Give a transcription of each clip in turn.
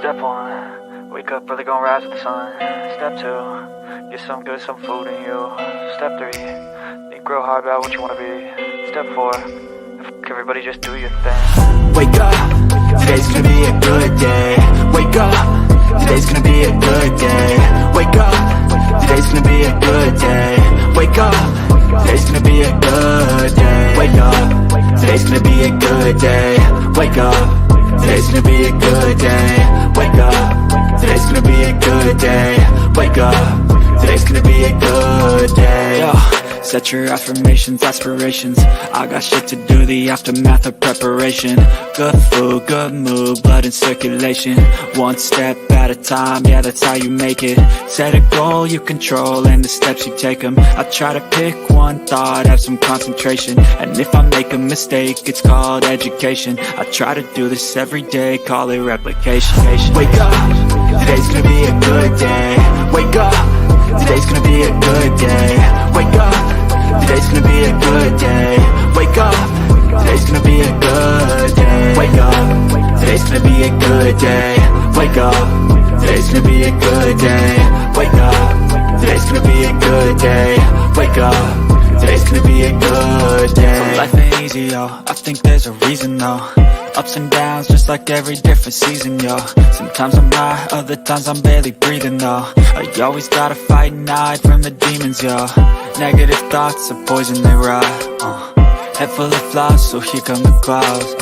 Step 1, wake up early, gonna rise with the sun. Step 2, get some good, some food in you. Step 3, think real hard about what you wanna be. Step 4, everybody just do your thing. Wake up, today's gonna be a good day. Wake up, today's gonna be a good day. Wake up, today's gonna be a good day. Wake up, today's gonna be a good day. Wake up, today's gonna be a good day. Wake up, today's gonna be a good day. Wake up, today's gonna be a good day. Wake up, today's gonna be a good day. Yo. Set your affirmations, aspirations. I got shit to do, the aftermath of preparation. Good food, good mood, blood in circulation. One step at a time, yeah, that's how you make it. Set a goal you control and the steps you take them. I try to pick one thought, have some concentration. And if I make a mistake, it's called education. I try to do this every day, call it replication. Wake up, today's gonna be a good day. Wake up, today's gonna be a good day. Wake up, today's gonna be a good day. Wake up, today's gonna be a good day. Wake up, today's gonna be a good day. Wake up, today's gonna be a good day. Wake up, today's gonna be a good day. Wake up, today's gonna be a good day. So life ain't easy, yo, I think there's a reason though. Ups and downs, just like every different season, yo. Sometimes I'm high, other times I'm barely breathing, though. I always gotta fight and hide from the demons, yo. Negative thoughts are poison, they rot. Head full of flaws, so here come the clouds.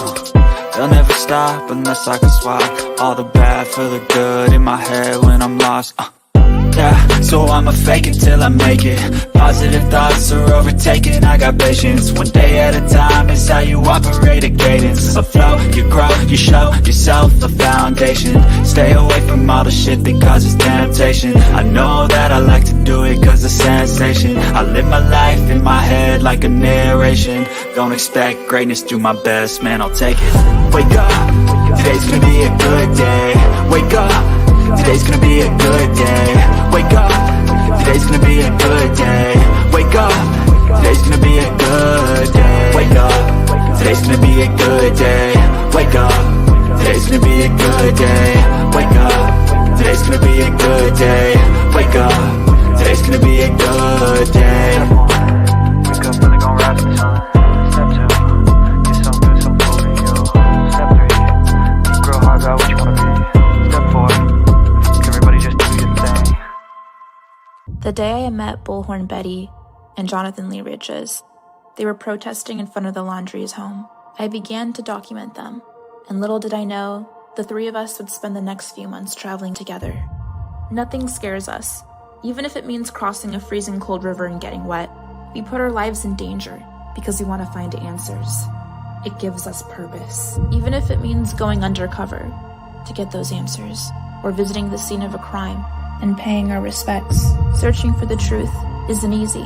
They'll never stop unless I can swap all the bad for the good in my head when I'm lost. Yeah, so I'ma fake it till I make it. Positive thoughts are overtaken, I got patience. One day at a time is how you operate a cadence. A flow, you grow, you show yourself a foundation. Stay away from all the shit that causes temptation. I know that I like to do it cause it's sensation. I live my life in my head like a narration. Don't expect greatness, do my best, man, I'll take it. Wake up, today's gonna be a good day. Wake up, today's gonna be a good day. Wake up, today's gonna be a good day. Wake up, today's gonna be a good day. Wake up, today's gonna be a good day. Wake up, today's gonna be a good day. Wake up, today's gonna be a good day. Wake up, today's gonna be a good day. Wake up, really gonna rise with the sun. Step 2, get some good, some food in you. Step 3, think real hard about what you wanna be. Step 4, everybody just do your thing. The day I met Bullhorn Betty and Jonathan Lee Ridges, they were protesting in front of the Laundrie's home. I began to document them, and little did I know, the three of us would spend the next few months traveling together. Nothing scares us, even if it means crossing a freezing cold river and getting wet. We put our lives in danger because we want to find answers. It gives us purpose, even if it means going undercover to get those answers, or visiting the scene of a crime and paying our respects. Searching for the truth isn't easy.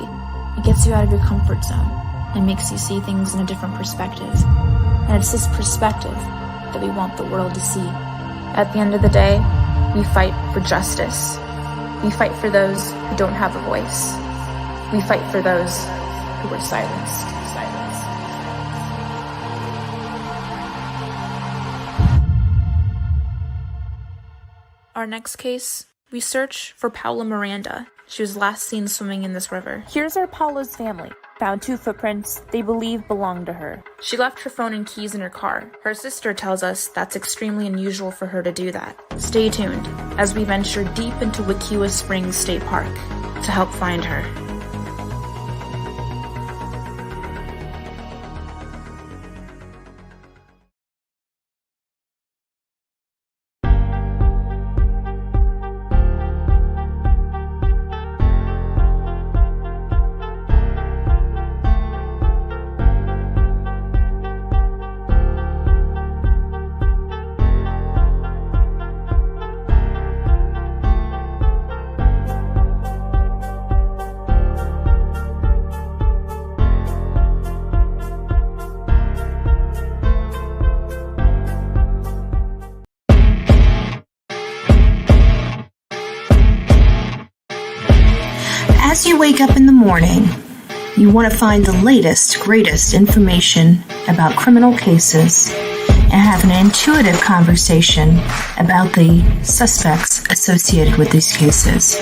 It gets you out of your comfort zone and makes you see things in a different perspective. And it's this perspective that we want the world to see. At the end of the day, we fight for justice. We fight for those who don't have a voice. We fight for those who were silenced. Our next case, we search for Paula Miranda. She was last seen swimming in this river. Here's our Paula's family. Found 2 footprints they believe belonged to her. She left her phone and keys in her car. Her sister tells us that's extremely unusual for her to do that. Stay tuned as we venture deep into Wekiwa Springs State Park to help find her. As you wake up in the morning, you want to find the latest, greatest information about criminal cases and have an intuitive conversation about the suspects associated with these cases.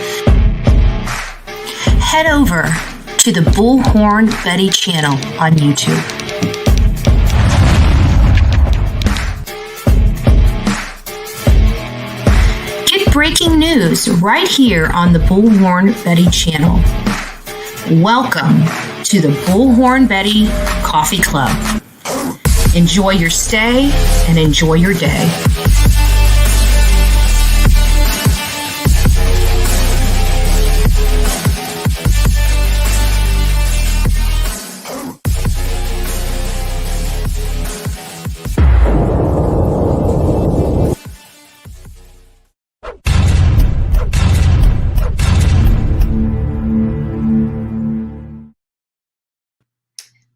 Head over to the Bullhorn Betty channel on YouTube. Get breaking news right here on the Bullhorn Betty channel. Welcome to the Bullhorn Betty Coffee Club. Enjoy your stay and enjoy your day.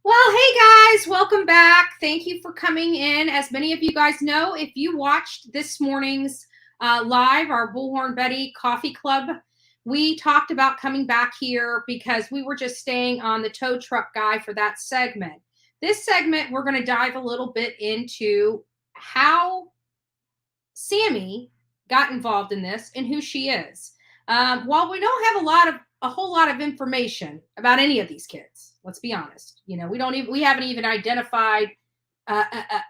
Well, hey guys, welcome back. Thank you for coming in. As many of you guys know, if you watched this morning's live, our Bullhorn Betty Coffee Club, we talked about coming back here because we were just staying on the tow truck guy for that segment. This segment, we're going to dive a little bit into how Sami got involved in this and who she is. While we don't have a whole lot of information about any of these kids, let's be honest. You know, we haven't even identified a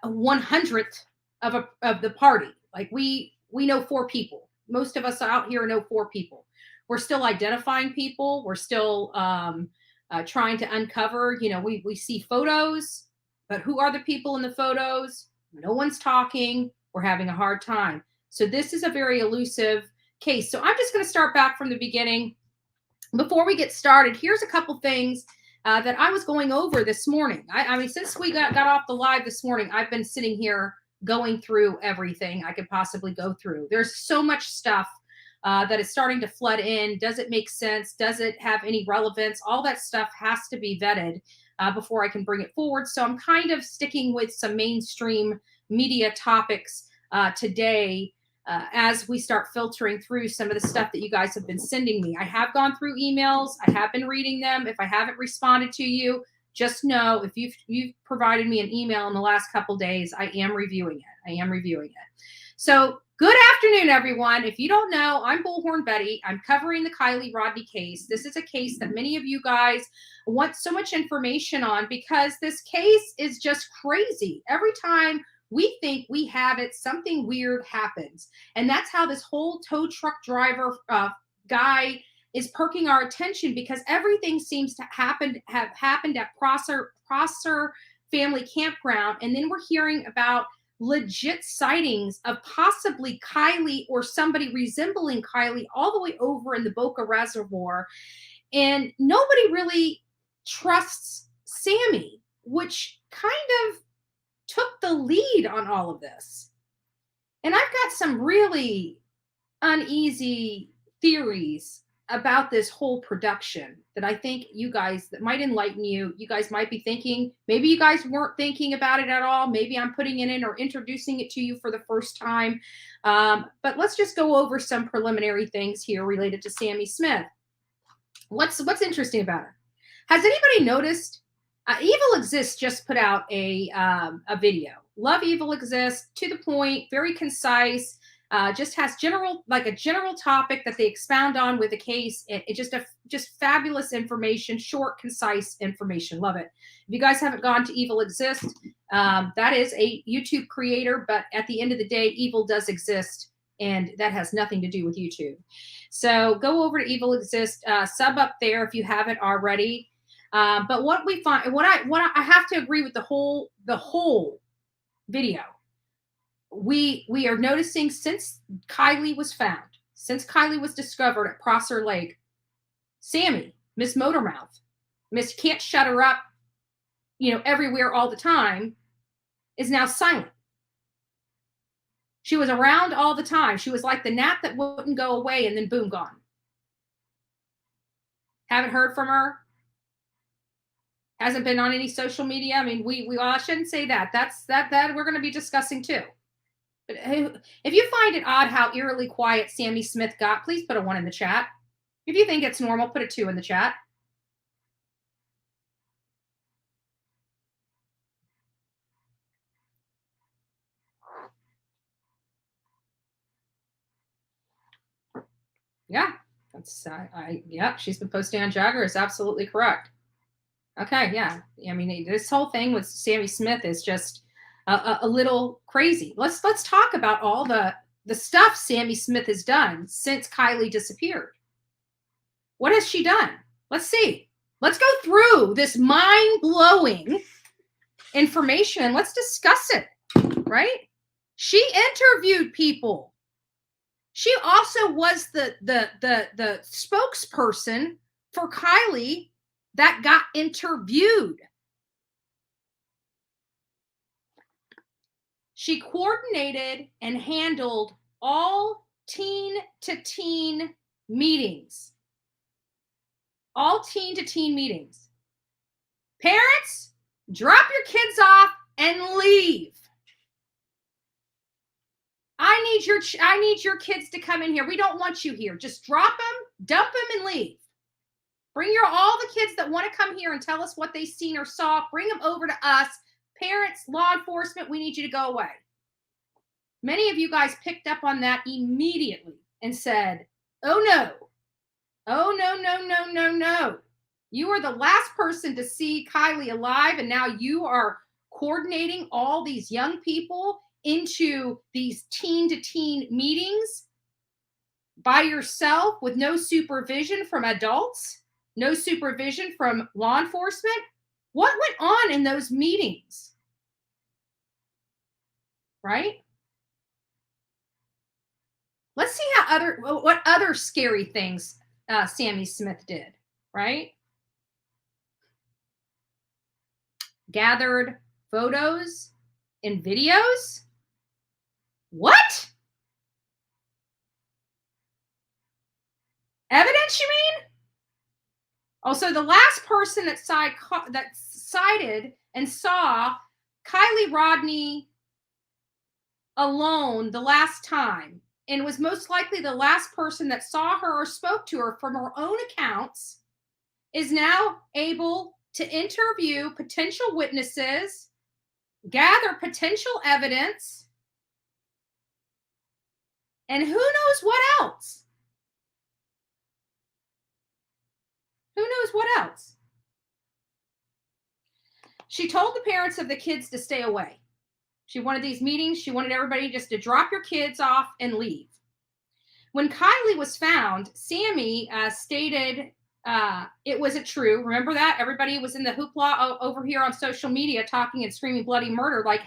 100th of the party. Like we know 4 people. Most of us out here know 4 people. We're still identifying people. We're still trying to uncover. You know, we see photos, but who are the people in the photos? No one's talking. We're having a hard time. So this is a very elusive case. So I'm just going to start back from the beginning. Before we get started, here's a couple things that I was going over this morning. I mean, since we got off the live this morning, I've been sitting here going through everything I could possibly go through. There's so much stuff that is starting to flood in. Does it make sense? Does it have any relevance? All that stuff has to be vetted before I can bring it forward. So I'm kind of sticking with some mainstream media topics today as we start filtering through some of the stuff that you guys have been sending me. I have gone through emails. I have been reading them. If I haven't responded to you, just know if you've provided me an email in the last couple days, I am reviewing it. So good afternoon, everyone. If you don't know, I'm Bullhorn Betty. I'm covering the Kiely Rodni case. This is a case that many of you guys want so much information on because this case is just crazy. Every time we think we have it, something weird happens. And that's how this whole tow truck driver guy is perking our attention because everything seems to have happened at Prosser Family Campground. And then we're hearing about legit sightings of possibly Kiely or somebody resembling Kiely all the way over in the Boca Reservoir. And nobody really trusts Sami, which kind of took the lead on all of this. And I've got some really uneasy theories about this whole production that I think you guys, that might enlighten you. You guys might be thinking, maybe you guys weren't thinking about it at all. Maybe I'm putting it in or introducing it to you for the first time. But let's just go over some preliminary things here related to Sami Smith. What's interesting about her? Has anybody noticed? Evil Exists just put out a video. Love Evil Exists, to the point, very concise. Just has a general topic that they expound on with a case. It just fabulous information, short, concise information. Love it. If you guys haven't gone to Evil Exist, that is a YouTube creator, but at the end of the day, evil does exist, and that has nothing to do with YouTube. So go over to Evil Exist, sub up there if you haven't already. But what we find, what I have to agree with the whole video. We are noticing since Kiely was found, since Kiely was discovered at Prosser Lake, Sami, Miss Motormouth, Miss Can't Shut Her Up, everywhere all the time, is now silent. She was around all the time. She was like the gnat that wouldn't go away and then boom, gone. Haven't heard from her. Hasn't been on any social media. I mean, I shouldn't say that. That we're going to be discussing too. But if you find it odd how eerily quiet Sami Smith got, please put a 1 in the chat. If you think it's normal, put a 2 in the chat. Yeah, that's yeah. She's been posting on Jagger is absolutely correct. Okay, yeah. I mean, this whole thing with Sami Smith is just a little crazy. Let's talk about all the stuff Sami Smith has done since Kiely disappeared. What has she done? Let's see. Let's go through this mind-blowing information and let's discuss it, right? She interviewed people. She also was the spokesperson for Kiely that got interviewed. She coordinated and handled all teen-to-teen meetings. All teen-to-teen meetings. Parents, drop your kids off and leave. I need your kids to come in here. We don't want you here. Just drop them, dump them, and leave. Bring all the kids that want to come here and tell us what they've seen or saw. Bring them over to us. Parents, law enforcement, we need you to go away. Many of you guys picked up on that immediately and said, oh no. Oh no, no, no, no, no. You are the last person to see Kiely alive, and now you are coordinating all these young people into these teen-to-teen meetings by yourself with no supervision from adults, no supervision from law enforcement. What went on in those meetings? Right? Let's see what other scary things Sami Smith did, right? Gathered photos and videos. What? Evidence, you mean? Oh, so the last person that cited and saw Kiely Rodni alone the last time, and was most likely the last person that saw her or spoke to her from her own accounts, is now able to interview potential witnesses, gather potential evidence, and who knows what else? Who knows what else? She told the parents of the kids to stay away. She wanted these meetings. She wanted everybody just to drop your kids off and leave. When Kiely was found, Sami stated it wasn't true. Remember that? Everybody was in the hoopla over here on social media talking and screaming bloody murder. Like,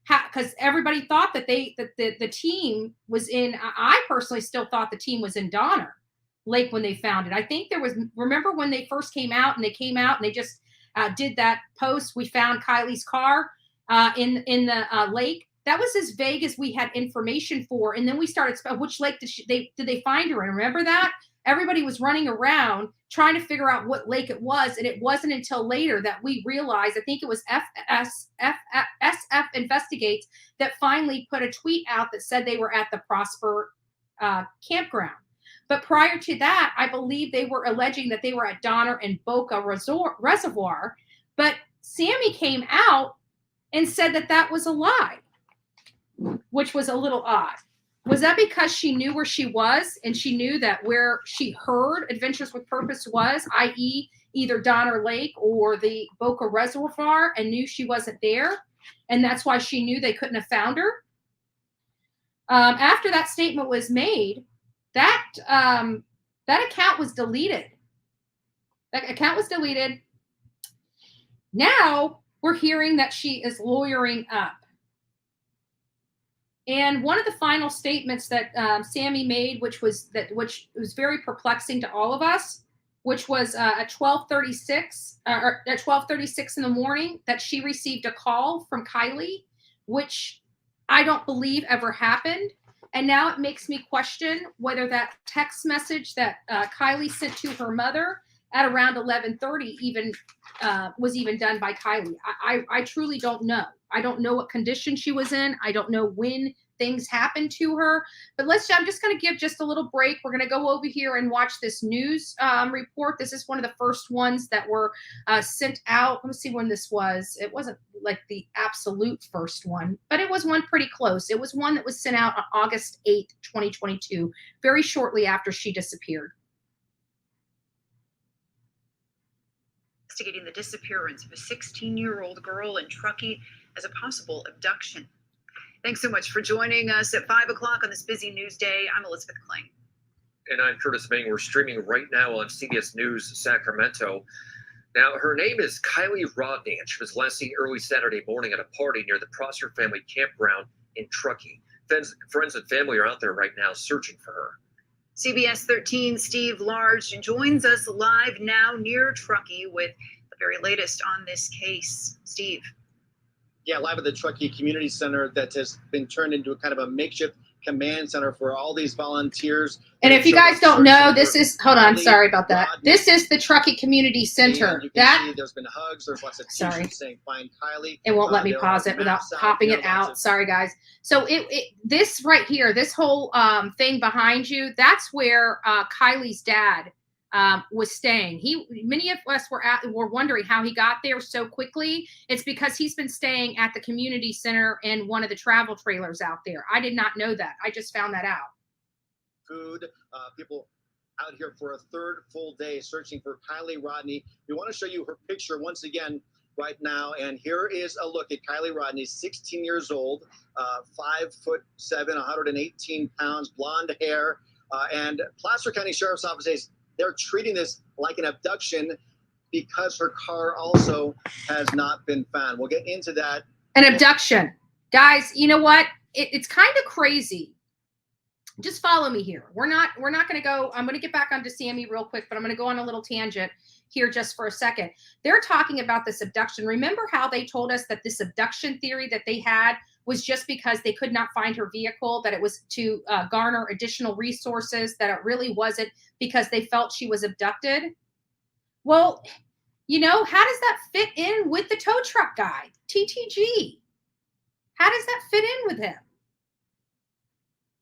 because everybody thought that the team was in, I personally still thought the team was in Donner Lake when they found it. I think remember when they first came out and they just did that post, we found Kiely's car in the lake. That was as vague as we had information for. And then we started, which lake did they find her in? Remember that? Everybody was running around trying to figure out what lake it was. And it wasn't until later that we realized, I think it was SF Investigates, that finally put a tweet out that said they were at the Prosper campground. But prior to that, I believe they were alleging that they were at Donner and Boca Reservoir. But Sami came out and said that was a lie, which was a little odd. Was that because she knew where she was and she knew that where she heard Adventures with Purpose was, i.e. either Donner Lake or the Boca Reservoir, and knew she wasn't there? And that's why she knew they couldn't have found her? After that statement was made, that account was deleted. That account was deleted. Now we're hearing that she is lawyering up. And one of the final statements that Sami made, which was very perplexing to all of us, which was at 12:36 or at 12:36 in the morning, that she received a call from Kiely, which I don't believe ever happened. And now it makes me question whether that text message that Kiely sent to her mother at around 11:30 even was even done by Kiely. I truly don't know. I don't know what condition she was in. I don't know when things happened to her. But I'm just going to give just a little break. We're going to go over here and watch this news report. This is one of the first ones that were sent out. Let me see when this was. It wasn't like the absolute first one, but it was one pretty close. It was one that was sent out on August 8th, 2022, very shortly after she disappeared. Investigating the disappearance of a 16-year-old girl in Truckee as a possible abduction. Thanks so much for joining us at 5 o'clock on this busy news day. I'm Elizabeth Kling. And I'm Curtis Ming. We're streaming right now on CBS News Sacramento. Now, her name is Kiely Rodni, and she was last seen early Saturday morning at a party near the Prosser family campground in Truckee. Friends and family are out there right now searching for her. CBS 13 Steve Large joins us live now near Truckee with the very latest on this case. Steve. Yeah, live at the Truckee Community Center that has been turned into a kind of a makeshift command center for all these volunteers. And if you guys don't know, this is, hold on, sorry about that. This is the Truckee Community Center. There's been hugs, there's lots of t-shirts saying find Kiely. It won't let me pause it without popping it out. Sorry, guys. So this right here, this whole thing behind you, that's where Kiely's dad was staying. Many of us were wondering how he got there so quickly. It's because he's been staying at the community center in one of the travel trailers out there. I did not know that. I just found that out. Food, people out here for a third full day searching for Kiely Rodni. We want to show you her picture once again right now. And here is a look at Kiely Rodni, 16 years old, 5'7", 118 pounds, blonde hair. And Placer County Sheriff's Office says they're treating this like an abduction because her car also has not been found. We'll get into that. An abduction. Guys, you know what? It's kind of crazy. Just follow me here. We're not going to go. I'm going to get back onto Sami real quick, but I'm going to go on a little tangent here just for a second. They're talking about this abduction. Remember how they told us that this abduction theory that they had was just because they could not find her vehicle, that it was to garner additional resources, that it really wasn't because they felt she was abducted? Well, you know, how does that fit in with the tow truck guy, TTG? How does that fit in with him?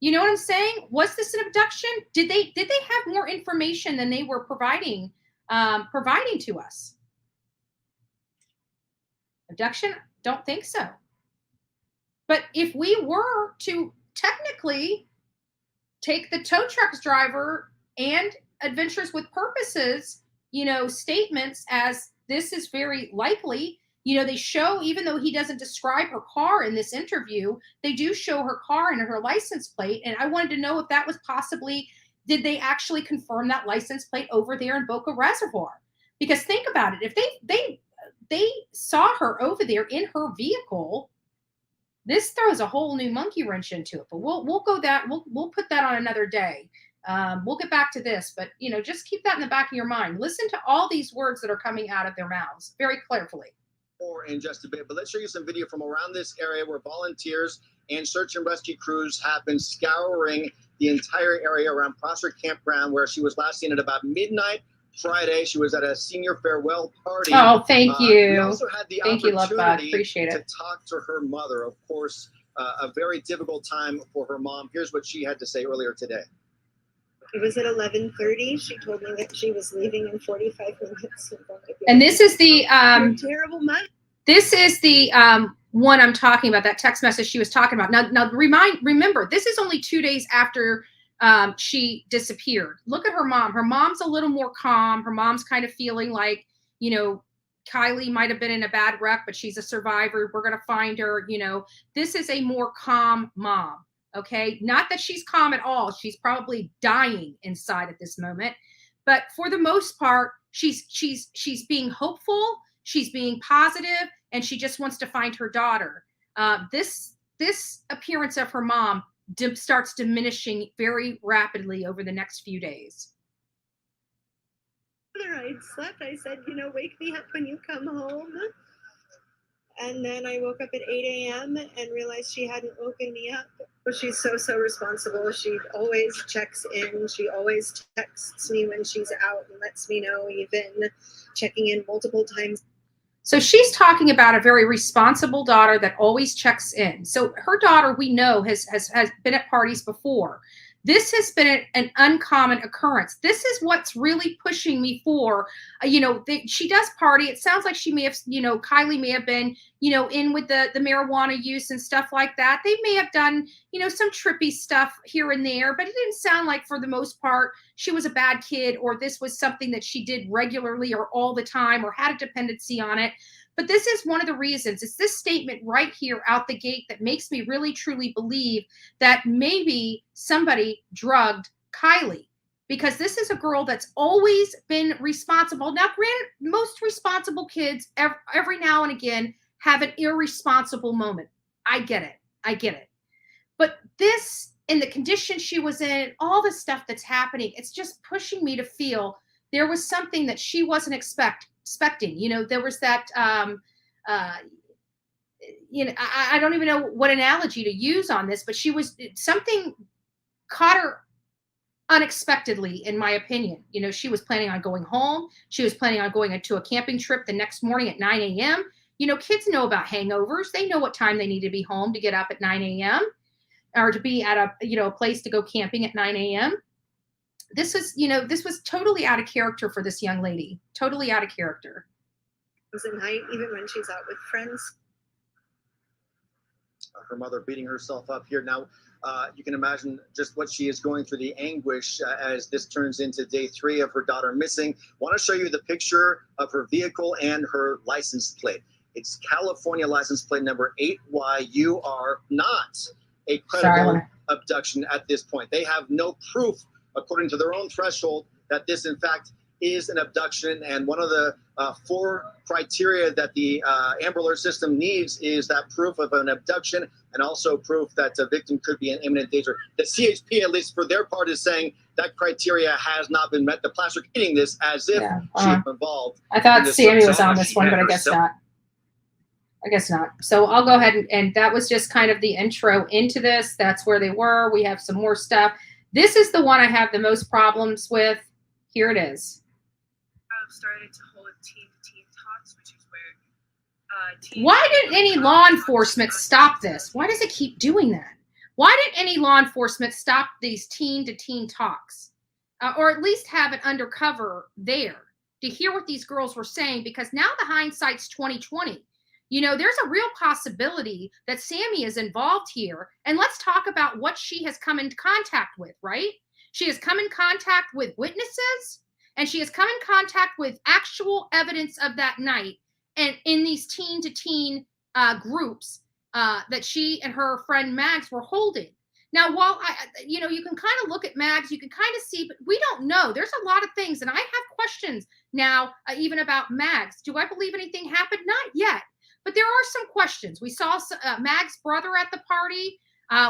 You know what I'm saying? Was this an abduction? Did they have more information than they were providing to us? Abduction? Don't think so. But if we were to technically take the tow truck's driver and Adventures with Purposes, you know, statements as this is very likely, you know, they show, even though he doesn't describe her car in this interview, they do show her car and her license plate. And I wanted to know if that was possibly, did they actually confirm that license plate over there in Boca Reservoir? Because think about it, if they saw her over there in her vehicle, this throws a whole new monkey wrench into it. But we'll put that on another day. We'll get back to this, but you know, just keep that in the back of your mind. Listen to all these words that are coming out of their mouths very carefully. More in just a bit, but let's show you some video from around this area where volunteers and search and rescue crews have been scouring the entire area around Prosser Campground, where she was last seen at about midnight Friday. She was at a senior farewell party. Oh, thank you. We also had the thank you, Love Bug. Appreciate to it. talk to her mother. Of course, a very difficult time for her mom. Here's what she had to say earlier today. It was at 11:30. She told me that she was leaving in 45 minutes. And this is the terrible month. This is the one I'm talking about. That text message she was talking about. Now remember, this is only 2 days after she disappeared. Look at her mom. Her mom's a little more calm. Her mom's kind of feeling like, you know, Kiely might have been in a bad wreck, but she's a survivor. We're gonna find her. You know, this is a more calm mom. Okay, not that she's calm at all. She's probably dying inside at this moment, but for the most part, she's being hopeful. She's being positive, and she just wants to find her daughter. This appearance of her mom starts diminishing very rapidly over the next few days. I slept. I said, you know, wake me up when you come home. And then I woke up at 8 a.m. and realized she hadn't woken me up. But she's so responsible. She always checks in. She always texts me when she's out and lets me know, even checking in multiple times. So she's talking about a very responsible daughter that always checks in. So her daughter, we know, has been at parties before. This has been an uncommon occurrence. This is what's really pushing me for, she does party. It sounds like she may have, Kiely may have been, in with the marijuana use and stuff like that. They may have done, some trippy stuff here and there, but it didn't sound like for the most part she was a bad kid, or this was something that she did regularly or all the time or had a dependency on it. But this is one of the reasons. It's this statement right here out the gate that makes me really truly believe that maybe somebody drugged Kiely, because this is a girl that's always been responsible. Now, granted, most responsible kids every now and again have an irresponsible moment. I get it. But this, in the condition she was in, all the stuff that's happening, it's just pushing me to feel there was something that she wasn't expecting. There was that, I don't even know what analogy to use on this, but something caught her unexpectedly, in my opinion. She was planning on going home. She was planning on going to a camping trip the next morning at 9 a.m. Kids know about hangovers. They know what time they need to be home to get up at 9 a.m. or to be at a place to go camping at 9 a.m. This was totally out of character for this young lady. Totally out of character. It was at night, even when she's out with friends. Her mother beating herself up here. Now, you can imagine just what she is going through, the anguish as this turns into day 3 of her daughter missing. Want to show you the picture of her vehicle and her license plate. It's California license plate number 8YUR, not a credible abduction at this point. They have no proof, according to their own threshold, that this, in fact, is an abduction. And one of the 4 criteria that the Amber Alert system needs is that proof of an abduction and also proof that the victim could be in imminent danger. The CHP, at least for their part, is saying that criteria has not been met. The plaster reading this as if she's involved. I thought Sami was on this one, but I guess not. So I'll go ahead and that was just kind of the intro into this. That's where they were. We have some more stuff. This is the one I have the most problems with. Here it is. I've started to hold teen-to-teen talks, which is where why didn't any law enforcement stop this? Why does it keep doing that? Why didn't any law enforcement stop these teen-to-teen talks? Or at least have it undercover there to hear what these girls were saying? Because now the hindsight's 20/20. There's a real possibility that Sami is involved here. And let's talk about what she has come into contact with, right? She has come in contact with witnesses, and she has come in contact with actual evidence of that night and in these teen-to-teen groups that she and her friend Mags were holding. Now, while you can kind of look at Mags, you can kind of see, but we don't know. There's a lot of things, and I have questions now even about Mags. Do I believe anything happened? Not yet. But there are some questions. We saw Mag's brother at the party.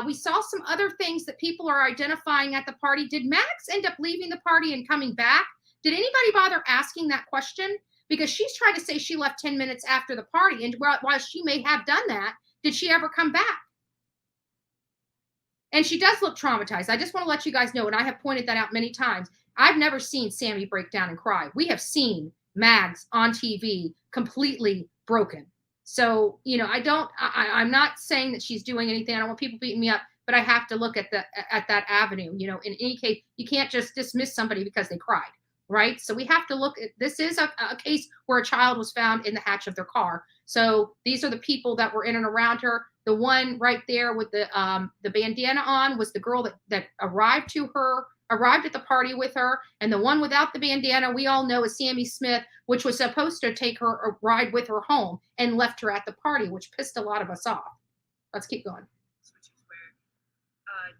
We saw some other things that people are identifying at the party. Did Mags end up leaving the party and coming back? Did anybody bother asking that question? Because she's trying to say she left 10 minutes after the party. And while she may have done that, did she ever come back? And she does look traumatized. I just want to let you guys know, and I have pointed that out many times, I've never seen Sami break down and cry. We have seen Mags on TV completely broken. So, I'm not saying that she's doing anything. I don't want people beating me up, but I have to look at that avenue. In any case, you can't just dismiss somebody because they cried, right? So we have to look at, this is a case where a child was found in the hatch of their car. So these are the people that were in and around her. The one right there with the bandana on was the girl that arrived at the party with her. And the one without the bandana, we all know, is Sami Smith, which was supposed to take her a ride with her home and left her at the party, which pissed a lot of us off. Let's keep going. Which is where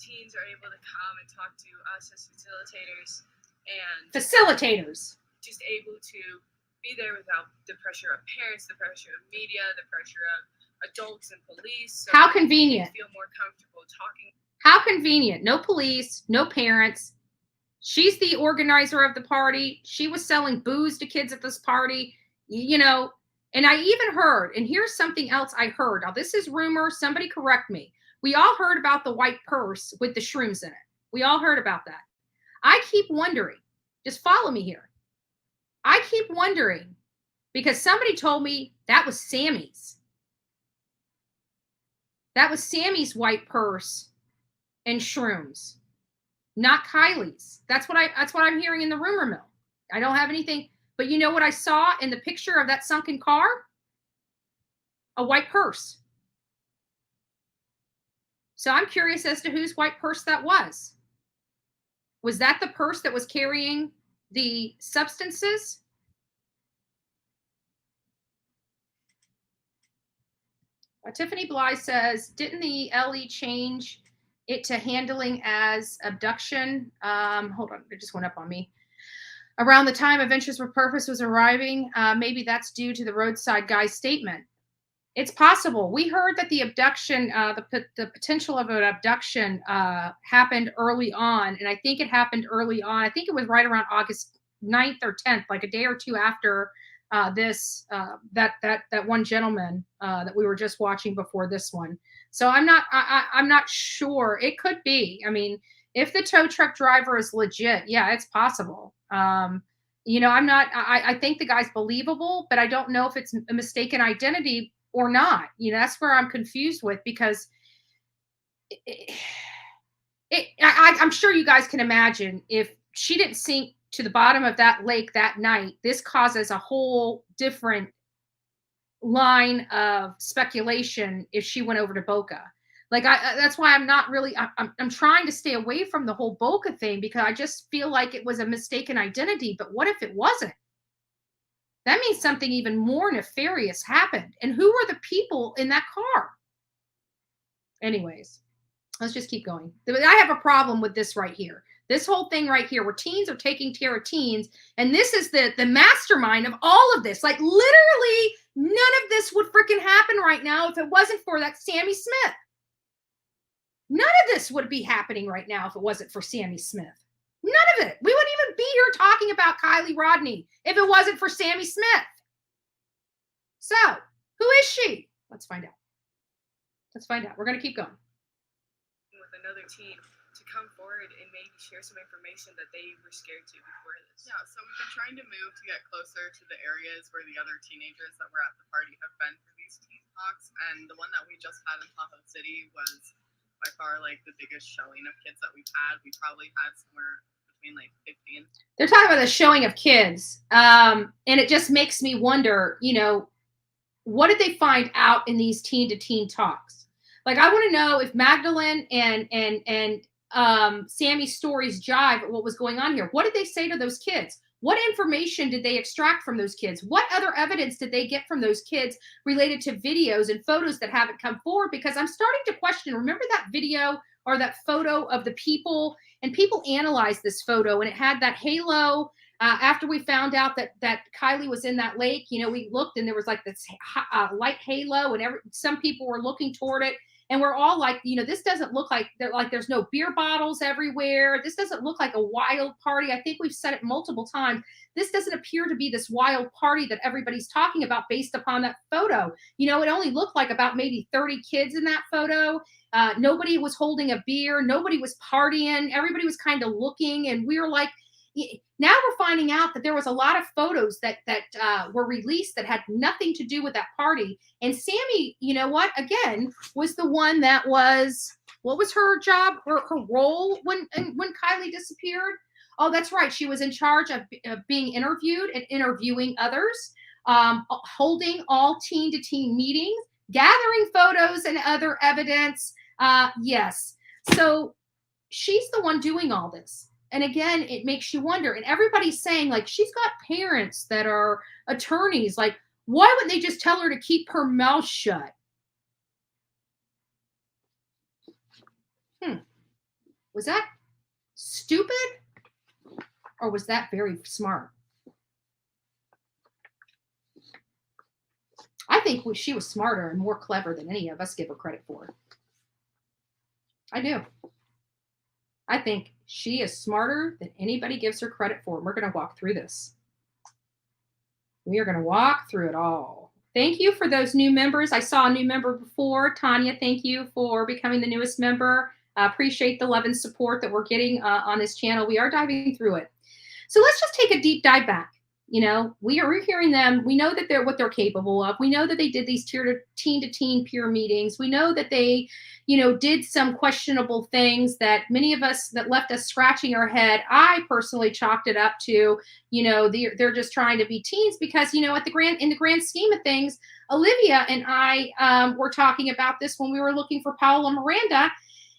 teens are able to come and talk to us as facilitators and just able to be there without the pressure of parents, the pressure of media, the pressure of adults and police. So how convenient. Feel more comfortable talking. How convenient. No police, no parents. She's the organizer of the party. She was selling booze to kids at this party, and I even heard, and here's something else I heard. Now, this is rumor. Somebody correct me. We all heard about the white purse with the shrooms in it. We all heard about that. I keep wondering, just follow me here. I keep wondering because somebody told me that was Sammy's. That was Sammy's white purse and shrooms, not Kiely's. That's what I'm hearing in the rumor mill. I don't have anything, but you know what I saw in the picture of that sunken car? A white purse. So I'm curious as to whose white purse that was. Was that the purse that was carrying the substances? Tiffany Bly says, didn't the LE change it to handling as abduction? Hold on, it just went up on me. Around the time Adventures with Purpose was arriving, maybe that's due to the roadside guy's statement. It's possible. We heard that the abduction, the potential of an abduction happened early on. And I think it happened early on. I think it was right around August 9th or 10th, like a day or two after that one gentleman that we were just watching before this one. So I'm not sure. It could be. I mean, if the tow truck driver is legit, yeah, it's possible. You know, I think the guy's believable, but I don't know if it's a mistaken identity or not. You know, that's where I'm confused with, because I'm sure you guys can imagine if she didn't sink to the bottom of that lake that night, this causes a whole different line of speculation if she went over to Boca. Like, that's why I'm not really, I'm trying to stay away from the whole Boca thing, because I just feel like it was a mistaken identity. But what if it wasn't? That means something even more nefarious happened. And who were the people in that car? Anyways, let's just keep going. I have a problem with this right here. This whole thing right here, where teens are taking care of teens. And this is the mastermind of all of this. Like, literally, none of this would freaking happen right now if it wasn't for that Sammy Smith. None of this would be happening right now if it wasn't for Sammy Smith. None of it. We wouldn't even be here talking about Kiely Rodni if it wasn't for Sammy Smith. So, who is she? Let's find out. Let's find out. We're going to keep going. With another teen to come forward and maybe share some information that they were scared to before this. Yeah, so we've been trying to move to get closer to the areas where the other teenagers that were at the party have been for these teen talks. And the one that we just had in Tahoe City was by far like the biggest showing of kids that we've had. We probably had somewhere between like 50 and... They're talking about the showing of kids. And it just makes me wonder, you know, what did they find out in these teen to teen talks? Like, I want to know if Magdalene and Sammy's stories jive at what was going on here. What did they say to those kids? What information did they extract from those kids? What other evidence did they get from those kids related to videos and photos that haven't come forward? Because I'm starting to question, remember that video or that photo of the people, and people analyzed this photo and it had that halo. After we found out that Kiely was in that lake, you know, we looked and there was like this light halo, and some people were looking toward it. And we're all like, you know, this doesn't look like there's no beer bottles everywhere. This doesn't look like a wild party. I think we've said it multiple times. This doesn't appear to be this wild party that everybody's talking about based upon that photo. You know, it only looked like about maybe 30 kids in that photo. Nobody was holding a beer. Nobody was partying. Everybody was kind of looking. And we were like, now we're finding out that there was a lot of photos that were released that had nothing to do with that party. And Sammy, you know what, again, was the one that was, what was her job, her role when Kiely disappeared? Oh, that's right. She was in charge of being interviewed and interviewing others, holding all teen to teen meetings, gathering photos and other evidence. Yes. So she's the one doing all this. And again, it makes you wonder. And everybody's saying, like, she's got parents that are attorneys. Like, why wouldn't they just tell her to keep her mouth shut? Was that stupid? Or was that very smart? I think she was smarter and more clever than any of us give her credit for. I do. I think she is smarter than anybody gives her credit for. And we're going to walk through this. We are going to walk through it all. Thank you for those new members. I saw a new member before. Tanya, thank you for becoming the newest member. Appreciate the love and support that we're getting on this channel. We are diving through it. So let's just take a deep dive back. You know, we're hearing them. We know that they're what they're capable of. We know that they did these teen to teen peer meetings. We know that they, did some questionable things that many of us that left us scratching our head. I personally chalked it up to, they're just trying to be teens because, in the grand scheme of things, Olivia and I were talking about this when we were looking for Paola Miranda.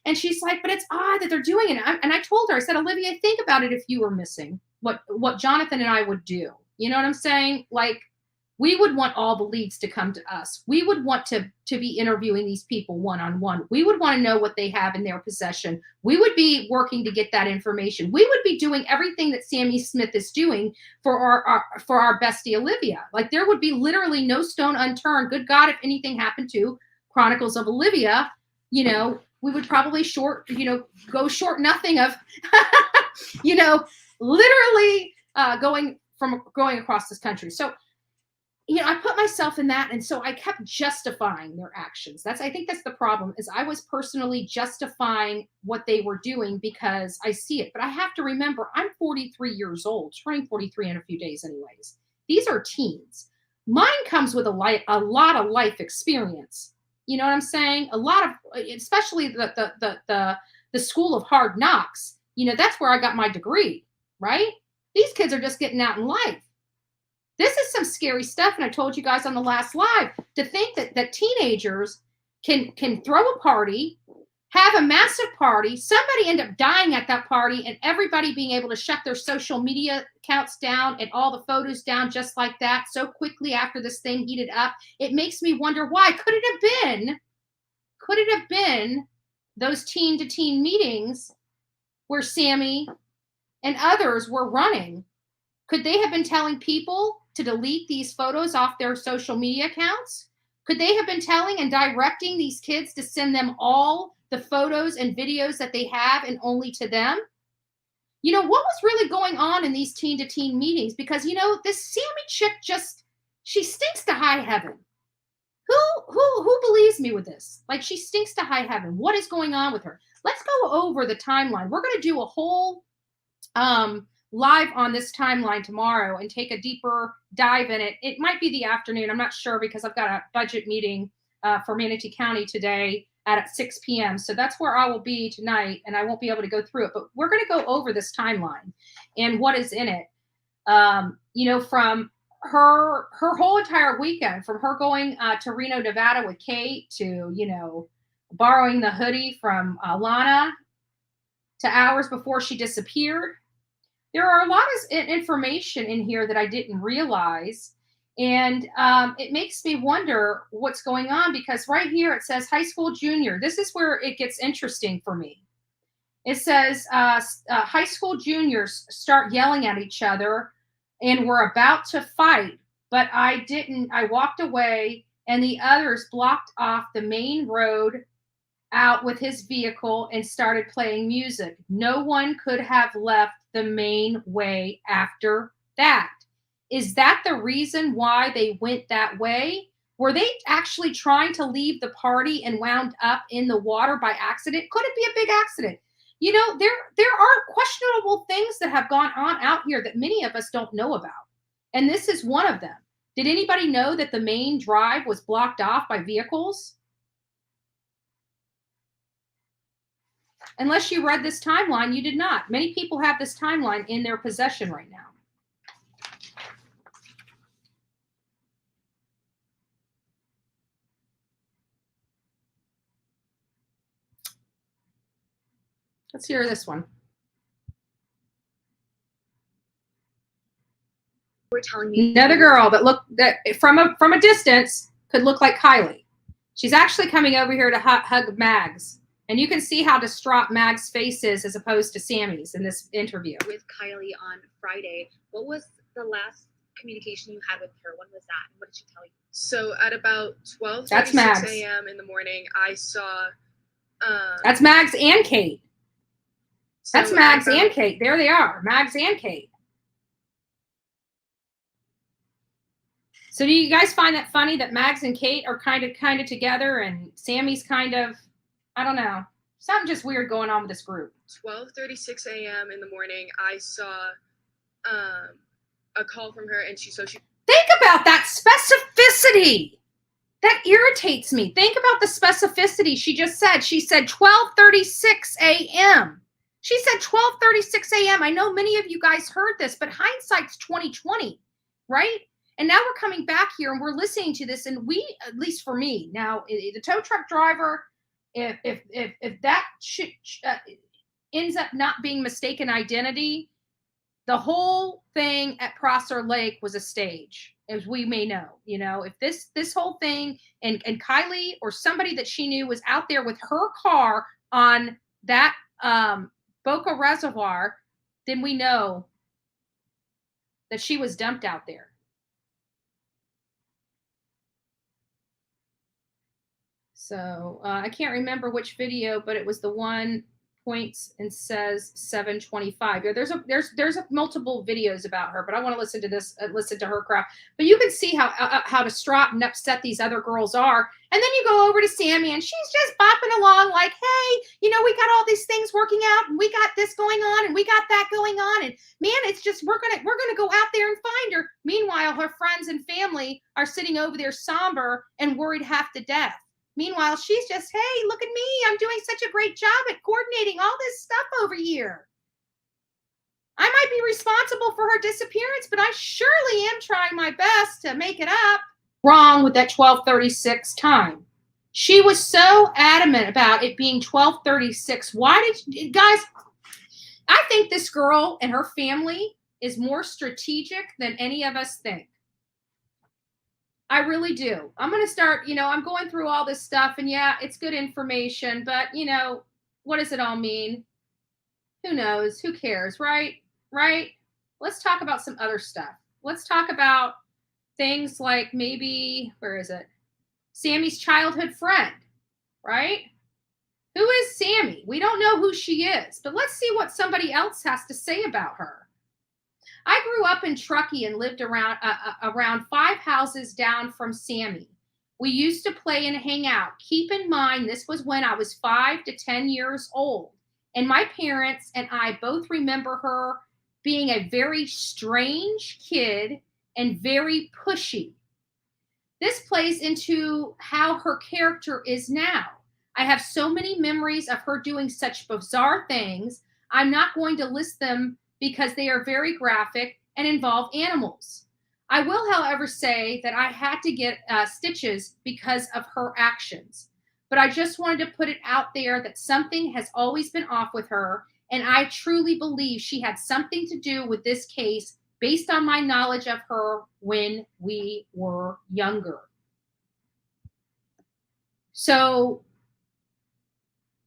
And she's like, but it's odd that they're doing it. And I told her, I said, Olivia, think about it if you were missing. What Jonathan and I would do. You know what I'm saying? Like, we would want all the leads to come to us. We would want to be interviewing these people one-on-one. We would want to know what they have in their possession. We would be working to get that information. We would be doing everything that Sami Smith is doing for our bestie Olivia. Like, there would be literally no stone unturned. Good God, if anything happened to Chronicles of Olivia, we would probably go short nothing of, literally going across this country. So, I put myself in that. And so I kept justifying their actions. I think that's the problem, is I was personally justifying what they were doing because I see it. But I have to remember, I'm 43 years old, turning 43 in a few days anyways. These are teens. Mine comes with a lot of life experience. You know what I'm saying? A lot of, especially the school of hard knocks. That's where I got my degree, right? These kids are just getting out in life. This is some scary stuff. And I told you guys on the last live to think that teenagers can throw a party, have a massive party, somebody end up dying at that party, and everybody being able to shut their social media accounts down and all the photos down just like that so quickly after this thing heated up. It makes me wonder why. Could it have been those teen to teen meetings where Sami and others were running? Could they have been telling people to delete these photos off their social media accounts? Could they have been telling and directing these kids to send them all the photos and videos that they have and only to them? What was really going on in these teen to teen meetings? Because, this Sami chick she stinks to high heaven. Who believes me with this? Like, she stinks to high heaven. What is going on with her? Let's go over the timeline. We're going to do a whole live on this timeline tomorrow and take a deeper dive in it. It might be the afternoon. I'm not sure because I've got a budget meeting for Manatee County today at 6 p.m. So that's where I will be tonight, and I won't be able to go through it. But we're going to go over this timeline and what is in it. From her whole entire weekend, from her going to Reno, Nevada with Kate to, borrowing the hoodie from Lana to hours before she disappeared. There are a lot of information in here that I didn't realize. And it makes me wonder what's going on, because right here it says high school junior. This is where it gets interesting for me. It says high school juniors start yelling at each other and were about to fight, but I didn't. I walked away and the others blocked off the main road out with his vehicle and started playing music. No one could have left the main way after that. Is that the reason why they went that way? Were they actually trying to leave the party and wound up in the water by accident? Could it be a big accident? There are questionable things that have gone on out here that many of us don't know about. And this is one of them. Did anybody know that the main drive was blocked off by vehicles? Unless you read this timeline, you did not. Many people have this timeline in their possession right now. Let's hear this one. We're telling me another girl that from a distance could look like Kiely. She's actually coming over here to hug Mags. And you can see how distraught Mag's face is as opposed to Sami's in this interview. With Kiely on Friday, what was the last communication you had with her? When was that? And what did she tell you? So at about 12:36 a.m. in the morning, I saw... That's Mags and Kate. That's Mags and Kate. There they are, Mags and Kate. So do you guys find that funny that Mags and Kate are kind of together and Sami's kind of... I don't know. Something just weird going on with this group. 12:36 a.m. in the morning, I saw a call from her, and she think about that specificity. That irritates me. Think about the specificity she just said. She said 12:36 a.m. She said 12:36 a.m. I know many of you guys heard this, but hindsight's 2020, right? And now we're coming back here and we're listening to this, and we, at least for me, now the tow truck driver, if that ends up not being mistaken identity, the whole thing at Prosser Lake was a stage, as we may know. You know, if this whole thing and Kiely or somebody that she knew was out there with her car on that Boca Reservoir, then we know that she was dumped out there. So I can't remember which video, but it was the one points and says 725. There's multiple videos about her, but I want to listen to this, listen to her crap. But you can see how distraught and upset these other girls are. And then you go over to Sami, and she's just bopping along like, hey, you know, we got all these things working out, and we got this going on, and we got that going on, and man, it's just we're gonna go out there and find her. Meanwhile, her friends and family are sitting over there somber and worried half to death. Meanwhile, she's just, hey, look at me. I'm doing such a great job at coordinating all this stuff over here. I might be responsible for her disappearance, but I surely am trying my best to make it up. Wrong with that 12:36 time. She was so adamant about it being 12:36. Why did guys? I think this girl and her family is more strategic than any of us think. I really do. I'm going to start, you know, I'm going through all this stuff, and yeah, it's good information, but you know, what does it all mean? Who knows? Who cares, right? Right? Let's talk about some other stuff. Let's talk about things like maybe, where is it? Sami's childhood friend, right? Who is Sami? We don't know who she is, but let's see what somebody else has to say about her. I grew up in Truckee and lived around 5 houses down from Sami. We used to play and hang out. Keep in mind, this was when I was 5 to 10 years old. And my parents and I both remember her being a very strange kid and very pushy. This plays into how her character is now. I have so many memories of her doing such bizarre things. I'm not going to list them because they are very graphic and involve animals. I will, however, say that I had to get stitches because of her actions. But I just wanted to put it out there that something has always been off with her, and I truly believe she had something to do with this case based on my knowledge of her when we were younger. So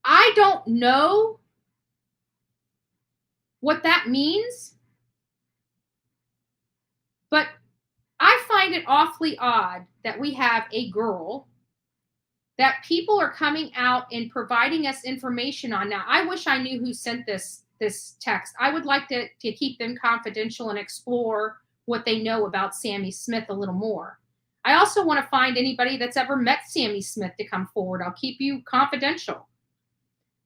I don't know what that means, but I find it awfully odd that we have a girl that people are coming out and providing us information on. Now, I wish I knew who sent this text. I would like to keep them confidential and explore what they know about Sami Smith a little more. I also want to find anybody that's ever met Sami Smith to come forward. I'll keep you confidential.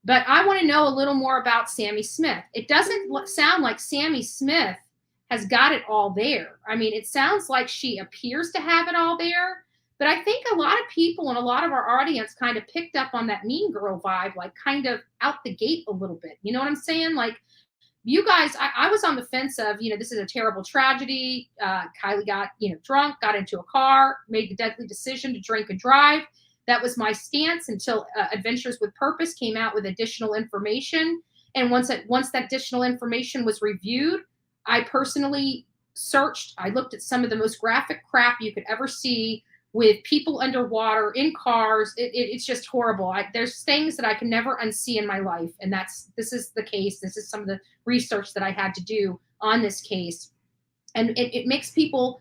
But I want to know a little more about Sami Smith. It doesn't sound like Sami Smith has got it all there. I mean, it sounds like she appears to have it all there. But I think a lot of people and a lot of our audience kind of picked up on that mean girl vibe, like kind of out the gate a little bit. You know what I'm saying? Like, you guys, I was on the fence of, you know, this is a terrible tragedy. Kiely got, drunk, got into a car, made the deadly decision to drink and drive. That was my stance until Adventures with Purpose came out with additional information. And once that additional information was reviewed, I personally searched. I looked at some of the most graphic crap you could ever see with people underwater in cars. It's just horrible. There's things that I can never unsee in my life. And this is the case. This is some of the research that I had to do on this case. And it makes people,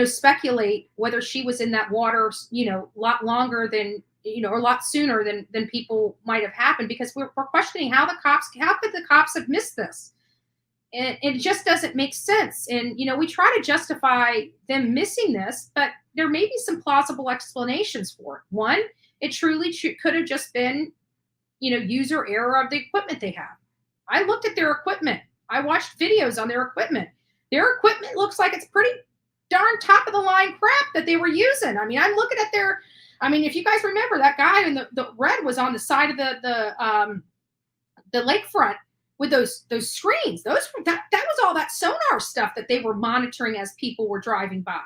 speculate whether she was in that water, a lot longer than, or a lot sooner than people might have happened, because we're questioning how could the cops have missed this? And it just doesn't make sense. And, we try to justify them missing this, but there may be some plausible explanations for it. One, it truly could have just been, user error of the equipment they have. I looked at their equipment. I watched videos on their equipment. their equipment looks like it's pretty darn top of the line crap that they were using. I mean, I'm looking at their, I mean, if you guys remember, that guy in the red was on the side of the lakefront with those screens. That was all that sonar stuff that they were monitoring as people were driving by.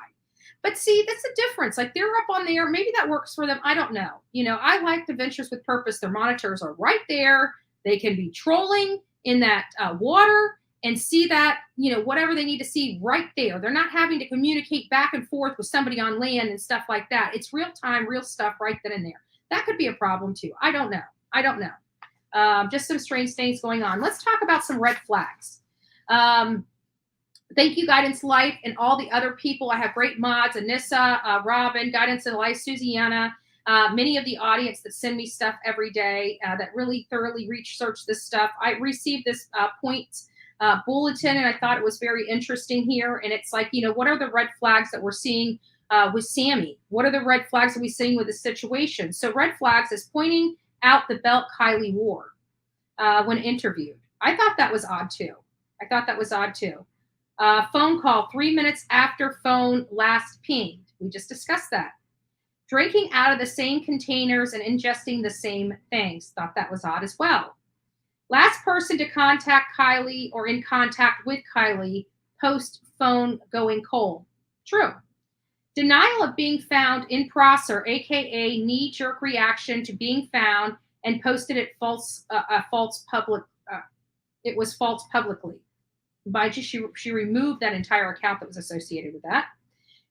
But see, that's the difference. Like, they're up on there. Maybe that works for them. I don't know. You know, I like the Ventures with Purpose. Their monitors are right there. They can be trolling in that water and see that, you know, whatever they need to see right there. They're not having to communicate back and forth with somebody on land and stuff like that. It's real time, real stuff right then and there. That could be a problem too. I don't know. Just some strange things going on. Let's talk about some red flags. Thank you, Guidance Life, and all the other people. I have great mods, Anissa, Robin, Guidance and Life, Susiana, many of the audience that send me stuff every day that really thoroughly research this stuff. I received this points bulletin, and I thought it was very interesting here. And it's like, you know, what are the red flags that we're seeing with Sami? What are the red flags that we're seeing with the situation? So red flags is pointing out the belt Kiely wore when interviewed. I thought that was odd too. Phone call 3 minutes after phone last pinged. We just discussed that. Drinking out of the same containers and ingesting the same things. Thought that was odd as well. Last person to contact Kiely or in contact with Kiely post phone going cold. True. Denial of being found in Prosser, aka knee-jerk reaction to being found and posted it false public. It was false publicly. She removed that entire account that was associated with that.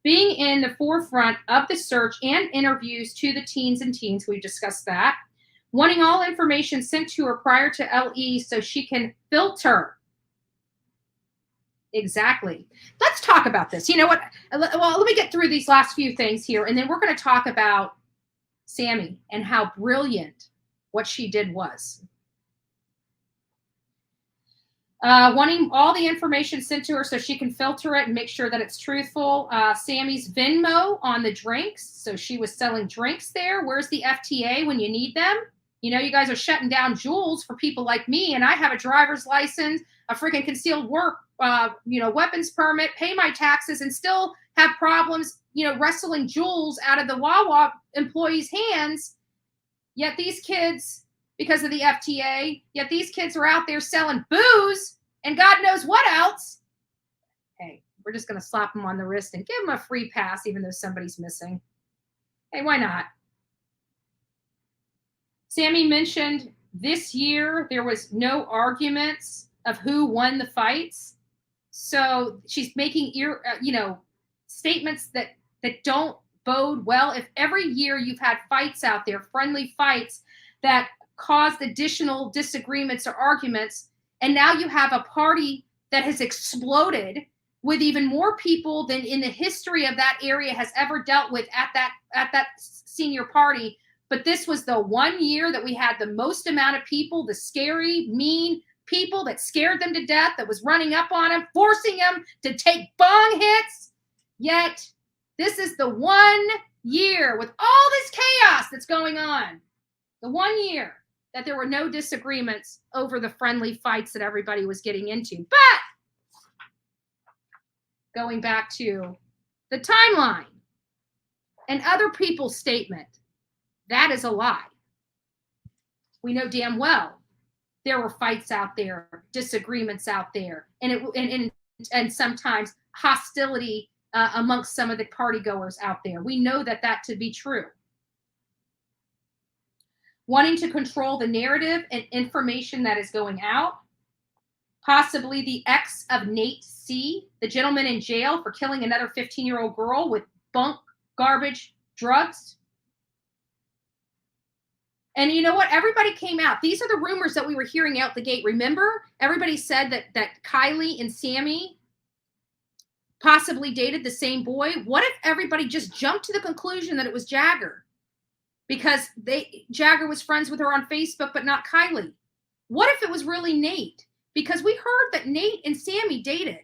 Being in the forefront of the search and interviews to the teens, we discussed that. Wanting all information sent to her prior to LE so she can filter. Exactly. Let's talk about this. You know what? Well, let me get through these last few things here, and then we're going to talk about Sami and how brilliant what she did was. Wanting all the information sent to her so she can filter it and make sure that it's truthful. Sami's Venmo on the drinks. So she was selling drinks there. Where's the FTA when you need them? You know, you guys are shutting down Juuls for people like me, and I have a driver's license, a freaking concealed work, weapons permit, pay my taxes, and still have problems, wrestling Juuls out of the Wawa employees' hands. Yet these kids, because of the FTA, yet these kids are out there selling booze and God knows what else. Hey, we're just going to slap them on the wrist and give them a free pass, even though somebody's missing. Hey, why not? Sami mentioned this year there was no arguments of who won the fights. So she's making statements that don't bode well. If every year you've had fights out there, friendly fights that caused additional disagreements or arguments, and now you have a party that has exploded with even more people than in the history of that area has ever dealt with at that senior party. But this was the 1 year that we had the most amount of people, the scary, mean people that scared them to death, that was running up on them, forcing them to take bong hits. Yet this is the 1 year with all this chaos that's going on. The 1 year that there were no disagreements over the friendly fights that everybody was getting into. But going back to the timeline and other people's statement, that is a lie. We know damn well there were fights out there, disagreements out there, and sometimes hostility amongst some of the party goers out there. We know that to be true. Wanting to control the narrative and information that is going out. Possibly the ex of Nate C., the gentleman in jail for killing another 15-year-old girl with bunk, garbage, drugs. And you know what? Everybody came out. These are the rumors that we were hearing out the gate. Remember, everybody said that Kiely and Sami possibly dated the same boy. What if everybody just jumped to the conclusion that it was Jagger? Because Jagger was friends with her on Facebook, but not Kiely. What if it was really Nate? Because we heard that Nate and Sami dated,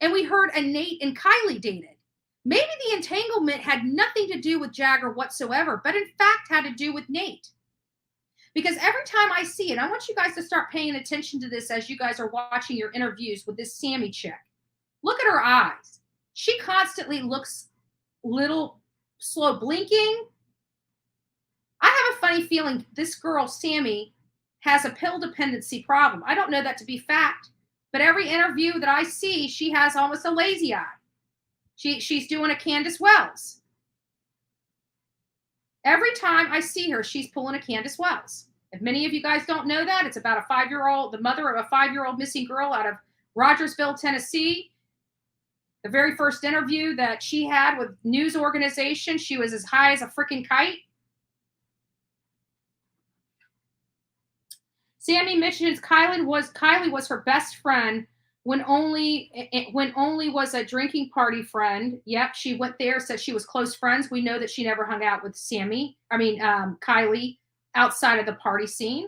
and we heard a Nate and Kiely dated. Maybe the entanglement had nothing to do with Jagger whatsoever, but in fact had to do with Nate. Because every time I see it, I want you guys to start paying attention to this as you guys are watching your interviews with this Sami chick. Look at her eyes. She constantly looks little slow blinking. I have a funny feeling this girl, Sami, has a pill dependency problem. I don't know that to be fact, but every interview that I see, she has almost a lazy eye. She's doing a Candace Wells. Every time I see her, she's pulling a Candace Wells. If many of you guys don't know that, it's about a 5-year-old, the mother of a 5-year-old missing girl out of Rogersville, Tennessee. The very first interview that she had with news organization, she was as high as a freaking kite. Sami mentions Kiely was her best friend when only was a drinking party friend. Yep, she went there, said she was close friends. We know that she never hung out with Kiely outside of the party scene.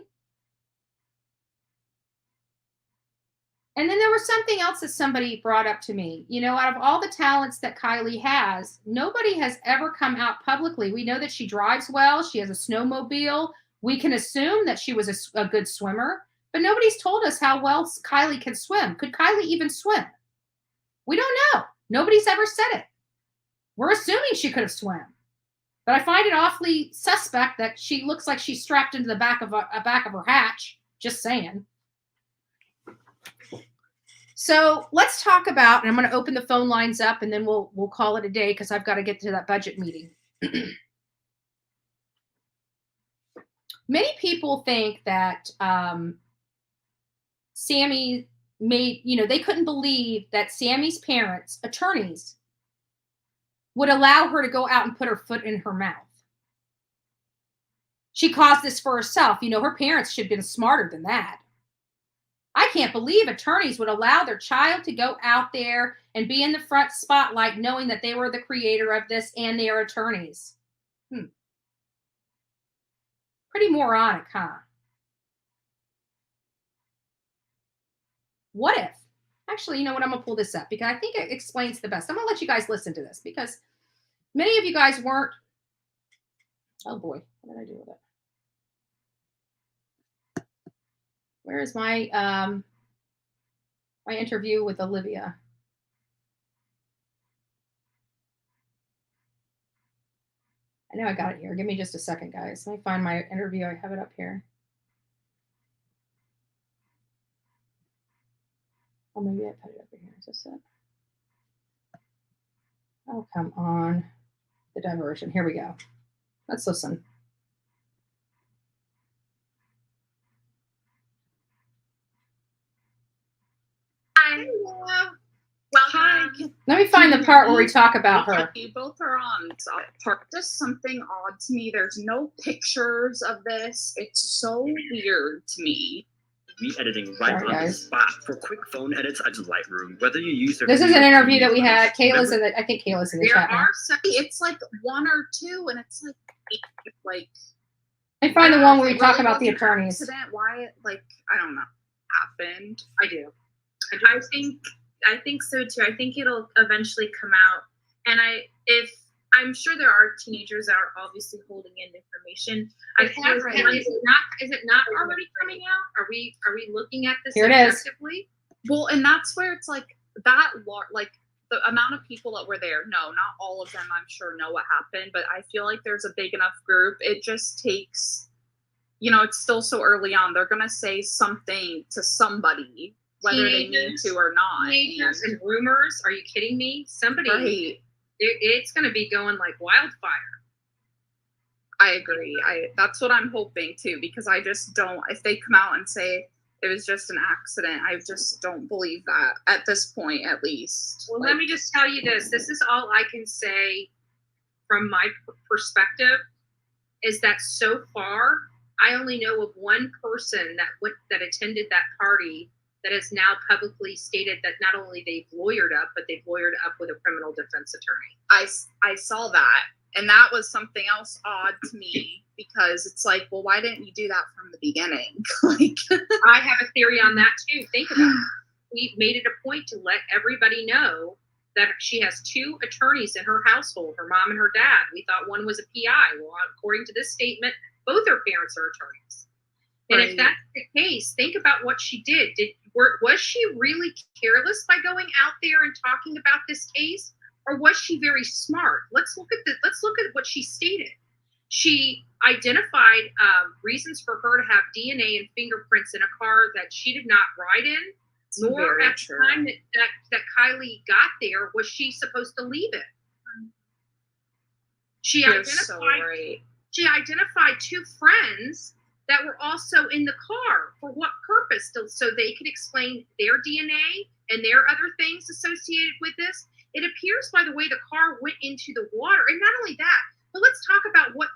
And then there was something else that somebody brought up to me. You know, out of all the talents that Kiely has, nobody has ever come out publicly. We know that she drives well. She has a snowmobile. We can assume that she was a good swimmer, but nobody's told us how well Kiely can swim. Could Kiely even swim? We don't know. Nobody's ever said it. We're assuming she could have swum. But I find it awfully suspect that she looks like she's strapped into the back of her hatch. Just saying. So let's talk about, and I'm going to open the phone lines up, and then we'll call it a day because I've got to get to that budget meeting. Many people think that Sami made, they couldn't believe that Sami's parents, attorneys, would allow her to go out and put her foot in her mouth. She caused this for herself. Her parents should have been smarter than that. I can't believe attorneys would allow their child to go out there and be in the front spotlight knowing that they were the creator of this and they are attorneys. Pretty moronic, huh? What if? Actually, you know what? I'm going to pull this up because I think it explains the best. I'm going to let you guys listen to this because many of you guys weren't. Oh boy, what did I do with it? Where is my my interview with Olivia? I know I got it here. Give me just a second, guys. Let me find my interview. I have it up here. Oh, maybe I put it over here. Is this it? Oh, come on. The diversion. Here we go. Let's listen. Hi. Well, hi. Let me find the part where we talk about her. You both are on part. Just something odd to me. There's no pictures of this. It's so weird to me. Me editing right on the spot. For quick phone edits, I use Lightroom. Whether you use this is an interview that we had. Kayla's in the. I think Kayla's in the chat now. It's like 1 or 2, and it's like. I find the one where we talk about the attorneys. Why? I don't know. Happened. I do. I think so too. I think it'll eventually come out, and I'm sure there are teenagers that are obviously holding in information. Is it not already coming out? Are we looking at this objectively? Well, and that's where it's like that. The amount of people that were there. No, not all of them. I'm sure know what happened, but I feel like there's a big enough group. It just takes, it's still so early on. They're gonna say something to somebody. Whether they mean to or not. Teenagers and rumors. Are you kidding me? Somebody. Right. It's going to be going like wildfire. I agree. That's what I'm hoping too, because I just don't. If they come out and say it was just an accident, I just don't believe that at this point, at least. Well, let me just tell you this. This is all I can say from my perspective. Is that so far I only know of one person that attended that party that has now publicly stated that not only they've lawyered up, but they've lawyered up with a criminal defense attorney. I saw that. And that was something else odd to me because it's like, well, why didn't you do that from the beginning? I have a theory on that too. Think about it. We made it a point to let everybody know that she has 2 attorneys in her household, her mom and her dad. We thought one was a PI. Well, according to this statement, both her parents are attorneys. And if that's the case, think about what she did. Was she really careless by going out there and talking about this case, or was she very smart? Let's look at what she stated. She identified reasons for her to have DNA and fingerprints in a car that she did not ride in, nor at the time that Kiely got there was she supposed to leave it. She identified two friends that were also in the car. For what purpose? So they could explain their DNA and their other things associated with this. It appears by the way the car went into the water, and not only that, but let's talk about what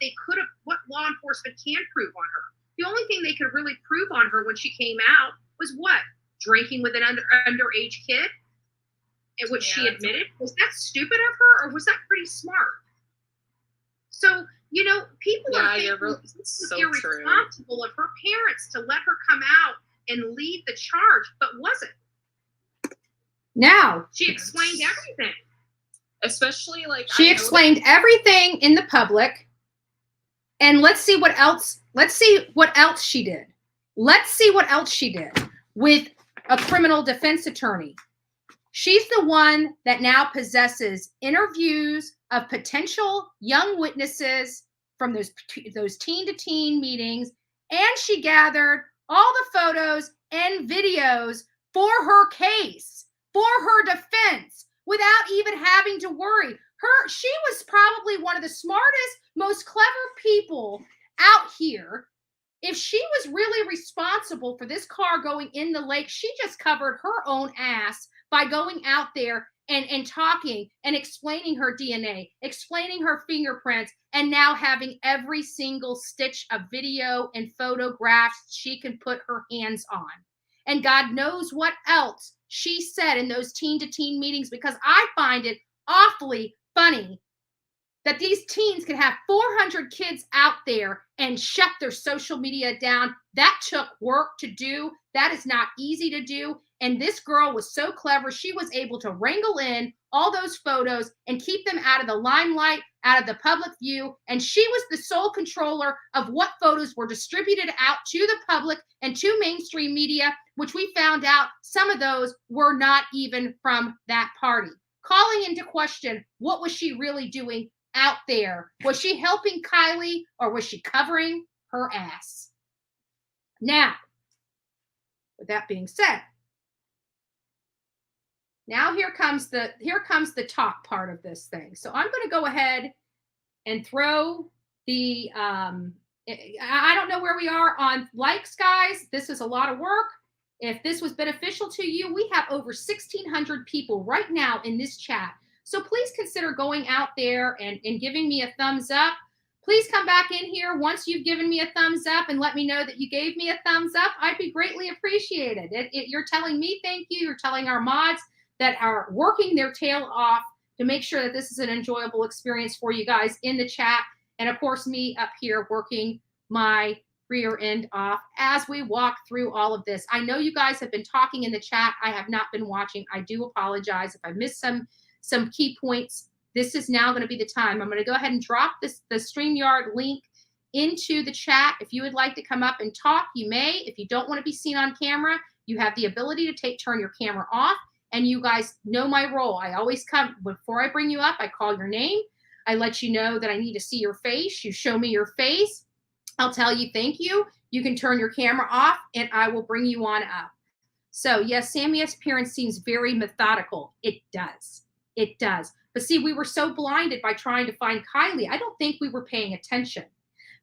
law enforcement can prove on her. The only thing they could really prove on her when she came out was what? Drinking with an underage kid, in which she admitted. Was that stupid of her, or was that pretty smart? So, people are thinking it's irresponsible of her parents to let her come out and lead the charge, but was it? Now she explained everything. Especially she explained everything in the public. And let's see what else she did. Let's see what else she did with a criminal defense attorney. She's the one that now possesses interviews of potential young witnesses from those teen-to-teen meetings, and she gathered all the photos and videos for her case, for her defense, without even having to worry. She was probably one of the smartest, most clever people out here. If she was really responsible for this car going in the lake, she just covered her own ass by going out there and talking and explaining her DNA, explaining her fingerprints, and now having every single stitch of video and photographs she can put her hands on. And God knows what else she said in those teen-to-teen meetings, because I find it awfully funny that these teens can have 400 kids out there and shut their social media down. That took work to do. That is not easy to do. And this girl was so clever. She was able to wrangle in all those photos and keep them out of the limelight, out of the public view. And she was the sole controller of what photos were distributed out to the public and to mainstream media, which we found out some of those were not even from that party. Calling into question, what was she really doing out there? Was she helping Kiely, or was she covering her ass? Now, with that being said, now here comes the talk part of this thing. So I'm going to go ahead and throw the I don't know where we are on likes, guys. This is a lot of work. If this was beneficial to you, we have over 1,600 people right now in this chat. So please consider going out there and giving me a thumbs up. Please come back in here once you've given me a thumbs up and let me know that you gave me a thumbs up. I'd be greatly appreciated. You're telling me thank you. You're telling our mods that are working their tail off to make sure that this is an enjoyable experience for you guys in the chat. And of course, me up here working my rear end off as we walk through all of this. I know you guys have been talking in the chat. I have not been watching. I do apologize if I missed some key points. This is now going to be the time. I'm going to go ahead and drop the StreamYard link into the chat. If you would like to come up and talk, you may. If you don't want to be seen on camera, you have the ability to turn your camera off. And you guys know my role. I always come, before I bring you up, I call your name. I let you know that I need to see your face. You show me your face. I'll tell you thank you. You can turn your camera off and I will bring you on up. So yes, Sami's appearance seems very methodical. It does. It does. But see, we were so blinded by trying to find Kiely. I don't think we were paying attention.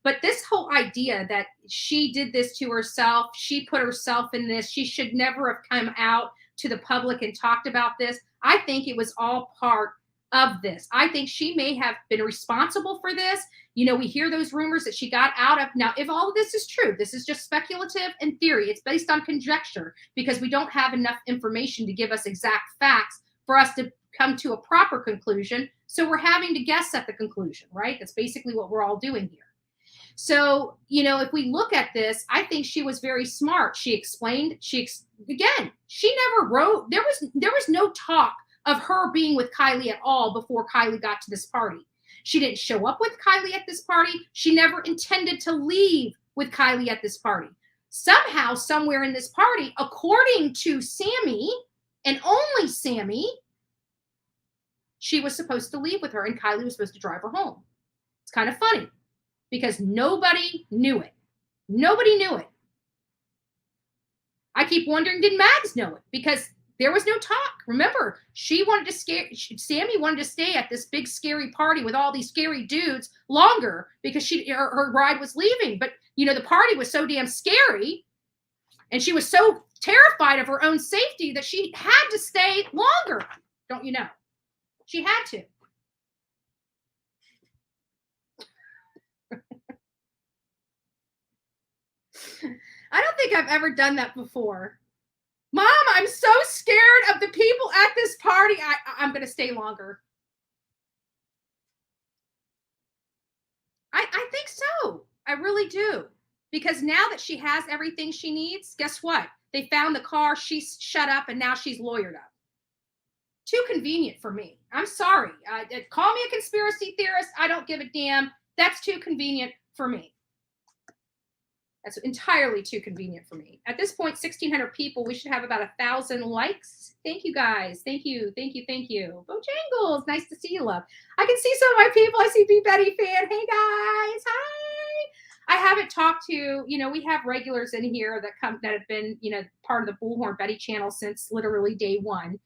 But this whole idea that she did this to herself, she put herself in this, she should never have come out to the public and talked about this. I think it was all part of this. I think she may have been responsible for this. You know, we hear those rumors that she got out of. Now, if all of this is true, this is just speculative and theory. It's based on conjecture because we don't have enough information to give us exact facts for us to come to a proper conclusion. So we're having to guess at the conclusion, right? That's basically what we're all doing here. So, you know, if we look at this, I think she was very smart. She explained, again, she never wrote, there was no talk of her being with Kiely at all before Kiely got to this party. She didn't show up with Kiely at this party. She never intended to leave with Kiely at this party. somehow, somewhere in this party, according to Sami, and only Sami, she was supposed to leave with her and Kiely was supposed to drive her home. It's kind of funny because nobody knew it. Nobody knew it. I keep wondering, did Mags know it? Because there was no talk. Remember, Sami wanted to stay at this big scary party with all these scary dudes longer because her ride was leaving. But, you know, the party was so damn scary and she was so terrified of her own safety that she had to stay longer. Don't you know? She had to. I don't think I've ever done that before. Mom, I'm so scared of the people at this party. I'm going to stay longer. I think so. I really do. Because now that she has everything she needs, guess what? They found the car. She's shut up and now she's lawyered up. Too convenient for me. I'm sorry. Call me a conspiracy theorist. I don't give a damn. That's too convenient for me. That's entirely too convenient for me. At this point, 1,600 people. We should have about 1,000 likes. Thank you, guys. Thank you. Thank you. Thank you. Bojangles. Nice to see you, love. I can see some of my people. I see B. Betty fan. Hey, guys. Hi. I haven't talked to, you know, we have regulars in here that have been, you know, part of the Bullhorn Betty channel since literally day one.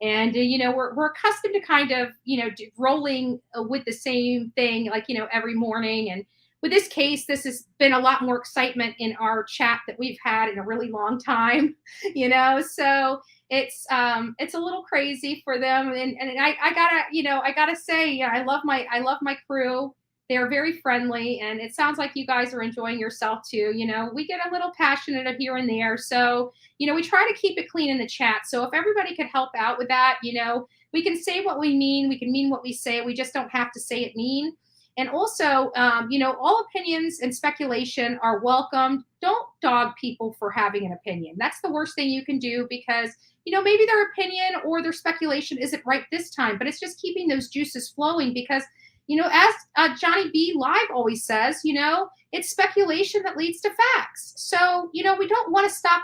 And, you know, we're accustomed to kind of, you know, rolling with the same thing, like, you know, every morning. And with this case, this has been a lot more excitement in our chat that we've had in a really long time, you know, so it's a little crazy for them. And I gotta say, yeah, I love my crew. They're very friendly, and it sounds like you guys are enjoying yourself too. You know, we get a little passionate here and there. So, you know, we try to keep it clean in the chat. So if everybody could help out with that, you know, we can say what we mean. We can mean what we say. We just don't have to say it mean. And also, you know, all opinions and speculation are welcomed. Don't dog people for having an opinion. That's the worst thing you can do because, you know, maybe their opinion or their speculation isn't right this time, but it's just keeping those juices flowing because, you know, as Johnny B Live always says, you know, it's speculation that leads to facts. So, you know, we don't want to stop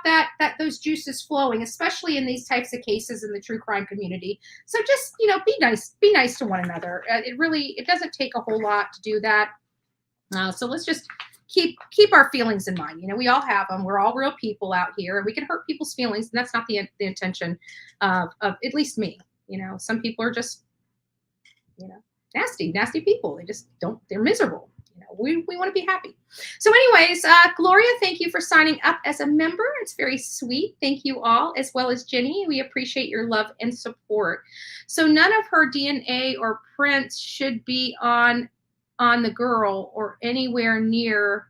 those juices flowing, especially in these types of cases in the true crime community. So just, you know, be nice to one another. It doesn't take a whole lot to do that. So let's just keep our feelings in mind. You know, we all have them. We're all real people out here, and we can hurt people's feelings. And that's not the intention of at least me. You know, some people are just, you know, nasty people. They're miserable. You know, we want to be happy. So anyways, Gloria, thank you for signing up as a member. It's very sweet. Thank you all, as well as Jenny. We appreciate your love and support. So none of her DNA or prints should be on the girl or anywhere near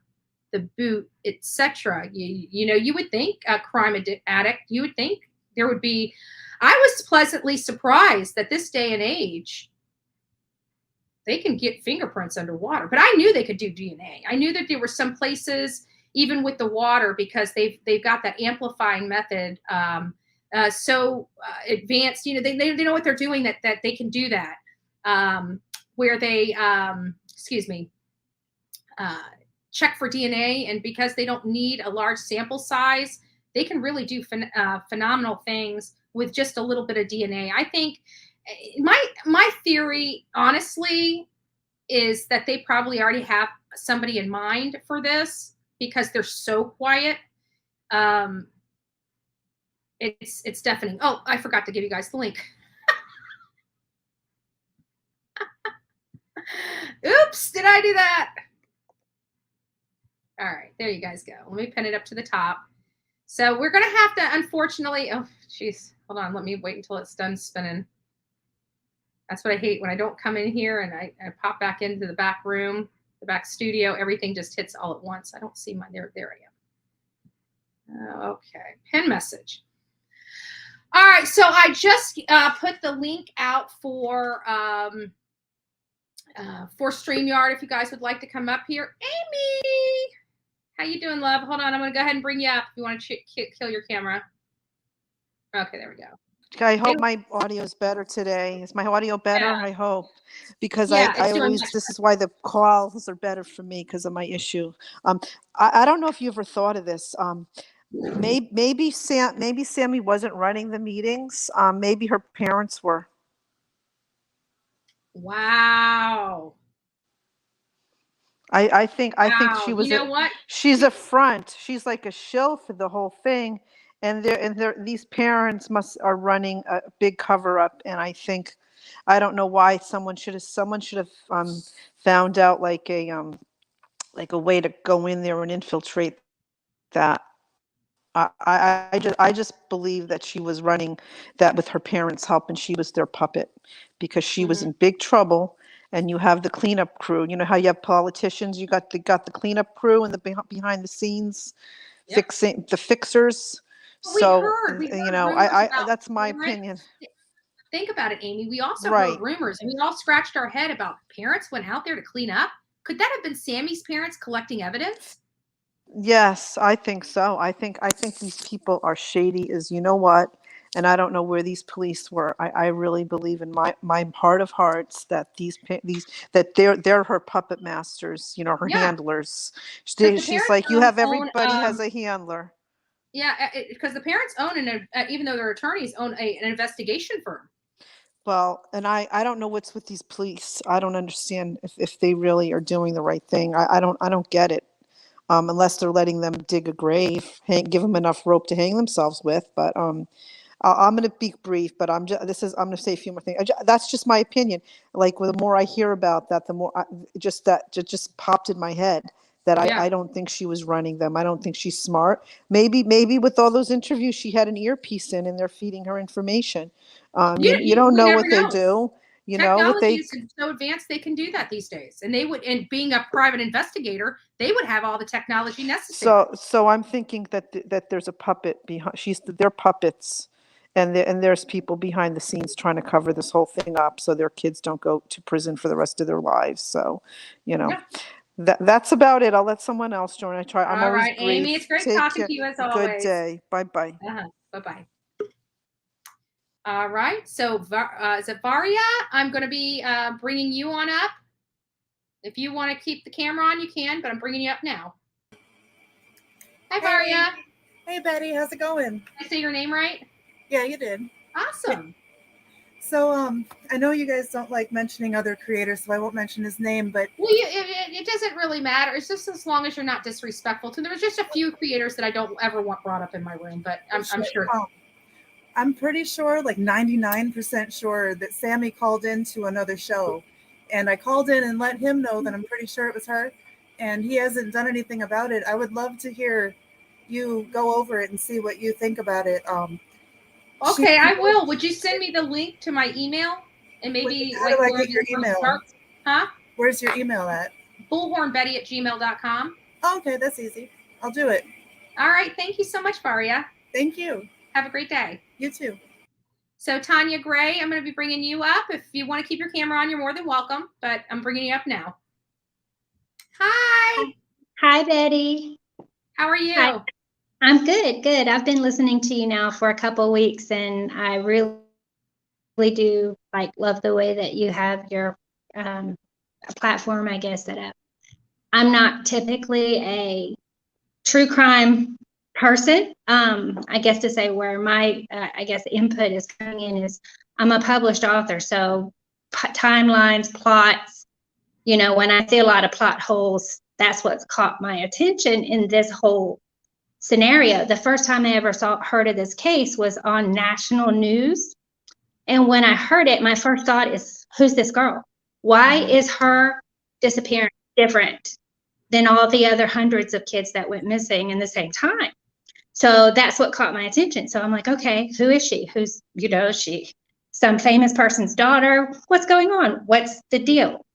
the boot, etc. You know, you would think a crime addict, you would think there would be. I was pleasantly surprised that this day and age, they can get fingerprints underwater, but I knew they could do DNA. I knew that there were some places, even with the water, because they've got that amplifying method so advanced. You know, they know what they're doing that they can do that. Where they check for DNA, and because they don't need a large sample size, they can really do phenomenal things with just a little bit of DNA. I think. My theory, honestly, is that they probably already have somebody in mind for this because they're so quiet. It's deafening. Oh, I forgot to give you guys the link. Oops, did I do that? All right, there you guys go. Let me pin it up to the top. So we're going to have to, unfortunately, oh, geez, hold on. Let me wait until it's done spinning. That's what I hate when I don't come in here and I pop back into the back room, the back studio. Everything just hits all at once. I don't see my, there I am. Okay, pin message. All right, so I just put the link out for StreamYard if you guys would like to come up here. Amy, how you doing, love? Hold on, I'm going to go ahead and bring you up if you want to kill your camera. Okay, there we go. I hope my audio is better today. Is my audio better? Yeah. I hope, because Yeah, I it's doing always, much this is why the calls are better for me because of my issue. I don't know if you ever thought of this. Maybe Sammy wasn't running the meetings. Maybe her parents were. Wow. I think she Wow. was You know what? she's a front. She's like a shill for the whole thing. And these parents are running a big cover up. And I don't know why someone should have found out like a way to go in there and infiltrate that. I just believe that she was running that with her parents' help, and she was their puppet because she was in big trouble. And you have the cleanup crew. You know how you have politicians, you got the cleanup crew and the behind the scenes fixing the fixers. We So heard you know, rumors I about that's my parents. opinion. Think about it, Amy. We also Right. heard rumors, and we all scratched our head about parents went out there to clean up. Could that have been Sammy's parents collecting evidence? Yes, I think so. I think these people are shady as you know what, and I don't know where these police were. I really believe in my heart of hearts that that they're her puppet masters, you know, her handlers. She's like, you have everybody has a handler. Yeah, because the parents own even though they're attorneys, own an investigation firm. Well, and I don't know what's with these police. I don't understand if they really are doing the right thing. I don't get it. Unless they're letting them dig a grave, give them enough rope to hang themselves with. But I'm going to be brief. But I'm going to say a few more things. That's just my opinion. Like the more I hear about that, the more that just popped in my head that I don't think she was running them. I don't think she's smart. Maybe with all those interviews, she had an earpiece in, and they're feeding her information. You don't know what they do. You know what Technology is so advanced they can do that these days, and and being a private investigator, they would have all the technology necessary. So I'm thinking that there's a puppet behind. They're puppets, and there's people behind the scenes trying to cover this whole thing up so their kids don't go to prison for the rest of their lives. So, you know, that's about it. I'll let someone else join. I'm All always right, brief. Amy, it's great Take talking care. to you as Good always. day. Bye-bye. Bye-bye. All right, so is it Varia? I'm going to be bringing you on up. If you want to keep the camera on, you can, but I'm bringing you up now. Hi, Varia. Hey, Betty. How's it going? Did I say your name right? Yeah, you did. Awesome. So, I know you guys don't like mentioning other creators, so I won't mention his name, but... Well, it doesn't really matter. It's just as long as you're not disrespectful to. There's just a few creators that I don't ever want brought up in my room, but I'm sure. I'm pretty sure, like 99% sure, that Sami called into another show. And I called in and let him know that I'm pretty sure it was her. And he hasn't done anything about it. I would love to hear you go over it and see what you think about it. Okay, I will. Would you send me the link to my email? And maybe how do I get your email? Huh? Where's your email at? bullhornbetty@gmail.com. Okay, that's easy. I'll do it. All right. Thank you so much, Varia. Thank you. Have a great day. You too. So Tanya Gray, I'm going to be bringing you up. If you want to keep your camera on, you're more than welcome, but I'm bringing you up now. Hi. Hi, Betty. How are you? Hi. I'm good. Good. I've been listening to you now for a couple of weeks, and I really do love the way that you have your platform, I guess, set up. I'm not typically a true crime person. I guess to say where my input is coming in is I'm a published author, so timelines, plots, when I see a lot of plot holes, that's what's caught my attention in this whole scenario. The first time I ever heard of this case was on national news, and when I heard it, my first thought is, who's this girl? Why is her disappearance different than all the other hundreds of kids that went missing in the same time? So that's what caught my attention. So I'm like, okay, who is she? Who's, she some famous person's daughter? What's going on? What's the deal?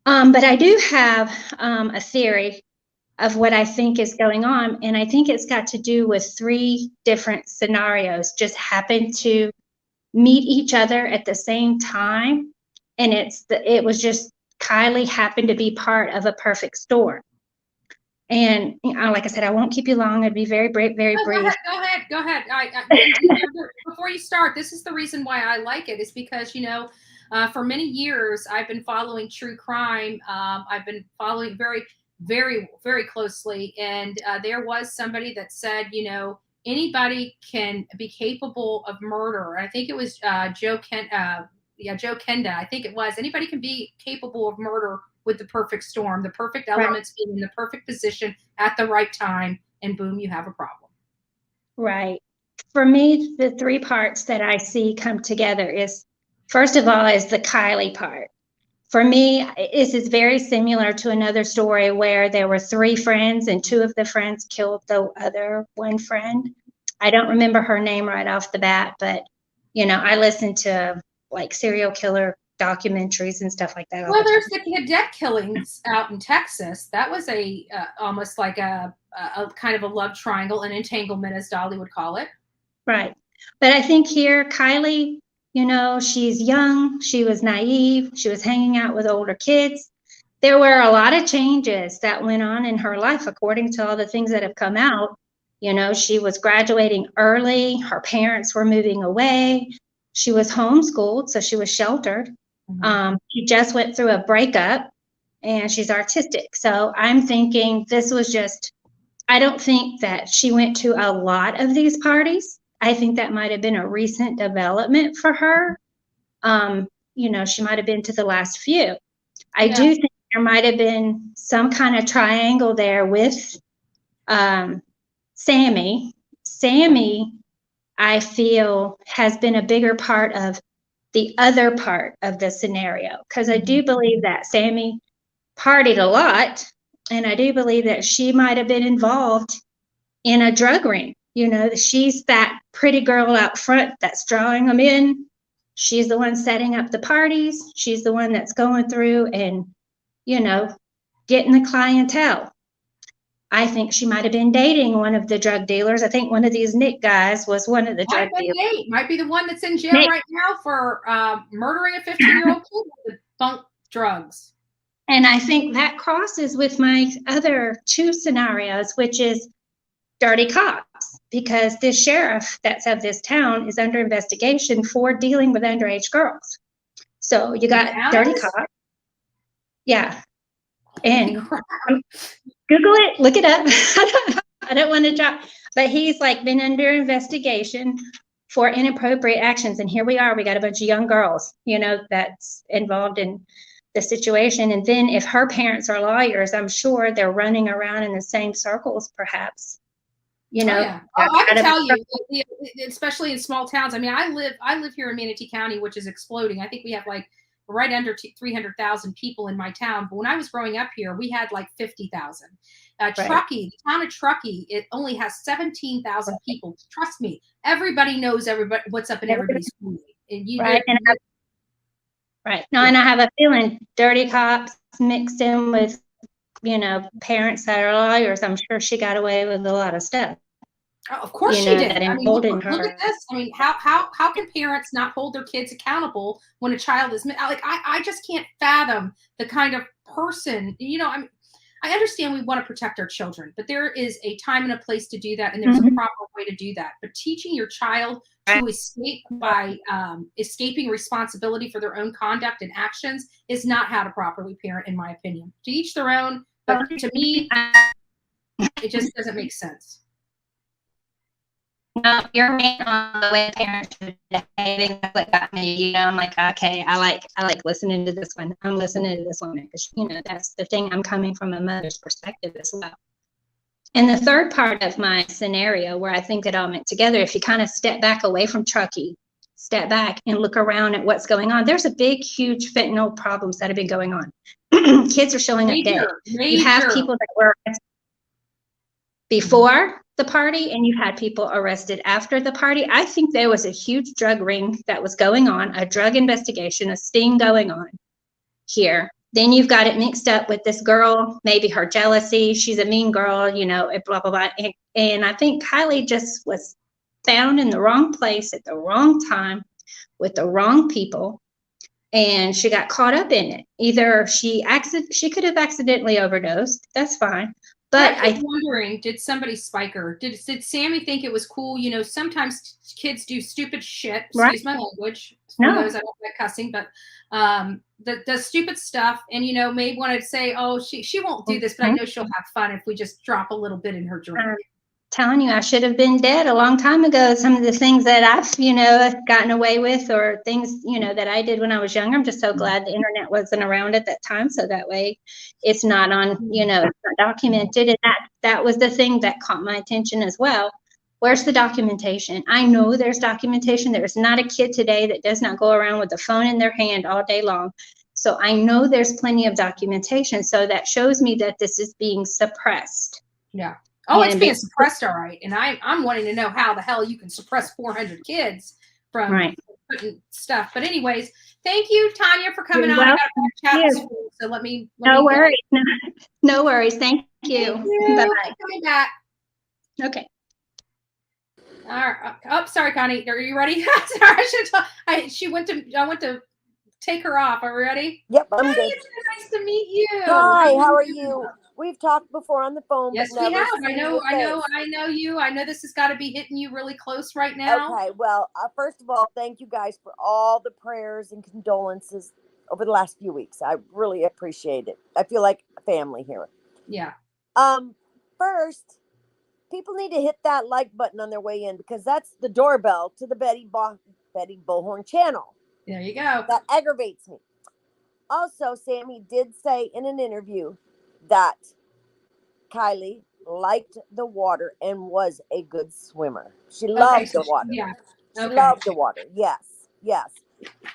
But I do have a theory of what I think is going on. And I think it's got to do with 3 different scenarios just happen to meet each other at the same time. And it was just Kiely happened to be part of a perfect storm. And like I said, I won't keep you long. I'd be very brief, very No, brief. Go ahead. Before you start, this is the reason why I like it, is because, for many years I've been following true crime. I've been following very, very, very closely, and there was somebody that said, anybody can be capable of murder. I think it was Joe Kenda. I think it was. Anybody can be capable of murder with the perfect storm, the perfect elements being in the perfect position at the right time, and boom, you have a problem. Right. For me, the three parts that I see come together is, first of all, is the Kiely part. For me, this is very similar to another story where there were three friends and two of the friends killed the other one friend. I don't remember her name right off the bat, but, I listened to like serial killer documentaries and stuff like that. Well, there's the cadet killings out in Texas. That was a almost like a kind of a love triangle, an entanglement, as Dolly would call it. Right. But I think here, Kiely, she's young, she was naive, she was hanging out with older kids. There were a lot of changes that went on in her life, according to all the things that have come out. She was graduating early, her parents were moving away, she was homeschooled, so she was sheltered. She just went through a breakup, and she's artistic. So I'm thinking this was just, I don't think that she went to a lot of these parties. I think that might have been a recent development for her. She might have been to the last few. I do think there might have been some kind of triangle there with Sami. Sami, I feel, has been a bigger part of the other part of the scenario, because I do believe that Sami partied a lot, and I do believe that she might have been involved in a drug ring. She's that pretty girl out front that's drawing them in. She's the one setting up the parties. She's the one that's going through and, getting the clientele. I think she might have been dating one of the drug dealers. I think one of these Nick guys was one of the drug dealers. Nate might be the one that's in jail right now for murdering a 15-year-old kid with bunk drugs. And I think that crosses with my other two scenarios, which is dirty cops, because this sheriff that's of this town is under investigation for dealing with underage girls. So you got dirty cops. Yeah. And Google it, look it up. I don't want to drop, but he's like been under investigation for inappropriate actions. And here we are, we got a bunch of young girls, that's involved in the situation. And then if her parents are lawyers, I'm sure they're running around in the same circles, perhaps. I can tell you, especially in small towns. I mean, I live here in Manatee County, which is exploding. I think we have like right under 300,000 people in my town. But when I was growing up here, we had like 50,000. Truckee, the town of Truckee, it only has 17,000 people. Trust me, everybody knows what's up in everybody's community. And No, and I have a feeling dirty cops mixed in with, parents that are lawyers. I'm sure she got away with a lot of stuff. Oh, of course she did. I mean, look at this. I mean, how can parents not hold their kids accountable when a child is like? I just can't fathom the kind of person. I understand we want to protect our children, but there is a time and a place to do that, and there's a proper way to do that. But teaching your child to escape by escaping responsibility for their own conduct and actions is not how to properly parent, in my opinion. To each their own, but to me, it just doesn't make sense. No, you're right on the way parents should be behaving. That's what got me. I'm like, okay, I like listening to this one. I'm listening to this one because that's the thing. I'm coming from a mother's perspective as well. And the third part of my scenario, where I think it all went together, if you kind of step back away from Truckee, step back and look around at what's going on, there's a big, huge fentanyl problems that have been going on. Kids are showing up dead. You have people that were before the party, and you had people arrested after the party. I think there was a huge drug ring that was going on, a drug investigation, a sting going on here. Then you've got it mixed up with this girl, maybe her jealousy. She's a mean girl, blah, blah, blah. And I think Kiely just was found in the wrong place at the wrong time with the wrong people. And she got caught up in it. Either she could have accidentally overdosed. That's fine. But I keep wondering, did somebody spike her? Did Sami think it was cool? You know, sometimes kids do stupid shit. Excuse my language. For those I don't like cussing, but the stupid stuff. And you know, maybe wanted to say, oh, she won't do this, but I know she'll have fun if we just drop a little bit in her drink. Telling you, I should have been dead a long time ago. Some of the things that I've, you know, gotten away with, or things, you know, that I did when I was younger. I'm just so glad the internet wasn't around at that time, so that way it's not on, you know, it's not documented. And that was the thing that caught my attention as well. Where's the documentation? I know there's documentation. There's not a kid today that does not go around with a phone in their hand all day long. So I know there's plenty of documentation. So that shows me that this is being suppressed. Yeah. Oh, it's being suppressed, all right. And I'm wanting to know how the hell you can suppress 400 kids from putting stuff. But anyways, thank you, Tanya, for coming on. I got to chat with school, so let me. No worries. No worries. Thank you. Bye-bye. Coming back. Okay. All right. Oh, sorry, Connie. Are you ready? Sorry, I went to take her off. Are we ready? Yep, I'm Hi, good. it's so nice to meet you. Hi, how are you? We've talked before on the phone. Yes, but we never have. I seen know your face. you. I know this has got to be hitting you really close right now. Okay, well, first of all, thank you guys for all the prayers and condolences over the last few weeks. I really appreciate it. I feel like a family here. Yeah. First, people need to hit that like button on their way in, because that's the doorbell to the Betty Bullhorn channel. There you go. That aggravates me. Also, Sami did say in an interview that Kiely liked the water and was a good swimmer. She loved the water. Yeah. She loved the water. Yes. Yes.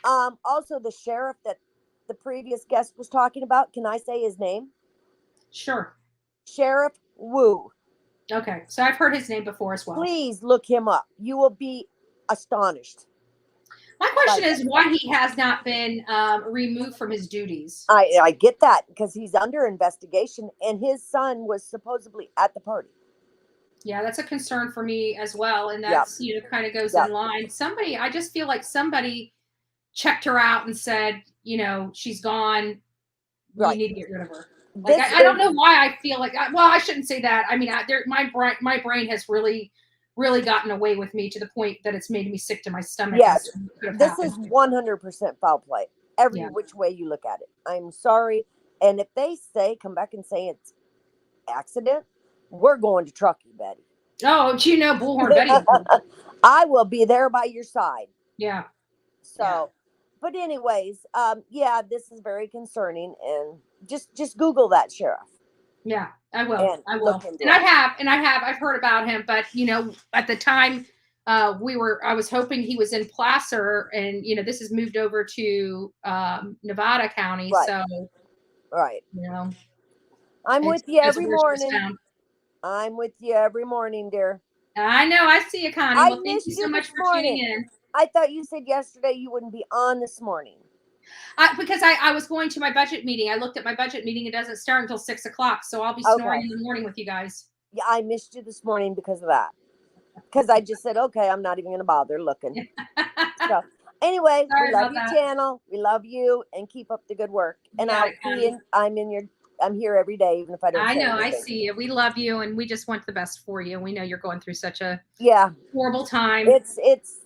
Also, the sheriff that the previous guest was talking about, can I say his name? Sure. Sheriff Wu. Okay. So I've heard his name before as well. Please look him up. You will be astonished. My question is why he has not been removed from his duties. I get that, because he's under investigation and his son was supposedly at the party. Yeah, that's a concern for me as well. And that's, you know, kind of goes in line. I just feel like somebody checked her out and said, you know, she's gone. We need to get rid of her. Like, I don't know why I feel like, well, I shouldn't say that. I mean, my brain has really gotten away with me to the point that it's made me sick to my stomach. Yes, this is 100% foul play. Every which way you look at it. I'm sorry. And if they come back and say it's accident, we're going to truck you, Betty. Oh, you know, Bullhorn Betty. I will be there by your side. Yeah. So, but anyways, this is very concerning, and just Google that, Sheriff. Yeah, I will. I will. And I've heard about him, but you know, at the time I was hoping he was in Placer, and you know, this is moved over to Nevada County. Right. So you know, I'm with you every morning. I'm with you every morning, dear. I know. I see you, Connie. Well, thank you so much for tuning in. I thought you said yesterday you wouldn't be on this morning. Because I was going to my budget meeting. I looked at my budget meeting. It doesn't start until 6 o'clock. So I'll be snoring in the morning with you guys. Yeah, I missed you this morning because of that. Because I just said, okay, I'm not even going to bother looking. So anyway, we love your channel. We love you, and keep up the good work. And I'm here every day, even if I don't. I know. I see you. We love you, and we just want the best for you. We know you're going through such a horrible time. It's.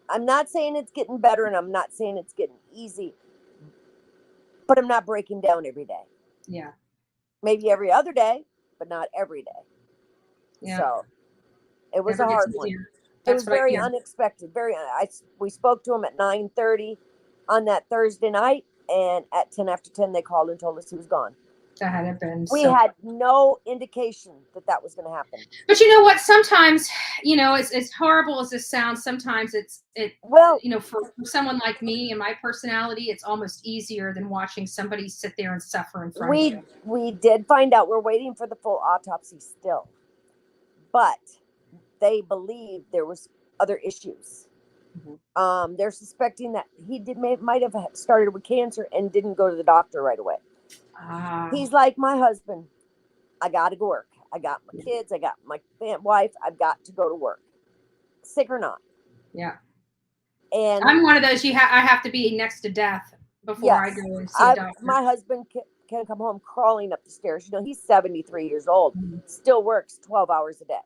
I'm not saying it's getting better, and I'm not saying it's getting easy, but I'm not breaking down every day. Yeah. Maybe every other day, but not every day. Yeah. So it was a hard one. It was very unexpected. We spoke to him at 9:30 on that Thursday night, and at 10 after 10, they called and told us he was gone. That had been. We had no indication that was going to happen. But you know what? Sometimes, you know, as horrible as this sounds, sometimes you know, for someone like me and my personality, it's almost easier than watching somebody sit there and suffer in front of you. We did find out. We're waiting for the full autopsy still, but they believe there was other issues. Mm-hmm. They're suspecting that he might have started with cancer and didn't go to the doctor right away. He's like my husband. I got to go work. I got my kids. I got my wife. I've got to go to work, sick or not. Yeah. And I'm one of those. I have to be next to death before I go and see a doctor. My husband can come home crawling up the stairs. You know, he's 73 years old, still works 12 hours a day.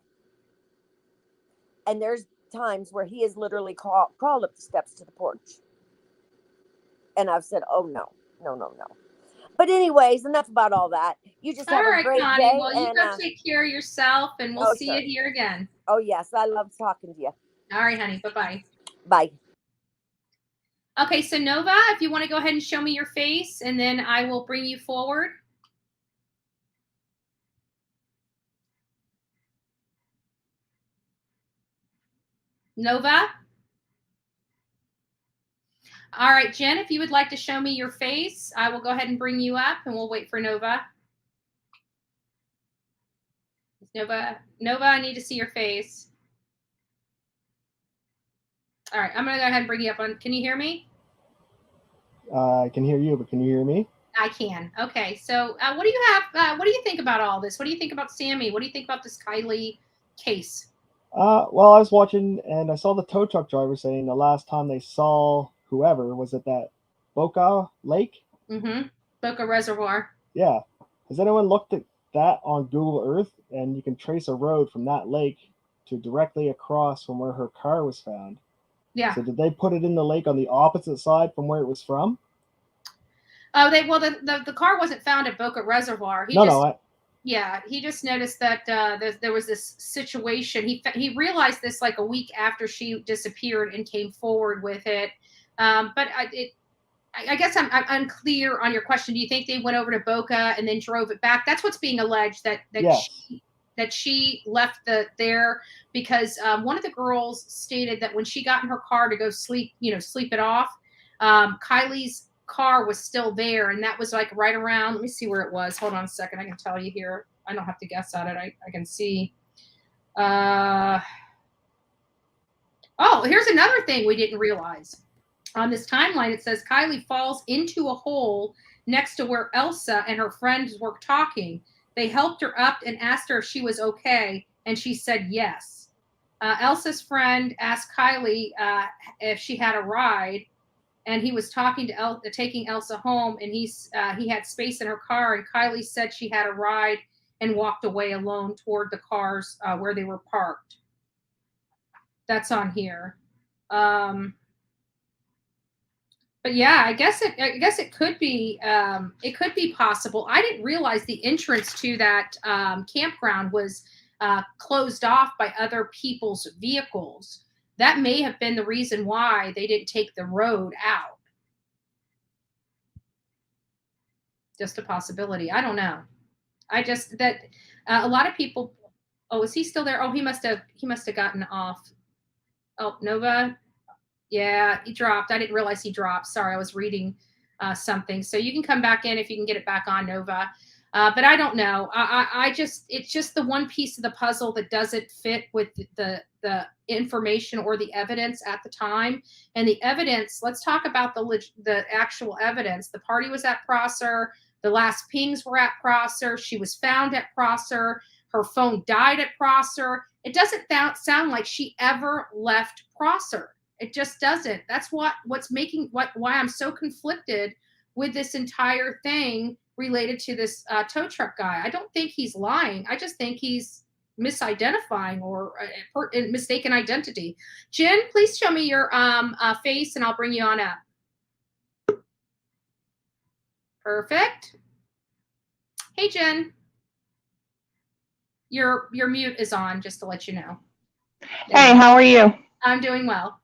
And there's times where he has literally crawled up the steps to the porch. And I've said, oh, no. But anyways, enough about all that. You just have All a right, great Connie. day. Well, you go take care of yourself, and we'll see you here again. Oh, yes. I love talking to you. All right, honey. Bye-bye. Bye. Okay, so Nova, if you want to go ahead and show me your face, and then I will bring you forward. Nova? All right, Jen, if you would like to show me your face, I will go ahead and bring you up, and we'll wait for Nova. Nova, I need to see your face. All right, I'm going to go ahead and bring you up on. Can you hear me? I can hear you, but can you hear me? I can. Okay, so what do you have? What do you think about all this? What do you think about Sami? What do you think about this Kiely case? Well, I was watching and I saw the tow truck driver saying the last time they saw whoever was at that Boca Lake. Mm-hmm. Boca Reservoir. Yeah. Has anyone looked at that on Google Earth? And you can trace a road from that lake to directly across from where her car was found. Yeah. So did they put it in the lake on the opposite side from where it was from? Oh, the car wasn't found at Boca Reservoir. Yeah, he just noticed that there was this situation. He realized this like a week after she disappeared and came forward with it. But I guess I'm unclear on your question. Do you think they went over to Boca and then drove it back? That's what's being alleged, that she left there because one of the girls stated that when she got in her car to go sleep it off, Kiely's car was still there, and that was like right around, let me see where it was. Hold on a second. I can tell you here. I don't have to guess at it. I can see. Oh, here's another thing we didn't realize. On this timeline, it says Kiely falls into a hole next to where Elsa and her friends were talking. They helped her up and asked her if she was okay, and she said yes. Elsa's friend asked Kiely if she had a ride, and he was talking to taking Elsa home, and he had space in her car, and Kiely said she had a ride and walked away alone toward the cars where they were parked. That's on here. But yeah, I guess it could be possible. I didn't realize the entrance to that campground was closed off by other people's vehicles. That may have been the reason why they didn't take the road out. Just a possibility. I don't know. A lot of people. Oh, is he still there? Oh, he must have gotten off. Oh, Nova. Yeah, he dropped. I didn't realize he dropped. Sorry, I was reading something. So you can come back in if you can get it back on, Nova. But I don't know. It's just the one piece of the puzzle that doesn't fit with the information or the evidence at the time. And the evidence, let's talk about the actual evidence. The party was at Prosser. The last pings were at Prosser. She was found at Prosser. Her phone died at Prosser. It doesn't sound like she ever left Prosser. It just doesn't. That's why I'm so conflicted with this entire thing related to this tow truck guy. I don't think he's lying. I just think he's misidentifying or mistaken identity. Jen, please show me your face and I'll bring you on up. Perfect. Hey, Jen. Your mute is on, just to let you know. Hey, how are you? I'm doing well.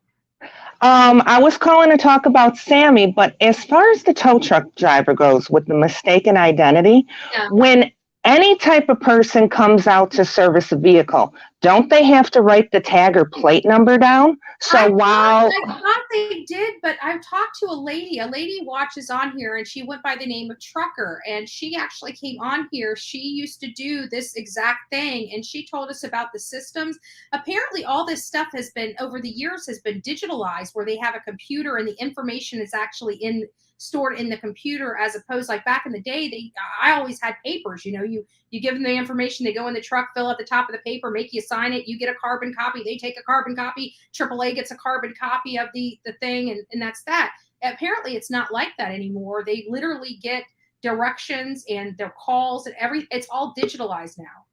I was calling to talk about Sami, but as far as the tow truck driver goes with the mistaken identity, when any type of person comes out to service a vehicle, don't they have to write the tag or plate number down? So I while thought they did, but I've talked to a lady. A lady watches on here, and she went by the name of Trucker, and she actually came on here. She used to do this exact thing, and she told us about the systems. Apparently, all this stuff has been over the years has been digitalized, where they have a computer and the information is actually stored in the computer, as opposed like back in the day. I always had papers. You give them the information, they go in the truck, fill out the top of the paper, make you sign it. You get a carbon copy. They take a carbon copy. AAA gets a carbon copy of the thing, and that's that. Apparently, it's not like that anymore. They literally get directions and their calls and it's all digitalized now.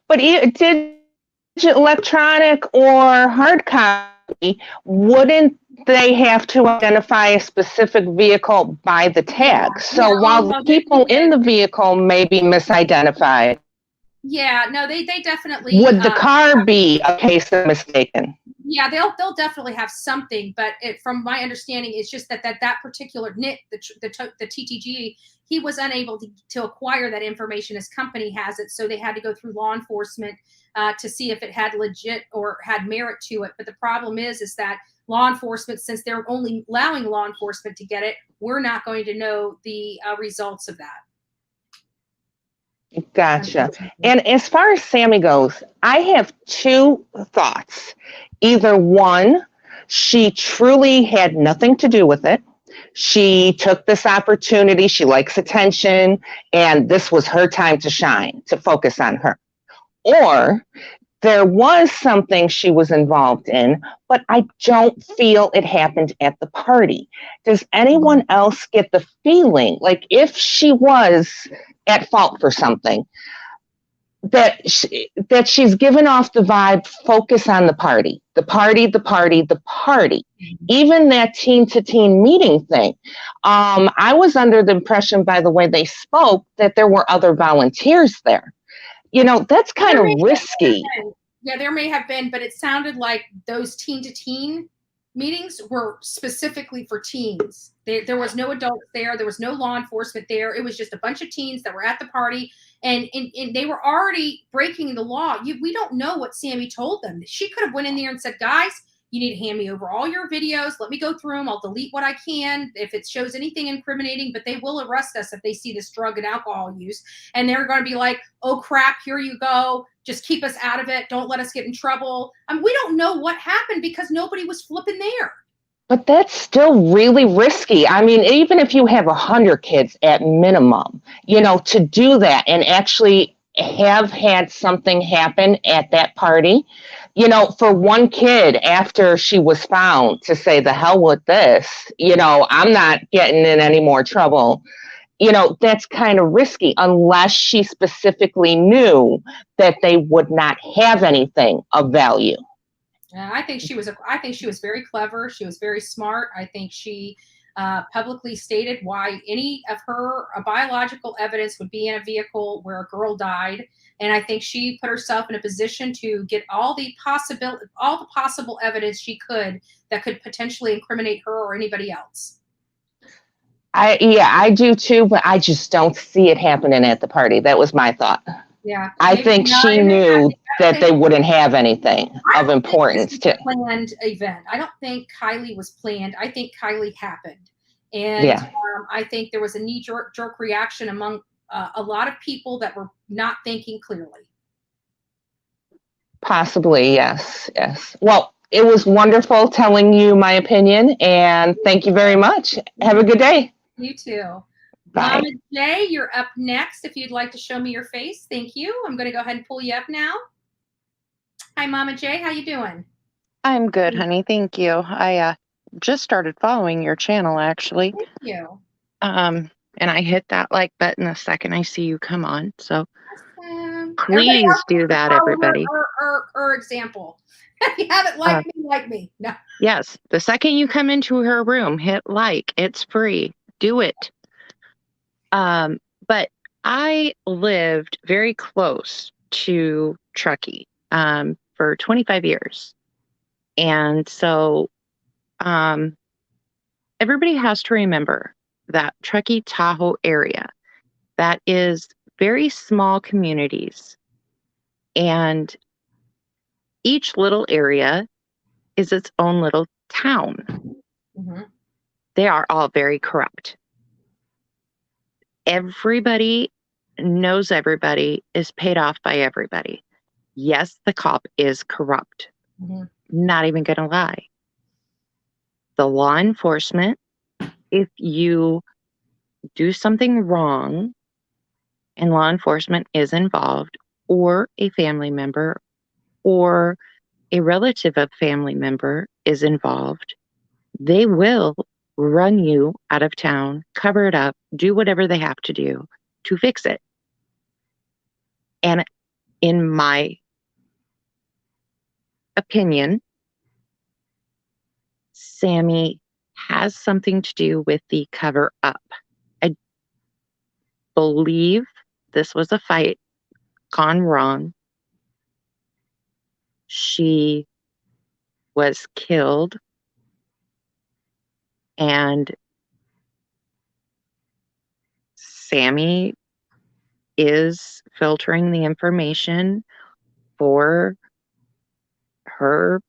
But electronic or hard copy, wouldn't they have to identify a specific vehicle by the tag? So while the people in the vehicle may be misidentified, yeah, no, they definitely would the car be a case of mistaken? Yeah, they'll definitely have something, but from my understanding, it's just that particular NIT, the TTG, he was unable to acquire that information. His company has it, so they had to go through law enforcement to see if it had legit or had merit to it. But the problem is that law enforcement, since they're only allowing law enforcement to get it, we're not going to know the results of that. Gotcha. And as far as Sami goes, I have two thoughts. Either one, she truly had nothing to do with it. She took this opportunity. She likes attention, and this was her time to shine, to focus on her. Or there was something she was involved in, but I don't feel it happened at the party. Does anyone else get the feeling, like if she was at fault for something, that she's given off the vibe, focus on the party, the party, the party, the party. Even that teen to teen meeting thing. I was under the impression by the way they spoke that there were other volunteers there. You know, that's kind of risky. Yeah, there may have been, but it sounded like those teen to teen meetings were specifically for teens. There was no adults there. There was no law enforcement there. It was just a bunch of teens that were at the party, and they were already breaking the law. We don't know what Sami told them. She could have went in there and said, guys, you need to hand me over all your videos. Let me go through them. I'll delete what I can if it shows anything incriminating, but they will arrest us if they see this drug and alcohol use. And they're going to be like, oh, crap, here you go. Just keep us out of it. Don't let us get in trouble. We don't know what happened because nobody was flipping there. But that's still really risky. I mean, even if you have 100 kids at minimum, you know, to do that and actually have had something happen at that party, you know, for one kid after she was found to say the hell with this, you know, I'm not getting in any more trouble. You know, that's kind of risky unless she specifically knew that they would not have anything of value. I think she was very clever. She was very smart. I think she publicly stated why any of her biological evidence would be in a vehicle where a girl died. And I think she put herself in a position to get all the possible evidence she could that could potentially incriminate her or anybody else. I do too, but I just don't see it happening at the party. That was my thought. Yeah, I think she knew that they wouldn't have anything of importance to. Planned event. I don't think Kiely was planned. I think Kiely happened, and yeah. I think there was a knee-jerk reaction among a lot of people that were not thinking clearly. Possibly, yes. Well, it was wonderful telling you my opinion, and thank you very much. Have a good day. You too. Bye. Mama J, you're up next. If you'd like to show me your face, thank you. I'm going to go ahead and pull you up now. Hi, Mama J. How you doing? I'm good, honey. Thank you. I just started following your channel, actually. Thank you. And I hit that like button the second I see you come on. So please do that, everybody. Her example. If you haven't liked me, like me. No. Yes. The second you come into her room, hit like. It's free. Do it. But I lived very close to Truckee for 25 years. And so everybody has to remember that Truckee Tahoe area, that is very small communities. And each little area is its own little town. Mm-hmm. They are all very corrupt. Everybody knows everybody, is paid off by everybody. Yes, the cop is corrupt. Mm-hmm. Not even going to lie. The law enforcement, if you do something wrong and law enforcement is involved, or a family member or a relative of family member is involved, they will run you out of town, cover it up, do whatever they have to do to fix it. And in my opinion, Sami has something to do with the cover up. I believe this was a fight gone wrong. She was killed, and Sami is filtering the information for her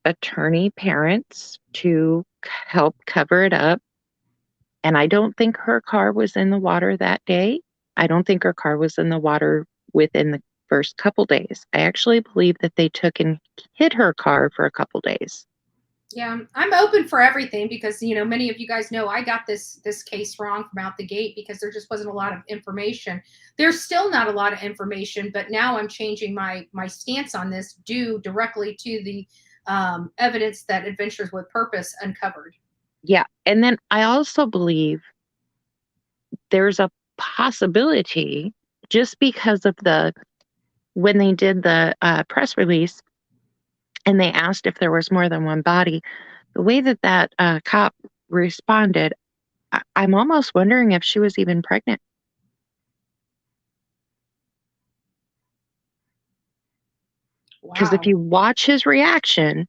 attorney parents to help cover it up. And I don't think her car was in the water that day. I don't think her car was in the water within the first couple days. I actually believe that they took and hid her car for a couple days. Yeah, I'm open for everything because, you know, many of you guys know I got this case wrong from out the gate because there just wasn't a lot of information. There's still not a lot of information, but now I'm changing my stance on this due directly to the evidence that Adventures with Purpose uncovered. Yeah, and then I also believe there's a possibility, just because of when they did the press release and they asked if there was more than one body, the way that cop responded, I'm almost wondering if she was even pregnant. Because if you watch his reaction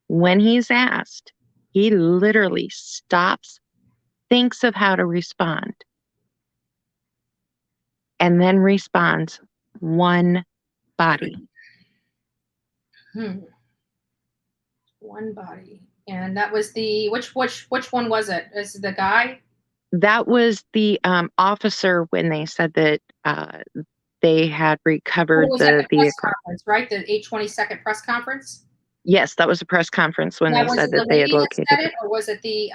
when he's asked, he literally stops, thinks of how to respond, and then responds, one body. One body. And that was the which one was it? Is it the guy? That was the officer when they said that they had recovered the vehicle. Press conference, right? The 8/22 press conference? Yes, that was a press conference when they said that they had located it. Or was it the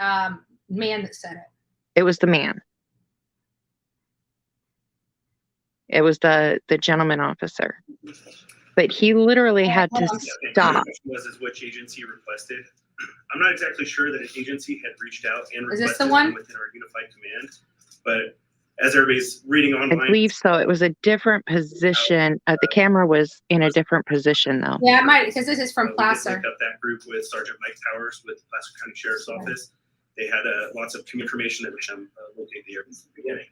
man that said it? It was the man. It was the gentleman officer. But he literally had to stop. Was which agency requested. I'm not exactly sure that an agency had reached out and requested Is this the one? Within our unified command, but as everybody's reading online, I believe so. It was a different position. The camera was in a different position, though. Yeah, it might, because this is from Placer. We linked up that group with Sergeant Mike Towers with the Placer County Sheriff's Office. They had lots of information that we should locate the area from the beginning.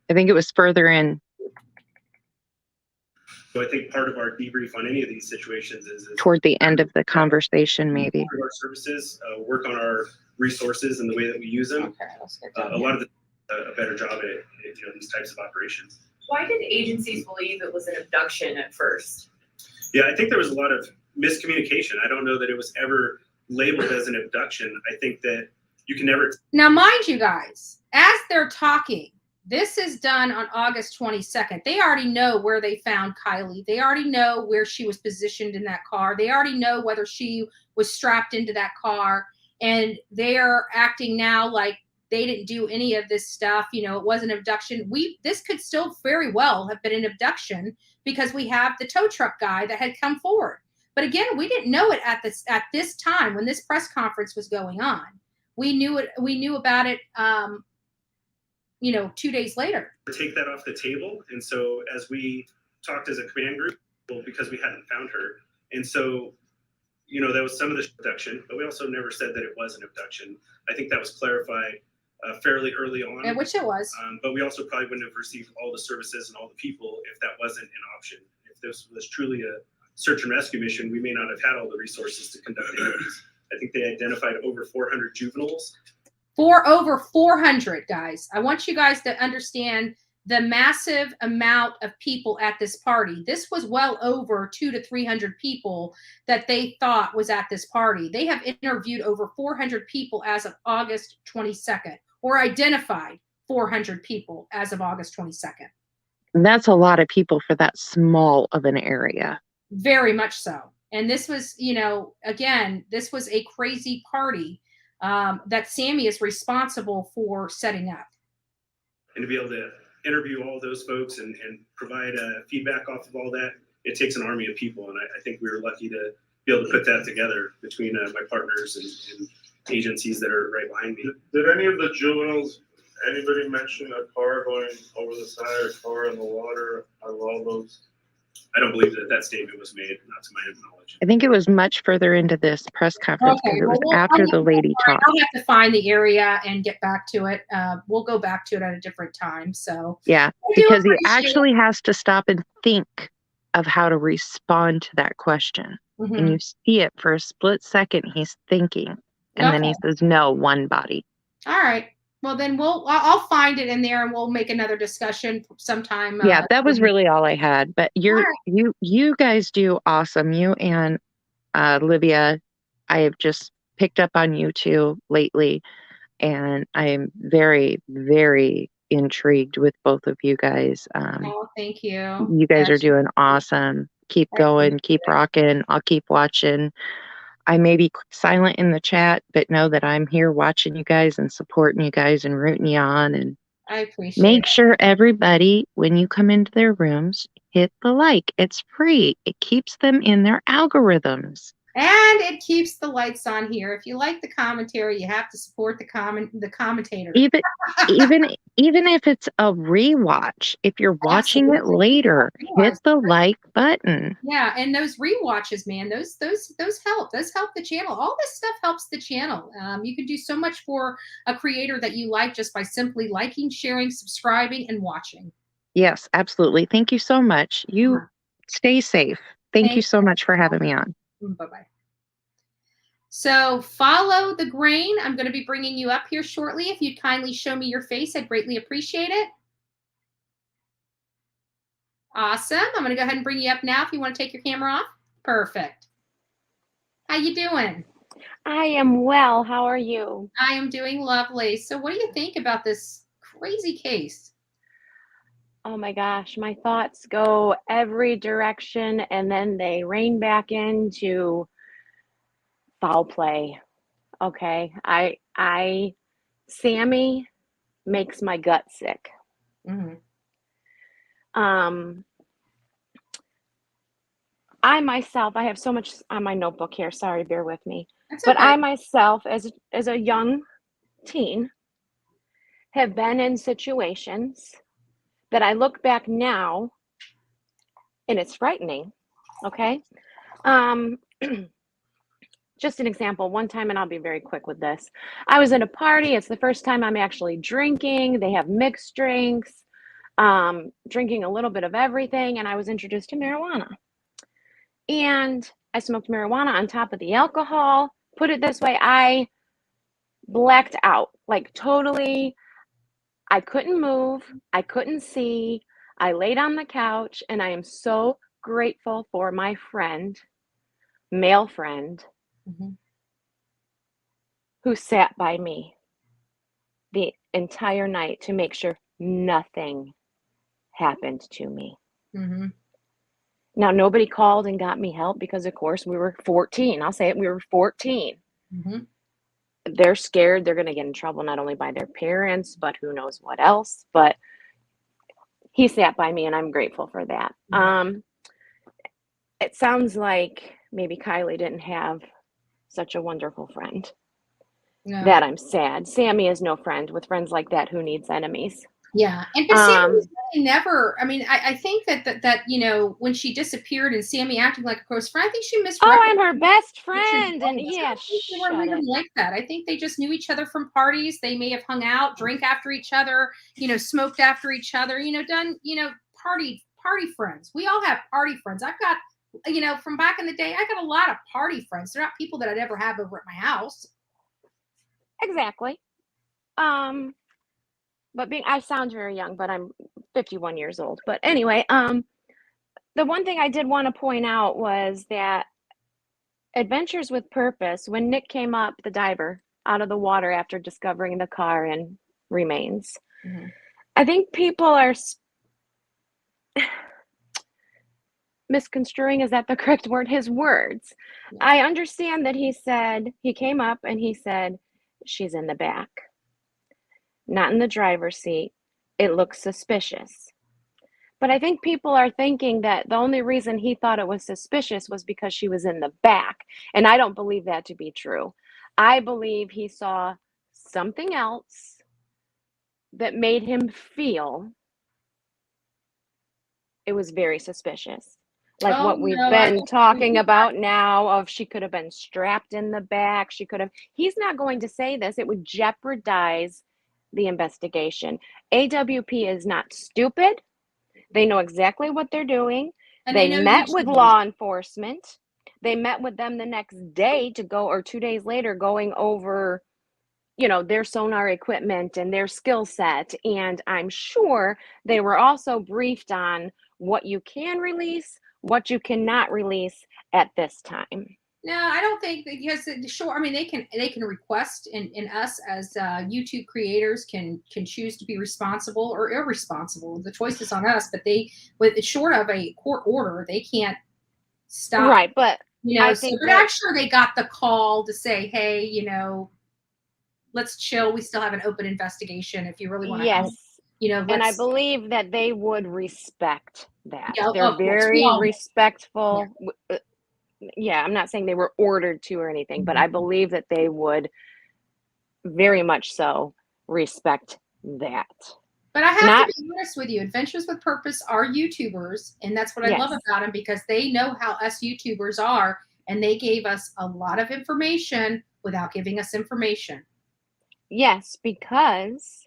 I think it was further in. So I think part of our debrief on any of these situations is toward the end of the conversation, maybe. Our services, work on our resources and the way that we use them. Okay, let's get a lot of the a better job at these types of operations. Why did agencies believe it was an abduction at first? Yeah, I think there was a lot of miscommunication. I don't know that it was ever labeled as an abduction. I think that you can never. Now, mind you guys, as they're talking, this is done on August 22nd. They already know where they found Kiely. They already know where she was positioned in that car. They already know whether she was strapped into that car. And they are acting now like they didn't do any of this stuff. You know, it was an abduction. This could still very well have been an abduction because we have the tow truck guy that had come forward. But again, we didn't know it at this time when this press conference was going on. We knew about it 2 days later. Take that off the table. And so as we talked as a command group, well, because we hadn't found her. And so, that was some of the abduction, but we also never said that it was an abduction. I think that was clarified fairly early on. Yeah, which it was. But we also probably wouldn't have received all the services and all the people if that wasn't an option. If this was truly a search and rescue mission, we may not have had all the resources to conduct interviews. I think they identified over 400 juveniles. Over 400, guys. I want you guys to understand the massive amount of people at this party. This was well over 200 to 300 people that they thought was at this party. They have interviewed over 400 people as of August 22nd, or identified 400 people as of August 22nd. That's a lot of people for that small of an area. Very much so. And this was, again, this was a crazy party that Sami is responsible for setting up. And to be able to interview all those folks and provide feedback off of all that, it takes an army of people. And I think we were lucky to be able to put that together between my partners agencies that are right behind me. Did any of the juveniles, anybody mention a car going over the side or a car in the water out of all those? I don't believe that statement was made, not to my knowledge. I think it was much further into this press conference because it was after the lady talked. I'll have to find the area and get back to it. We'll go back to it at a different time. So Yeah, because he actually has to stop and think of how to respond to that question. Mhm. And you see it for a split second, he's thinking. And then he Okay. says, no, one body. All right. Well, then I'll find it in there and we'll make another discussion sometime. Yeah, that was really all I had. But right. you guys do awesome. You and Livia, I have just picked up on you two lately. And I'm very, very intrigued with both of you guys. Oh, thank you. You guys are doing awesome. Keep going, keep rocking. I'll keep watching. I may be silent in the chat, but know that I'm here watching you guys and supporting you guys and rooting you on. And I appreciate make it. sure everybody, when you come into their rooms, hit the like. It's free. It keeps them in their algorithms. And it keeps the lights on here. If you like the commentary, you have to support the commentator. Even if it's a rewatch, if you're watching it later, hit the like button. Yeah, and those rewatches, man, those help. Those help the channel. All this stuff helps the channel. You can do so much for a creator that you like just by simply liking, sharing, subscribing, and watching. Yes, absolutely. Thank you so much. You stay safe. Thank you so much for having me on. Bye-bye. So follow the grain. I'm going to be bringing you up here shortly. If you'd kindly show me your face, I'd greatly appreciate it. Awesome. I'm going to go ahead and bring you up now if you want to take your camera off. Perfect. How you doing? I am well. How are you? I am doing lovely. So what do you think about this crazy case? Oh my gosh, my thoughts go every direction and then they rein back into foul play. Okay. Sami makes my gut sick. Mm-hmm. I myself, I have so much on my notebook here. Sorry, bear with me. That's But okay. I myself, as a young teen, have been in situations that I look back now and it's frightening. Okay. Just an example, one time, and I'll be very quick with this. I was in a party. It's the first time I'm actually drinking. They have mixed drinks, drinking a little bit of everything. And I was introduced to marijuana. And I smoked marijuana on top of the alcohol. Put it this way, I blacked out, like totally. I couldn't move. I couldn't see. I laid on the couch, and I am so grateful for my friend, male friend, who sat by me the entire night to make sure nothing happened to me. Mm-hmm. Now, nobody called and got me help because, of course, we were 14. I'll say it, we were 14. Mm-hmm. They're scared they're going to get in trouble not only by their parents, but who knows what else. But he sat by me, and I'm grateful for that. Mm-hmm. It sounds like maybe Kiely didn't have such a wonderful friend. No. That I'm sad. Sami is no friend. With friends like that, who needs enemies? Yeah, and but Sami was really never. I mean, I think that you know, when she disappeared and Sami acting like a close friend, I think she I'm her best friend, and yeah, they weren't even like that. I think they just knew each other from parties. They may have hung out, drink after each other, you know, smoked after each other, you know, done, you know, party friends. We all have party friends. I've got, you know, from back in the day, I got a lot of party friends. They're not people that I'd ever have over at my house. Exactly. But I sound very young, but I'm 51 years old. But anyway, the one thing I did want to point out was that Adventures with Purpose, when Nick came up, the diver, out of the water after discovering the car and remains, I think people are misconstruing, is that the correct word, his words. Yeah. I understand that he came up and he said, she's in the back, not in the driver's seat. It looks suspicious. But I think people are thinking that the only reason he thought it was suspicious was because she was in the back. And I don't believe that to be true. I believe he saw something else that made him feel it was very suspicious. Like Oh what we've no, I been don't talking believe about now of she could have been strapped in the back. She could have, he's not going to say this. It would jeopardize the investigation. AWP is not stupid. They know exactly what they're doing. And They they know met with YouTubers. law enforcement. They met with them the next day to go, or 2 days later, going over, you know, their sonar equipment and their skill set. And I'm sure they were also briefed on what you can release, what you cannot release at this time. No, I don't think that, because sure, I mean they can request, and us as YouTube creators can choose to be responsible or irresponsible. The choice is on us, but they, with short of a court order, they can't stop. Right, but you know, I so think but that, I'm sure they got the call to say, hey, you know, let's chill. We still have an open investigation. If you really want to help, yes, you know, and I let's. believe that they would respect that. Yeah, They're of course, we very all. respectful. Yeah, I'm not saying they were ordered to or anything, but I believe that they would very much so respect that. But I have Not, to be honest with you. Adventures with Purpose are YouTubers, and that's what I love yes, about them, because they know how us YouTubers are, and they gave us a lot of information without giving us information. yes, because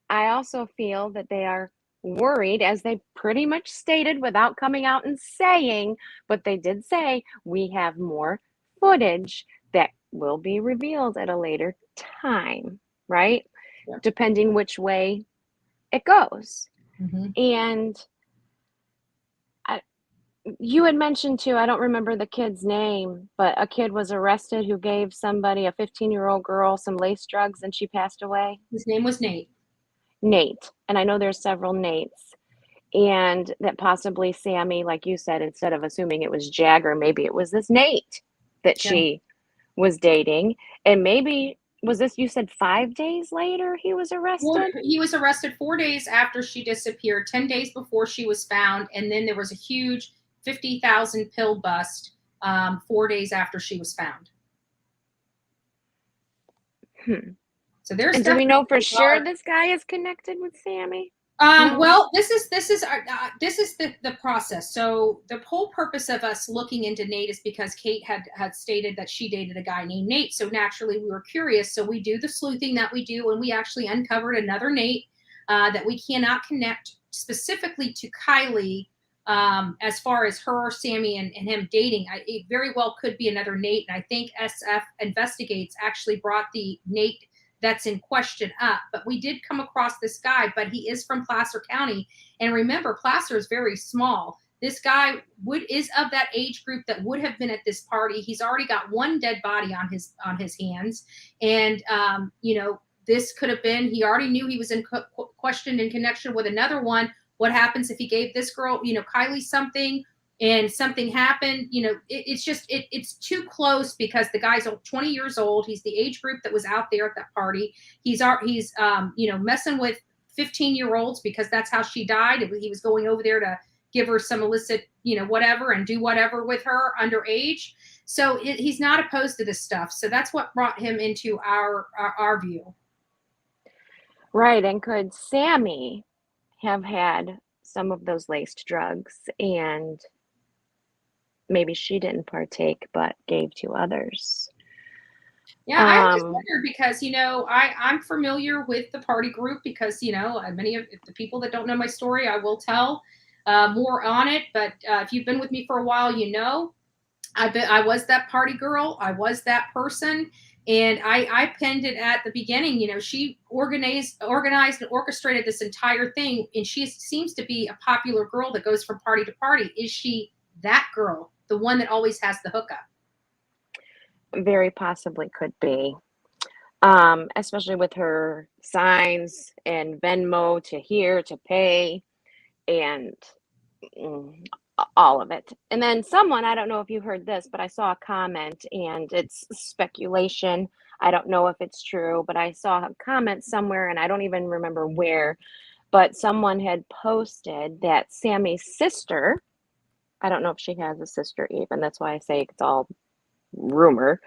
I also feel that they are worried, as they pretty much stated without coming out and saying, but they did say, we have more footage that will be revealed at a later time, right? Yeah. Depending which way it goes. Mm-hmm. And you had mentioned too, I don't remember the kid's name, but a kid was arrested who gave somebody, a 15-year-old girl, some lace drugs, and she passed away. His name was Nate. Nate. And I know there's several Nates. And that possibly Sami, like you said, instead of assuming it was Jagger, maybe it was this Nate that Yeah. she was dating. And maybe, was this, you said 5 days later he was arrested? He was arrested 4 days after she disappeared, 10 days before she was found, and then there was a huge 50,000 pill bust 4 days after she was found. So there's. And do we know for sure this guy is connected with Sami? No? Well, this is the process. So the whole purpose of us looking into Nate is because Kate had stated that she dated a guy named Nate. So naturally we were curious. So we do the sleuthing that we do, and we actually uncovered another Nate that we cannot connect specifically to Kiely. As far as her, Sami, and him dating, it very well could be another Nate. And I think SF Investigates actually brought the Nate that's in question up. But we did come across this guy, but he is from Placer County. And remember, Placer is very small. This guy is of that age group that would have been at this party. He's already got one dead body on his hands. And, you know, this could have been, he already knew he was in question in connection with another one. What happens if he gave this girl, you know, Kiely, something, and something happened? You know, it's too close, because the guy's 20 years old. He's the age group that was out there at that party. He's you know, messing with 15-year-olds, because that's how she died. He was going over there to give her some illicit, you know, whatever, and do whatever with her underage. So he's not opposed to this stuff. So that's what brought him into our view. Right. And could Sami have had some of those laced drugs, and maybe she didn't partake but gave to others? Yeah, I always wondered, because, you know, I'm familiar with the party group, because, you know, many of the people that don't know my story, I will tell more on it. But if you've been with me for a while, you know, I was that party girl. I was that person. And I pinned it at the beginning. You know, she organized and orchestrated this entire thing. And she seems to be a popular girl that goes from party to party. Is she that girl, the one that always has the hookup? Very possibly could be. Especially with her signs and Venmo to here to pay, and all of it. And then someone, I don't know if you heard this, but I saw a comment, and it's speculation. I don't know if it's true, but I saw a comment somewhere, and I don't even remember where, but someone had posted that Sammy's sister, I don't know if she has a sister even, that's why I say it's all rumor,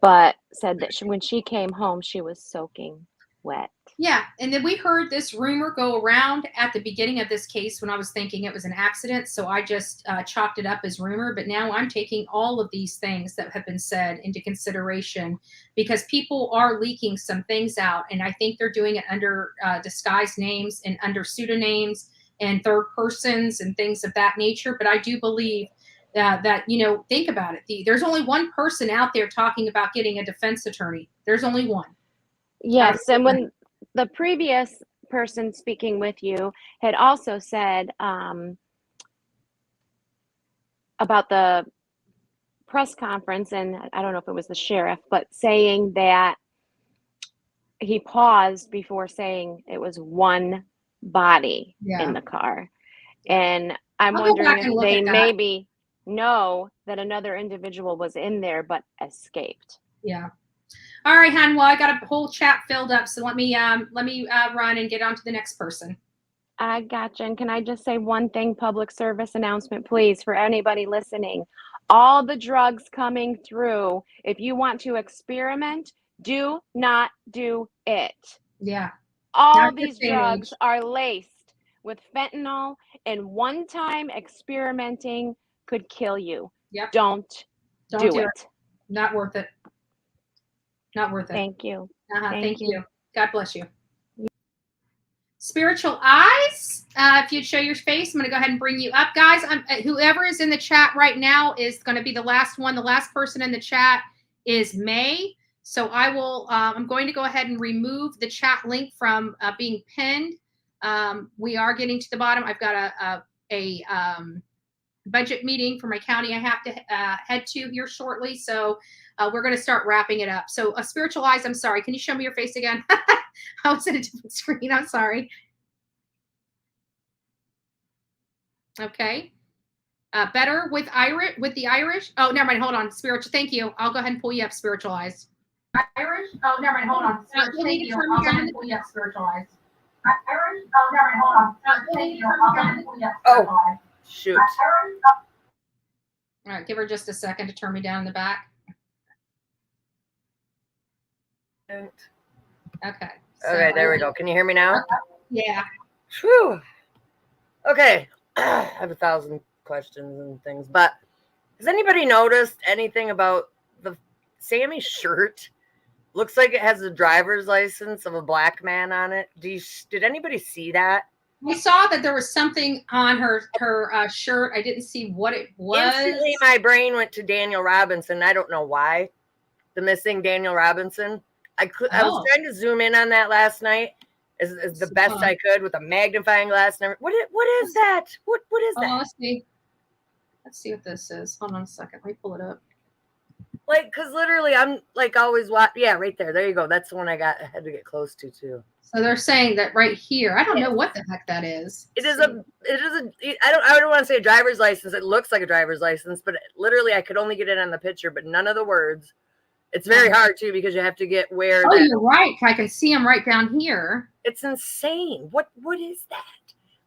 but said that when she came home, she was soaking wet. Yeah, and then we heard this rumor go around at the beginning of this case when I was thinking it was an accident, so I just chalked it up as rumor. But now I'm taking all of these things that have been said into consideration because people are leaking some things out, and I think they're doing it under disguised names and under pseudonyms and third persons and things of that nature. But I do believe that, you know, think about it. There's only one person out there talking about getting a defense attorney. There's only one. Yes, and when the previous person speaking with you had also said about the press conference, and I don't know if it was the sheriff, but saying that he paused before saying it was one body in the car. And I'm I'll go back wondering and if look they at that. maybe know that another individual was in there but escaped. Yeah. All right, hon. Well, I got a whole chat filled up, so let me run and get on to the next person. I gotcha. And can I just say one thing, public service announcement, please, for anybody listening? All the drugs coming through, if you want to experiment, do not do it. Yeah. All Not these this day and drugs age. are laced with fentanyl, and one-time experimenting could kill you. Yep. Don't do it. Not worth it. Not worth it. Thank you. Thank you. God bless you. Spiritual Eyes, if you'd show your face, I'm going to go ahead and bring you up. Guys, whoever is in the chat right now is going to be the last one. The last person in the chat is May. So I will, I'm going to go ahead and remove the chat link from being pinned. We are getting to the bottom. I've got a budget meeting for my county I have to head to here shortly. So we're going to start wrapping it up. So Spiritual Eyes, I'm sorry. Can you show me your face again? I was at a different screen. I'm sorry. Okay. Better with the Irish. Oh, never mind. Hold on. Spiritual. Thank you. I'll go ahead and pull you up. Spiritual Eyes. Irish. Oh, never mind. Hold on. Spiritual. Thank you. I'll go ahead and pull you up. Spiritual Eyes. Irish. Oh, never mind. Hold on. Thank you. I'll go ahead and pull you up. Spiritual Eyes. Shoot. All right. Give her just a second to turn me down in the back. Okay. Okay, there we go. Can you hear me now? Yeah. Whew. Okay. I have 1,000 questions and things, but has anybody noticed anything about the Sami's shirt? Looks like it has a driver's license of a black man on it. Did anybody see that? I saw that there was something on her shirt. I didn't see what it was. Instantly, my brain went to Daniel Robinson. I don't know why. The missing Daniel Robinson. I was trying to zoom in on that last night as the best I could with a magnifying glass. And what is that? What is that? Let's see what this is. Hold on a second. Let me pull it up. Like, cause literally, I'm like always yeah, right there. There you go. That's the one I had to get close to too. So they're saying that right here. I don't know what the heck that is. I don't want to say a driver's license. It looks like a driver's license, but literally I could only get it on the picture, but none of the words. It's very hard too because you have to get where. Oh, you're right. I can see them right down here. It's insane. What is that?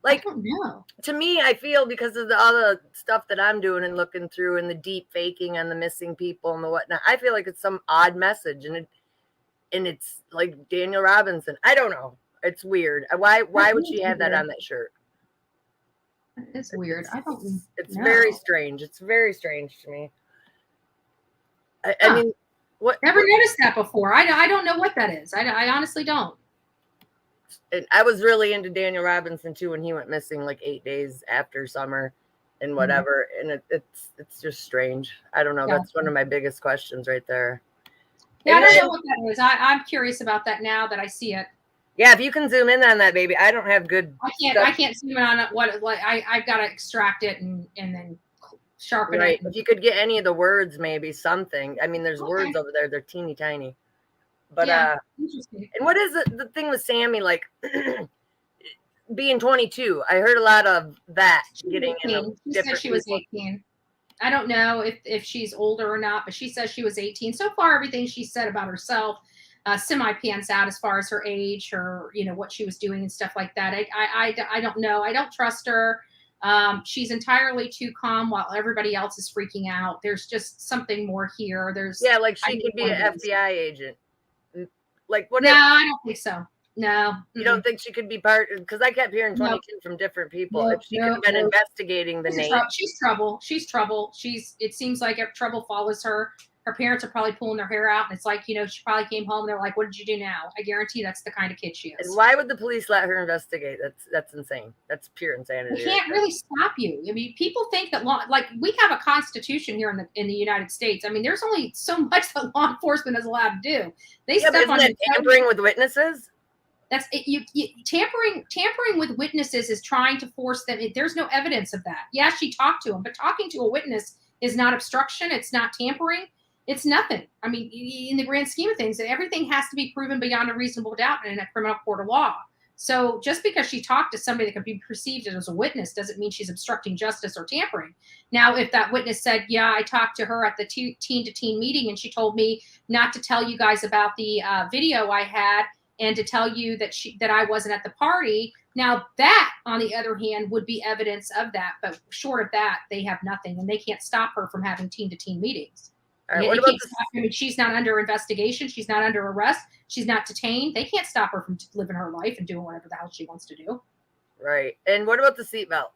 Like, I don't know. To me, I feel because of all the stuff that I'm doing and looking through and the deep faking and the missing people and the whatnot, I feel like it's some odd message and it's like Daniel Robinson. I don't know. It's weird. Why would she have that on that shirt? It's weird. I don't know. It's very strange. It's very strange to me. I mean, Never noticed that before. I don't know what that is. I honestly don't. And I was really into Daniel Robinson too when he went missing like 8 days after summer and whatever. And it's just strange. I don't know. Yeah. That's one of my biggest questions right there. Yeah, I don't know what that is. I'm curious about that now that I see it. Yeah, if you can zoom in on that, baby. I don't have good. I can't zoom in on it. I've got to extract it and then sharpen right. it. If you could get any of the words, maybe something. I mean, there's words over there. They're teeny tiny. But interesting. And what is the thing with Sami, like being 22? I heard a lot of that getting in a She said she was 18. I don't know if she's older or not, but she says she was 18. So far, everything she said about herself semi pants out as far as her age, her, you know, what she was doing and stuff like that. I don't know. I don't trust her. She's entirely too calm while everybody else is freaking out. There's just something more here. Yeah, like she could be an FBI agent. Like what? No, I don't think so. No. You don't think she could be part? Because I kept hearing 22 from different people. If she could have been investigating the name. She's trouble. She's trouble. It seems like trouble follows her. Her parents are probably pulling their hair out, and it's like, you know, she probably came home and they're like, "What did you do now?" I guarantee that's the kind of kid she is. And why would the police let her investigate? That's insane. That's pure insanity. They can't really stop you. I mean, people think that like we have a constitution here in the United States. I mean, there's only so much that law enforcement is allowed to do. They step on tampering with witnesses. That's it. You tampering with witnesses is trying to force them. There's no evidence of that. Yeah, she talked to him, but talking to a witness is not obstruction. It's not tampering. It's nothing. I mean, in the grand scheme of things, everything has to be proven beyond a reasonable doubt in a criminal court of law. So just because she talked to somebody that could be perceived as a witness doesn't mean she's obstructing justice or tampering. Now, if that witness said, yeah, I talked to her at the teen-to-teen meeting and she told me not to tell you guys about the video I had and to tell you that I wasn't at the party, now that, on the other hand, would be evidence of that. But short of that, they have nothing, and they can't stop her from having teen-to-teen meetings. All right, what about I mean, she's not under investigation. She's not under arrest. She's not detained. They can't stop her from living her life and doing whatever the hell she wants to do. Right. And what about the seatbelt?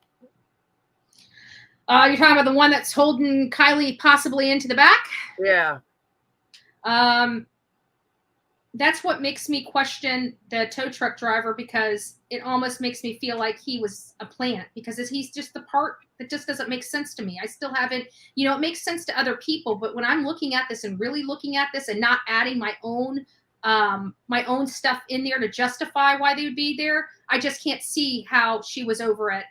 You're talking about the one that's holding Kiely possibly into the back? Yeah. That's what makes me question the tow truck driver, because it almost makes me feel like he was a plant, because he's just the part that just doesn't make sense to me. I still haven't, you know, it makes sense to other people, but when I'm looking at this and really looking at this and not adding my own stuff in there to justify why they would be there, I just can't see how she was over at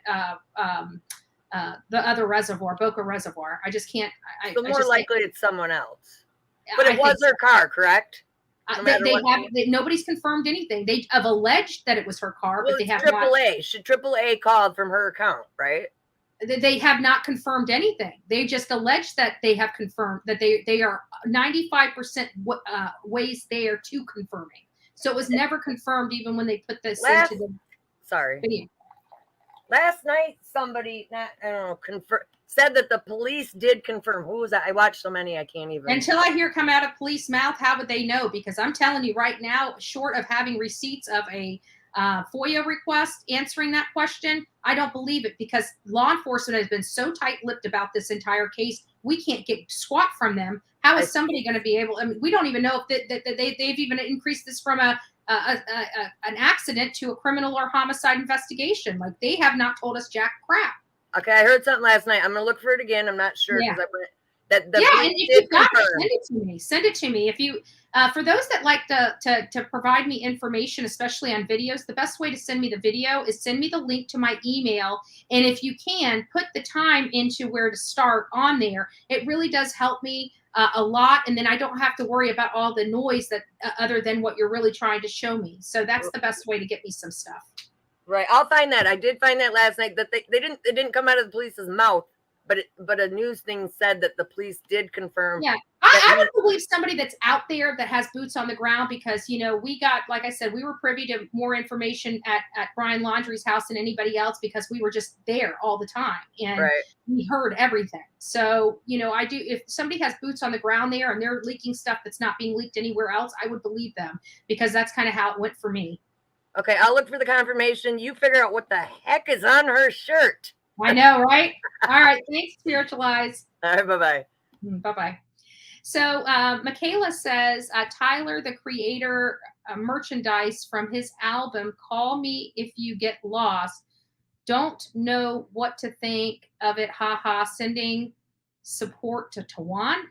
the other reservoir, Boca Reservoir. I just can't. So more likely it's someone else. But it was her car, correct? Nobody's confirmed anything. They have alleged that it was her car, well, but they have AAA. Should AAA called from her account, right? They have not confirmed anything. They just allege that they have confirmed that they are 95% ways there to confirming. So it was never confirmed, even when they put this into the video. Last night, somebody, said that the police did confirm. Who was that? I watched so many, I can't even. Until I hear come out of police mouth, how would they know? Because I'm telling you right now, short of having receipts of a FOIA request answering that question, I don't believe it, because law enforcement has been so tight-lipped about this entire case. We can't get squat from them. How is somebody going to be able? I mean, we don't even know if they've even increased this from an accident to a criminal or homicide investigation. Like, they have not told us jack crap. Okay, I heard something last night. I'm gonna look for it again. I'm not sure because and if you've got it, send it to me. Send it to me. If you, for those that like to provide me information, especially on videos, the best way to send me the video is send me the link to my email, and if you can, put the time into where to start on there. It really does help me a lot, and then I don't have to worry about all the noise that other than what you're really trying to show me. So that's the best way to get me some stuff. Right, I'll find that. I did find that last night that it didn't come out of the police's mouth, but a news thing said that the police did confirm. Yeah, I would believe somebody that's out there that has boots on the ground, because, you know, we got, like I said, we were privy to more information at Brian Laundrie's house than anybody else, because we were just there all the time and we heard everything. So, you know, if somebody has boots on the ground there and they're leaking stuff that's not being leaked anywhere else, I would believe them, because that's kind of how it went for me. Okay, I'll look for the confirmation. You figure out what the heck is on her shirt. I know, right? All right, thanks, Spiritualize. All right, bye-bye. Bye-bye. So Michaela says, Tyler, the creator merchandise from his album, Call Me If You Get Lost. Don't know what to think of it, haha, sending support to Tawan.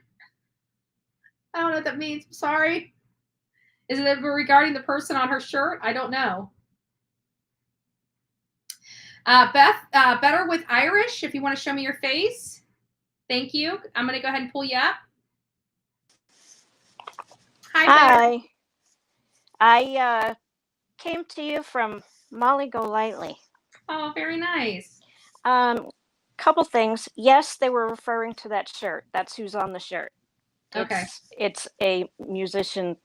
I don't know what that means. I'm sorry. Is it regarding the person on her shirt? I don't know. Beth, better with Irish, if you want to show me your face. Thank you. I'm going to go ahead and pull you up. Hi. I came to you from Molly Golightly. Oh, very nice. Couple things. Yes, they were referring to that shirt. That's who's on the shirt. Okay. It's a musician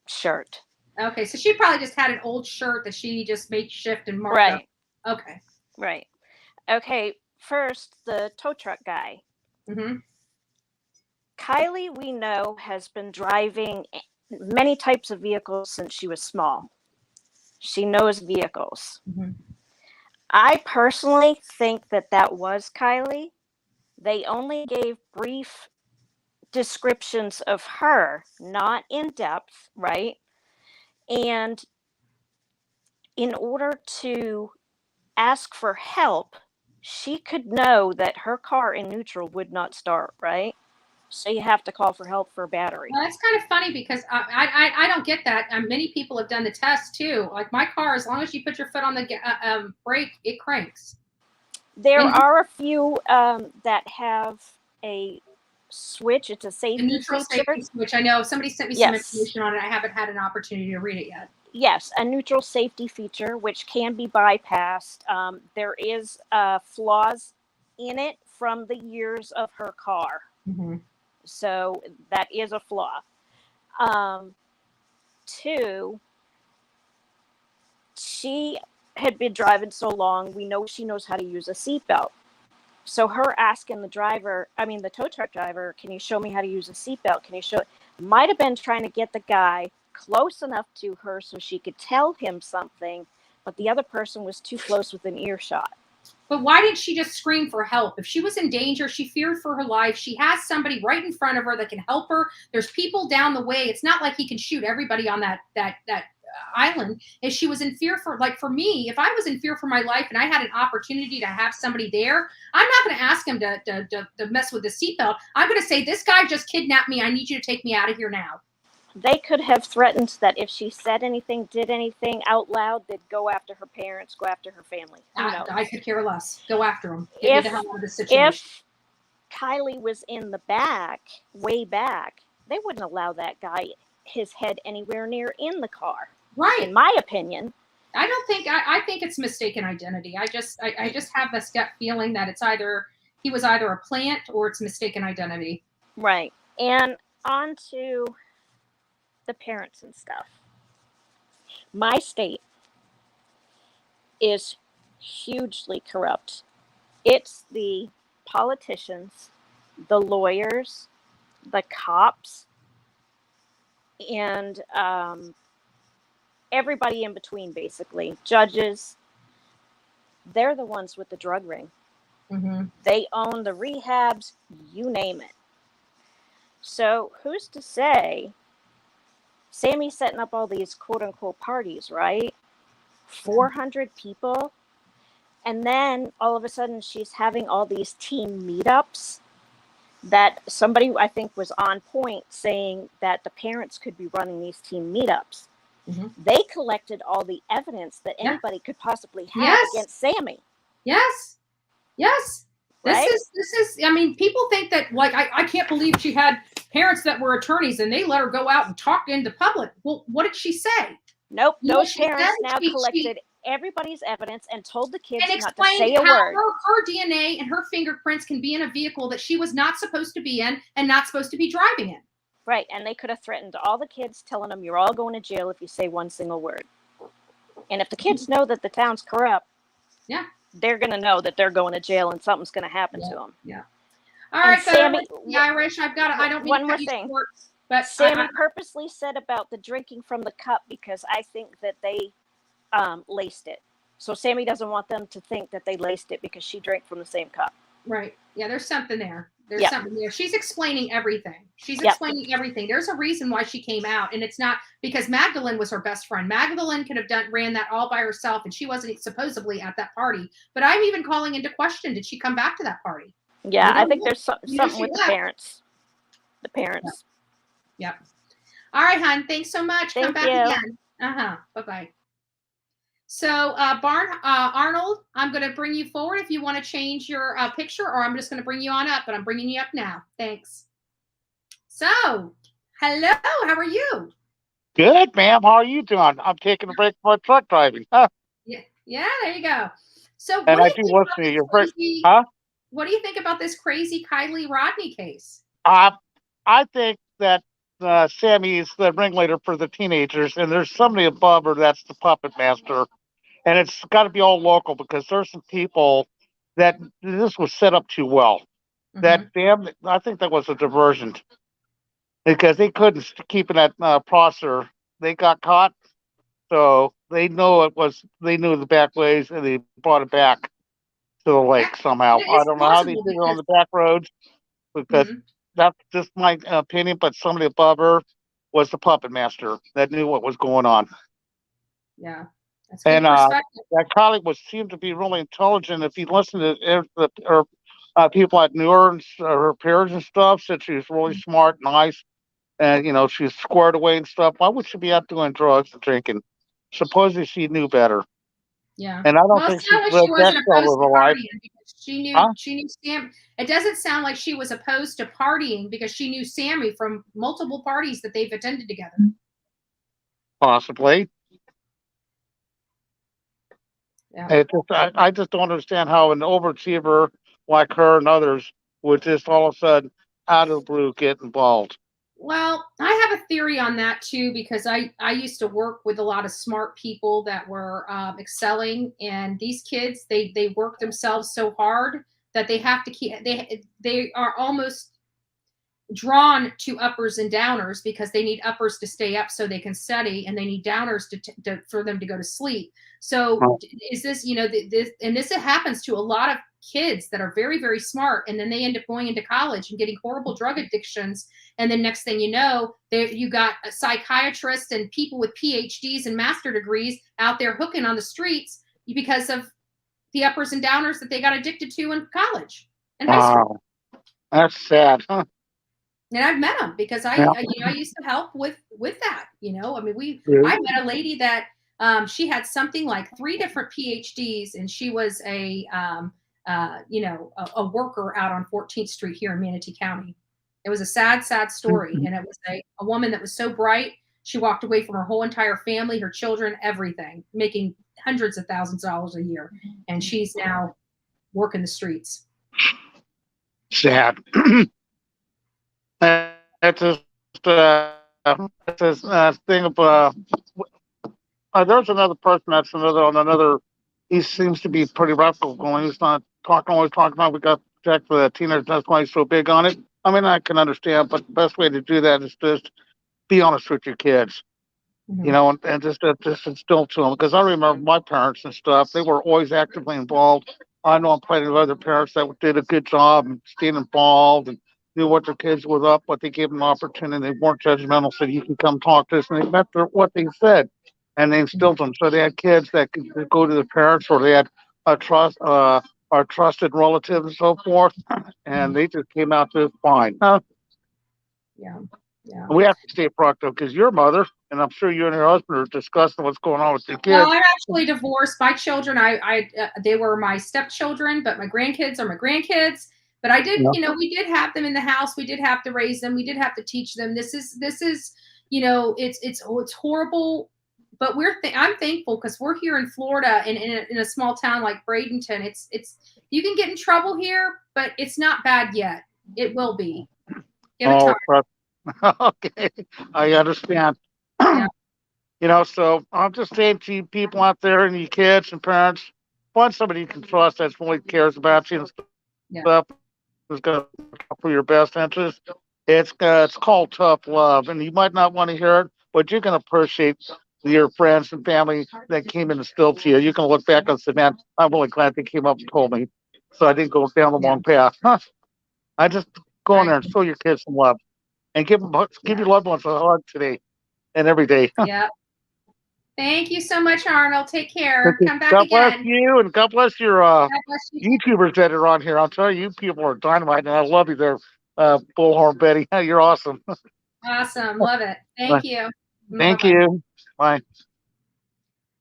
shirt. Okay, so she probably just had an old shirt that she just made shift and marked Right. up. Okay. Right. Okay. First, the tow truck guy. Mm-hmm. Kiely, we know, has been driving many types of vehicles since she was small. She knows vehicles. Mm-hmm. I personally think that was Kiely. They only gave brief descriptions of her, not in depth, right? And in order to ask for help, she could know that her car in neutral would not start, right? So you have to call for help for a battery. Well, that's kind of funny because I don't get that. Many people have done the test too. Like my car, as long as you put your foot on the brake, it cranks. There are a few that have a switch. It's a safety neutral feature. safety switch. I know somebody sent me some information on it. I haven't had an opportunity to read it yet. Yes, a neutral safety feature, which can be bypassed. There is flaws in it from the years of her car. Mm-hmm. So that is a flaw. Two, she had been driving so long, we know she knows how to use a seatbelt. So her asking the tow truck driver, can you show me how to use a seatbelt? Can you show? Might have been trying to get the guy close enough to her so she could tell him something, but the other person was too close within earshot. But why didn't she just scream for help? If she was in danger, she feared for her life. She has somebody right in front of her that can help her. There's people down the way. It's not like he can shoot everybody on that island. If she was in fear for me, if I was in fear for my life and I had an opportunity to have somebody there, I'm not going to ask him to mess with the seatbelt. I'm going to say, this guy just kidnapped me. I need you to take me out of here now. They could have threatened that if she said anything, did anything out loud, they'd go after her parents, go after her family. I could care less. Go after them. If Kiely Kiely was in the back, way back, they wouldn't allow that guy, his head anywhere near in the car. Right. In my opinion. I think it's mistaken identity. I just have this gut feeling that he was either a plant or it's mistaken identity. Right. And on to the parents and stuff. My state is hugely corrupt. It's the politicians, the lawyers, the cops, and everybody in between, basically. Judges. They're the ones with the drug ring. Mm-hmm. They own the rehabs, you name it. So who's to say Sammy's setting up all these quote unquote parties, right? 400 people. And then all of a sudden she's having all these team meetups that somebody I think was on point saying that the parents could be running these team meetups. Mm-hmm. They collected all the evidence that anybody could possibly have against Sami. Yes. Yes. Right? This is, people think that, like, I can't believe she had parents that were attorneys and they let her go out and talk into public. Well, what did she say? Nope. Those parents now collected everybody's evidence and told the kids and not to say a word. Her DNA and her fingerprints can be in a vehicle that she was not supposed to be in and not supposed to be driving in. Right. And they could have threatened all the kids, telling them you're all going to jail if you say one single word. And if the kids know that the town's corrupt, they're going to know that they're going to jail and something's going to happen to them. Yeah. All right, Sami, Irish, I don't mean one to more cut you thing. short, but Sami purposely said about the drinking from the cup because I think that they laced it. So Sami doesn't want them to think that they laced it because she drank from the same cup. Right. Yeah, there's something there. There's something there. She's explaining everything. Explaining everything. There's a reason why she came out, and it's not because Magdalene was her best friend. Magdalene could have ran that all by herself, and she wasn't supposedly at that party. But I'm even calling into question, did she come back to that party? Yeah, I think there's something with the parents. The parents. Yep. All right, hon. Thanks so much. Come back again. Bye-bye. So, Arnold, I'm going to bring you forward if you want to change your picture, or I'm just going to bring you on up, but I'm bringing you up now. Thanks. So, hello. How are you? Good, ma'am. How are you doing? I'm taking a break from my truck driving. Huh? Yeah, there you go. So, and I do listen to your break. Huh? What do you think about this crazy Kiely Rodni case? I think that Sammy is the ringleader for the teenagers, and there's somebody above her that's the puppet master, and it's got to be all local because there's some people that this was set up too well. That damn, I think that was a diversion because they couldn't keep that processor. They got caught, so they know it was. They knew the back ways, and they brought it back to the lake somehow. I don't know how they did it on the back roads because that's just my opinion. But somebody above her was the puppet master that knew what was going on. Yeah, that's good And perspective. that colleague seemed to be really intelligent. If you listen to her people at New Orleans, her peers and stuff, said she was really smart, nice, and she's squared away and stuff. Why would she be out doing drugs and drinking? Supposedly she knew better. Yeah. And I don't Well, think it she sounded like she lived that wasn't well opposed of to a life. partying because Huh? she knew Sam. It doesn't sound like she was opposed to partying because she knew Sammy from multiple parties that they've attended together. Possibly. Yeah. I just don't understand how an overachiever like her and others would just all of a sudden, out of the blue, get involved. Well, I have a theory on that too because I used to work with a lot of smart people that were excelling, and these kids they work themselves so hard that they have to keep they are almost drawn to uppers and downers because they need uppers to stay up so they can study, and they need downers for them to go to sleep. So is this, this happens to a lot of kids that are very, very smart, and then they end up going into college and getting horrible drug addictions. And then next thing you know, you got a psychiatrist and people with PhDs and master degrees out there hooking on the streets because of the uppers and downers that they got addicted to in college and high school. That's sad, huh? And I've met them because I used to help with that. I mean, I met a lady that she had something like 3 different PhDs, and she was a worker out on 14th Street here in Manatee County. It was a sad, sad story, and it was a woman that was so bright. She walked away from her whole entire family, her children, everything, making hundreds of thousands of dollars a year, and she's now working the streets. Sad. That's just thing of there's another person that's on another. He seems to be pretty radical going. He's not always talking about we got to protect the teenagers. That's why he's so big on it. I mean, I can understand, but the best way to do that is just be honest with your kids. And just instill to them. Because I remember my parents and stuff; they were always actively involved. I know I'm plenty of other parents that did a good job and stayed involved and knew what their kids was up, what they gave them an opportunity. They weren't judgmental, said you can come talk to us, and they meant what they said, and they instilled them. So they had kids that could go to their parents, or they had a trusted relatives and so forth, and they just came out just fine. Huh? Yeah. Yeah. We have to stay proactive because your mother, and I'm sure you and your husband are discussing what's going on with your kids. Well, I'm actually divorced. My children, they were my stepchildren, but my grandkids are my grandkids. But I did, we did have them in the house. We did have to raise them. We did have to teach them. This is, it's horrible. But I'm thankful because we're here in Florida and in a small town like Bradenton. It's you can get in trouble here, but it's not bad yet. It will be. Give it time. Okay, I understand. So I'm just saying to you people out there and you kids and parents, find somebody you can trust that really cares about you and stuff. Who's going to look out for your best interest. It's called tough love, and you might not want to hear it, but you can appreciate your friends and family that came and instilled to you. You can look back and say, "Man, I'm really glad they came up and told me, so I didn't go down the wrong path." I just go in there and show your kids some love. And give your loved ones a hug today and every day. Yeah. Thank you so much, Arnold. Take care. Come back God again. bless you, and God bless your YouTubers that are on here. I'll tell you people are dynamite, and I love you there, Bullhorn Betty. You're awesome. Awesome. Love it. Thank you. Thank you. Bye.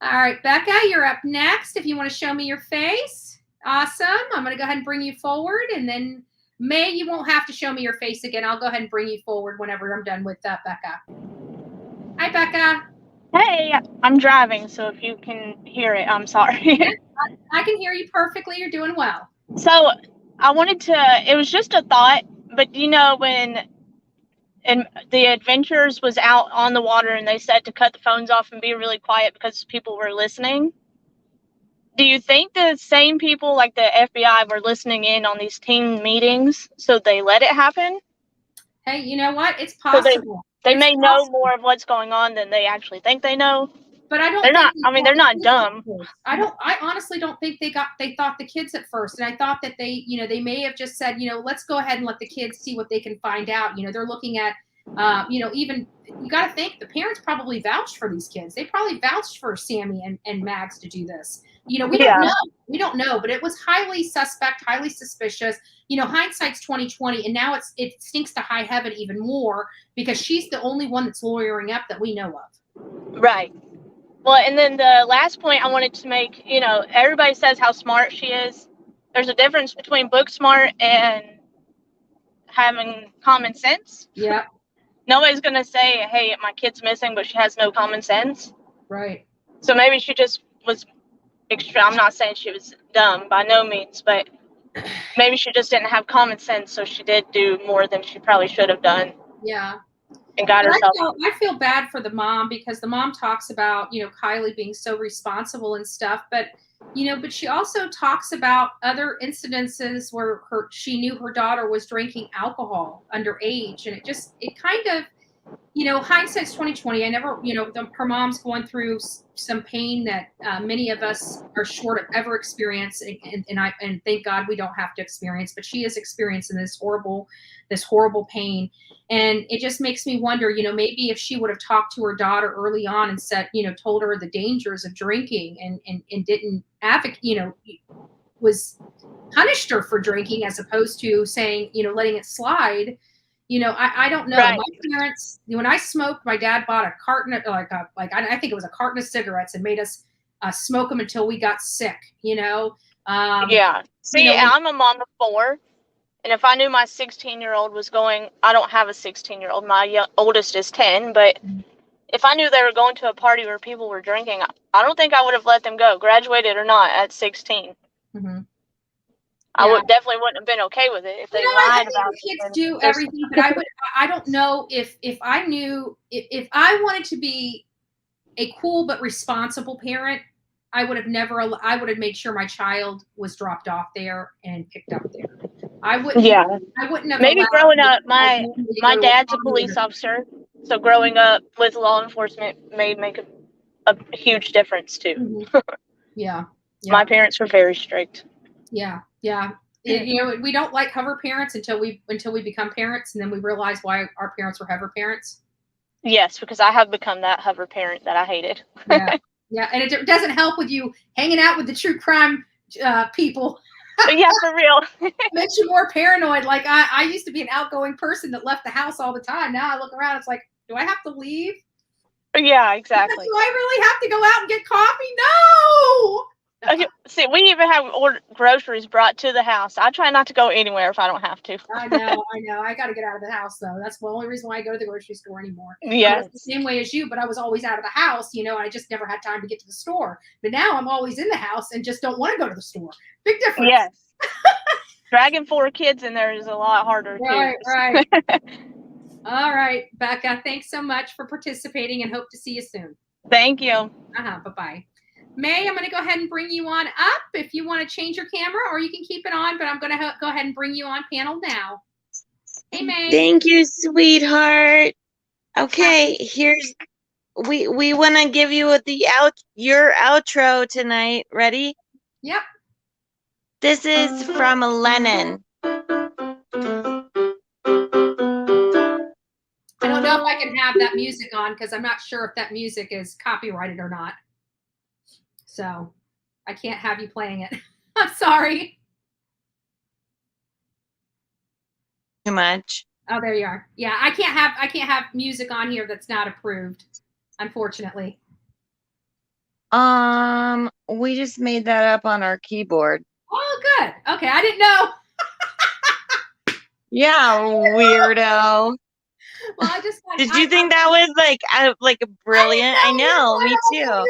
All right, Becca, you're up next. If you want to show me your face. Awesome. I'm going to go ahead and bring you forward, and then May, you won't have to show me your face again. I'll go ahead and bring you forward whenever I'm done with Becca. Hi, Becca. Hey, I'm driving, so if you can hear it, I'm sorry. I can hear you perfectly. You're doing well. So I wanted to, it was just a thought, but when and the adventurers was out on the water, and they said to cut the phones off and be really quiet because people were listening. Do you think the same people like the FBI were listening in on these team meetings, so they let it happen? Hey, you know what? It's So possible. they It's may know possible. more of what's going on than they actually think they know. But I don't They're think not. I mean, they're not dumb. I honestly don't think they thought the kids at first. And I thought that they may have just said, let's go ahead and let the kids see what they can find out. They're looking at, even you got to think the parents probably vouched for these kids. They probably vouched for Sammy and Mags to do this. We don't know. We don't know, but it was highly suspect, highly suspicious. Hindsight's 20/20, and now it stinks to high heaven even more because she's the only one that's lawyering up that we know of. Right. Well, and then the last point I wanted to make, everybody says how smart she is. There's a difference between book smart and having common sense. Yeah. Nobody's going to say, hey, my kid's missing, but she has no common sense. Right. So maybe she just was extra. I'm not saying she was dumb by no means, but maybe she just didn't have common sense. So she did do more than she probably should have done. Yeah. And got herself. I feel bad for the mom because the mom talks about, Kiely being so responsible and stuff, but she also talks about other incidences where she knew her daughter was drinking alcohol underage, and it kind of, hindsight's 20/20. I never, her mom's going through some pain that many of us are short of ever experiencing, and thank God we don't have to experience, but she is experiencing this horrible pain. And it just makes me wonder, maybe if she would have talked to her daughter early on and said, told her the dangers of drinking and didn't advocate, was punished her for drinking as opposed to saying, letting it slide. I don't know. Right. My parents, when I smoked, my dad bought a carton of I think it was a carton of cigarettes and made us smoke them until we got sick. Yeah. See, I'm a mom of 4. And if I knew my 16-year-old was going, I don't have a 16-year-old. My oldest is 10. But if I knew they were going to a party where people were drinking, I don't think I would have let them go, graduated or not, at 16. Mm-hmm. I definitely wouldn't have been okay with it if they lied about it. Kids do everything, but I don't know if I knew if I wanted to be a cool but responsible parent, I would have made sure my child was dropped off there and picked up there. I wouldn't have. Maybe growing up, my dad's a police officer, so growing up with law enforcement may make a huge difference too. Mm-hmm. Yeah. My parents were very strict. Yeah. We don't like hover parents until we become parents, and then we realize why our parents were hover parents. Yes, because I have become that hover parent that I hated. Yeah, and it doesn't help with you hanging out with the true crime people. Yeah, for real. Makes you more paranoid. Like I used to be an outgoing person that left the house all the time. Now I look around, it's like, do I have to leave? Yeah, exactly. Do I really have to go out and get coffee? No. Okay, see, we even have groceries brought to the house. I try not to go anywhere if I don't have to. I know. I got to get out of the house, though. That's the only reason why I go to the grocery store anymore. Yeah. The same way as you, but I was always out of the house, and I just never had time to get to the store. But now I'm always in the house and just don't want to go to the store. Big difference. Yes. Dragging 4 kids in there is a lot harder, too. Right. All right, Becca, thanks so much for participating and hope to see you soon. Thank you. Bye-bye. May, I'm going to go ahead and bring you on up if you want to change your camera, or you can keep it on, but I'm going to go ahead and bring you on panel now. Hey, May. Thank you, sweetheart. Okay, we want to give you your outro tonight. Ready? Yep. This is from Lennon. I don't know if I can have that music on because I'm not sure if that music is copyrighted or not. So I can't have you playing it. I'm sorry. Too much. Oh, there you are. Yeah, I can't have music on here that's not approved, unfortunately. We just made that up on our keyboard. Oh, good. Okay, I didn't know. Yeah, weirdo. Well, I just Did you think that was like brilliant? I know, me too. No.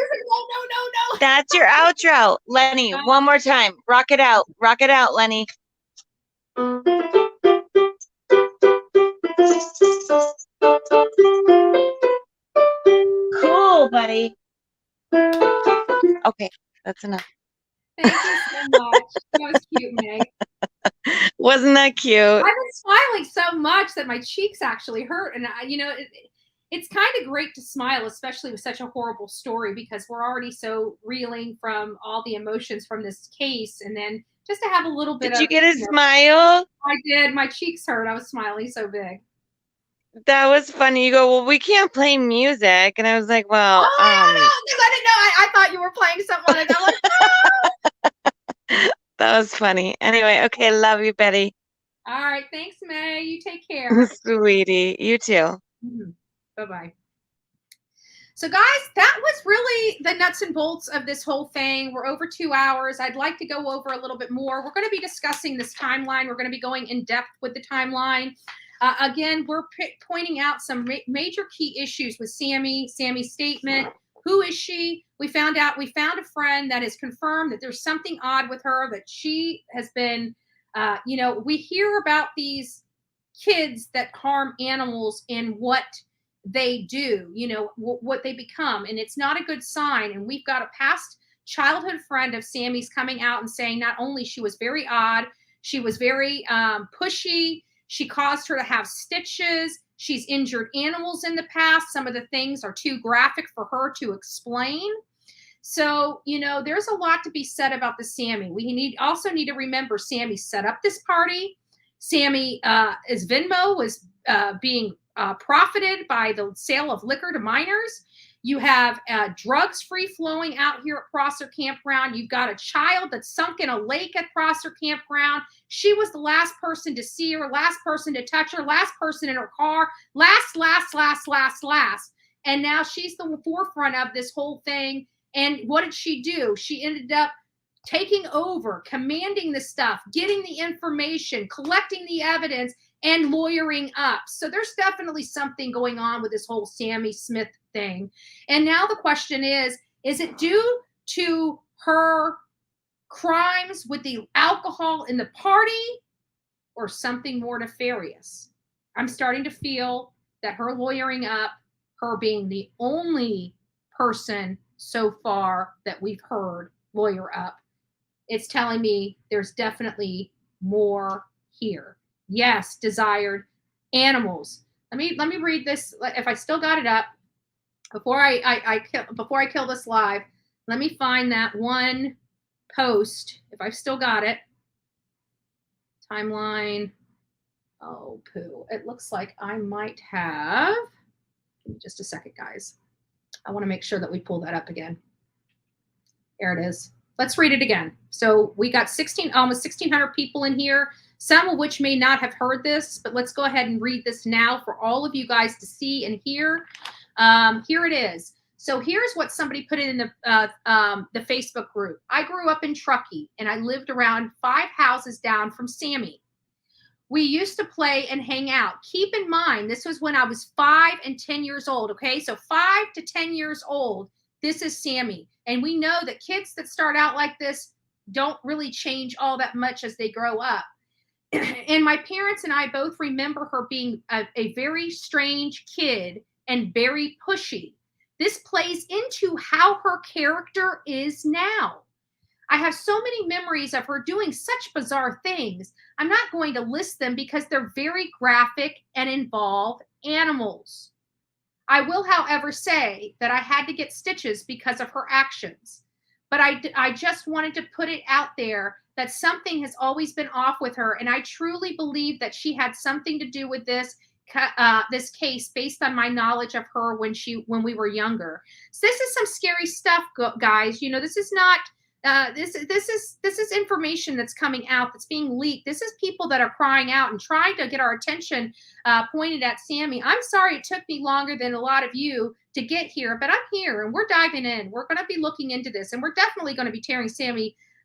That's your outro, Lenny. One more time. Rock it out, Lenny. Cool, buddy. Okay, that's enough. Thank you so much. That was cute, Meg. Wasn't that cute? I've been smiling so much that my cheeks actually hurt, and it's kind of great to smile, especially with such a horrible story, because we're already so reeling from all the emotions from this case, and then just to have a little bit Did you get a smile? I did. My cheeks hurt. I was smiling so big. That was funny. You go, well, we can't play music. And I was like, well, Oh, I don't know, because I didn't know. I thought you were playing something on it. I'm like, that was funny. Anyway, okay, love you, Betty. all right. Thanks, May. You take care. Sweetie. You too. Bye-bye. So guys, that was really the nuts and bolts of this whole thing. We're over 2 hours. I'd like to go over a little bit more. We're going to be discussing this timeline. We're going to be going in depth with the timeline. Again, we're pointing out some major key issues with Sammy's statement. Who is she? We found a friend that has confirmed that there's something odd with her, that she has been, we hear about these kids that harm animals and what they do, what they become. And it's not a good sign. And we've got a past childhood friend of Sammy's coming out and saying not only she was very odd, she was very pushy. She caused her to have stitches. She's injured animals in the past. Some of the things are too graphic for her to explain. So, there's a lot to be said about the Sammy. We also need to remember Sammy set up this party. Sammy, his Venmo was being profited by the sale of liquor to minors. You have drugs free flowing out here at Prosser Campground. You've got a child that's sunk in a lake at Prosser Campground. She was the last person to see her, last person to touch her, last person in her car, last. And now she's the forefront of this whole thing. And what did she do? She ended up taking over, commanding the stuff, getting the information, collecting the evidence, and lawyering up. So there's definitely something going on with this whole Sammy Smith thing. And now the question is it due to her crimes with the alcohol in the party or something more nefarious? I'm starting to feel that her lawyering up, her being the only person so far that we've heard lawyer up, it's telling me there's definitely more here. Yes, desired animals. Let me read this. If I still got it up before I kill this live, let me find that one post. If I've still got it, timeline. Oh, poo! It looks like I might have. Give me just a second, guys. I want to make sure that we pull that up again. There it is. Let's read it again. So we got almost 1,600 people in here, some of which may not have heard this, but let's go ahead and read this now for all of you guys to see and hear. Here it is. So here's what somebody put in the Facebook group. I grew up in Truckee, and I lived around 5 houses down from Sammy. We used to play and hang out. Keep in mind, this was when I was 5 and 10 years old, okay? So 5 to 10 years old, this is Sammy. And we know that kids that start out like this don't really change all that much as they grow up. And my parents and I both remember her being a very strange kid and very pushy. This plays into how her character is now. I have so many memories of her doing such bizarre things. I'm not going to list them because they're very graphic and involve animals. I will, however, say that I had to get stitches because of her actions. But I just wanted to put it out there that something has always been off with her. And I truly believe that she had something to do with this case based on my knowledge of her when we were younger. So this is some scary stuff, guys. This is not... This is information that's coming out, that's being leaked. This is people that are crying out and trying to get our attention pointed at Sammy. I'm sorry it took me longer than a lot of you to get here, but I'm here and we're diving in. We're going to be looking into this, and we're definitely going to be tearing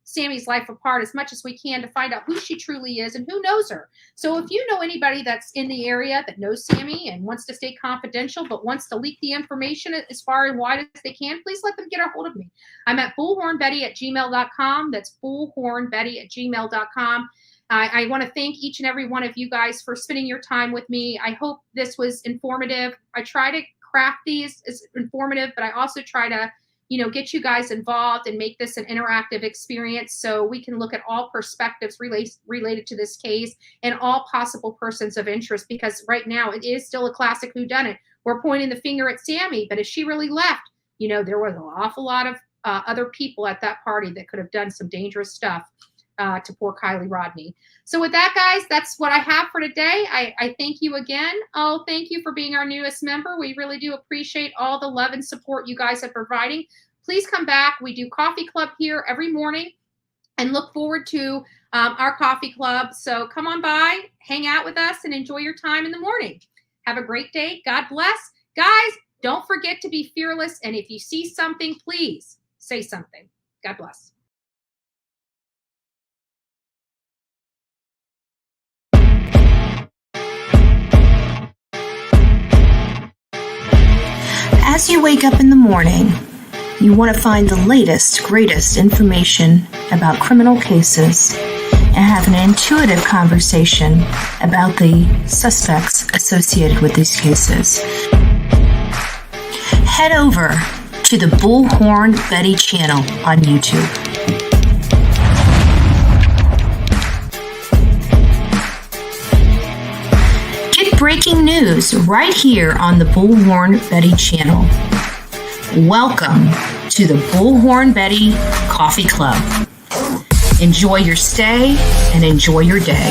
Sammy's life apart as much as we can to find out who she truly is and who knows her. So if you know anybody that's in the area that knows Sammy and wants to stay confidential but wants to leak the information as far and wide as they can, please let them get a hold of me. I'm at bullhornbetty@gmail.com. That's bullhornbetty@gmail.com. I want to thank each and every one of you guys for spending your time with me. I hope this was informative. I try to craft these as informative, but I also try to, get you guys involved and make this an interactive experience so we can look at all perspectives related to this case and all possible persons of interest, because right now it is still a classic whodunit. We're pointing the finger at Sami, but if she really left, there was an awful lot of other people at that party that could have done some dangerous stuff to poor Kiely Rodni. So with that, guys, that's what I have for today. I thank you again. Oh, thank you for being our newest member. We really do appreciate all the love and support you guys are providing. Please come back. We do coffee club here every morning and look forward to our coffee club. So come on by, hang out with us, and enjoy your time in the morning. Have a great day. God bless. Guys, don't forget to be fearless. And if you see something, please say something. God bless. As you wake up in the morning, you want to find the latest, greatest information about criminal cases and have an intuitive conversation about the suspects associated with these cases. Head over to the Bullhorn Betty channel on YouTube. Get breaking news right here on the Bullhorn Betty channel. Welcome to the Bullhorn Betty Coffee Club. Enjoy your stay and enjoy your day.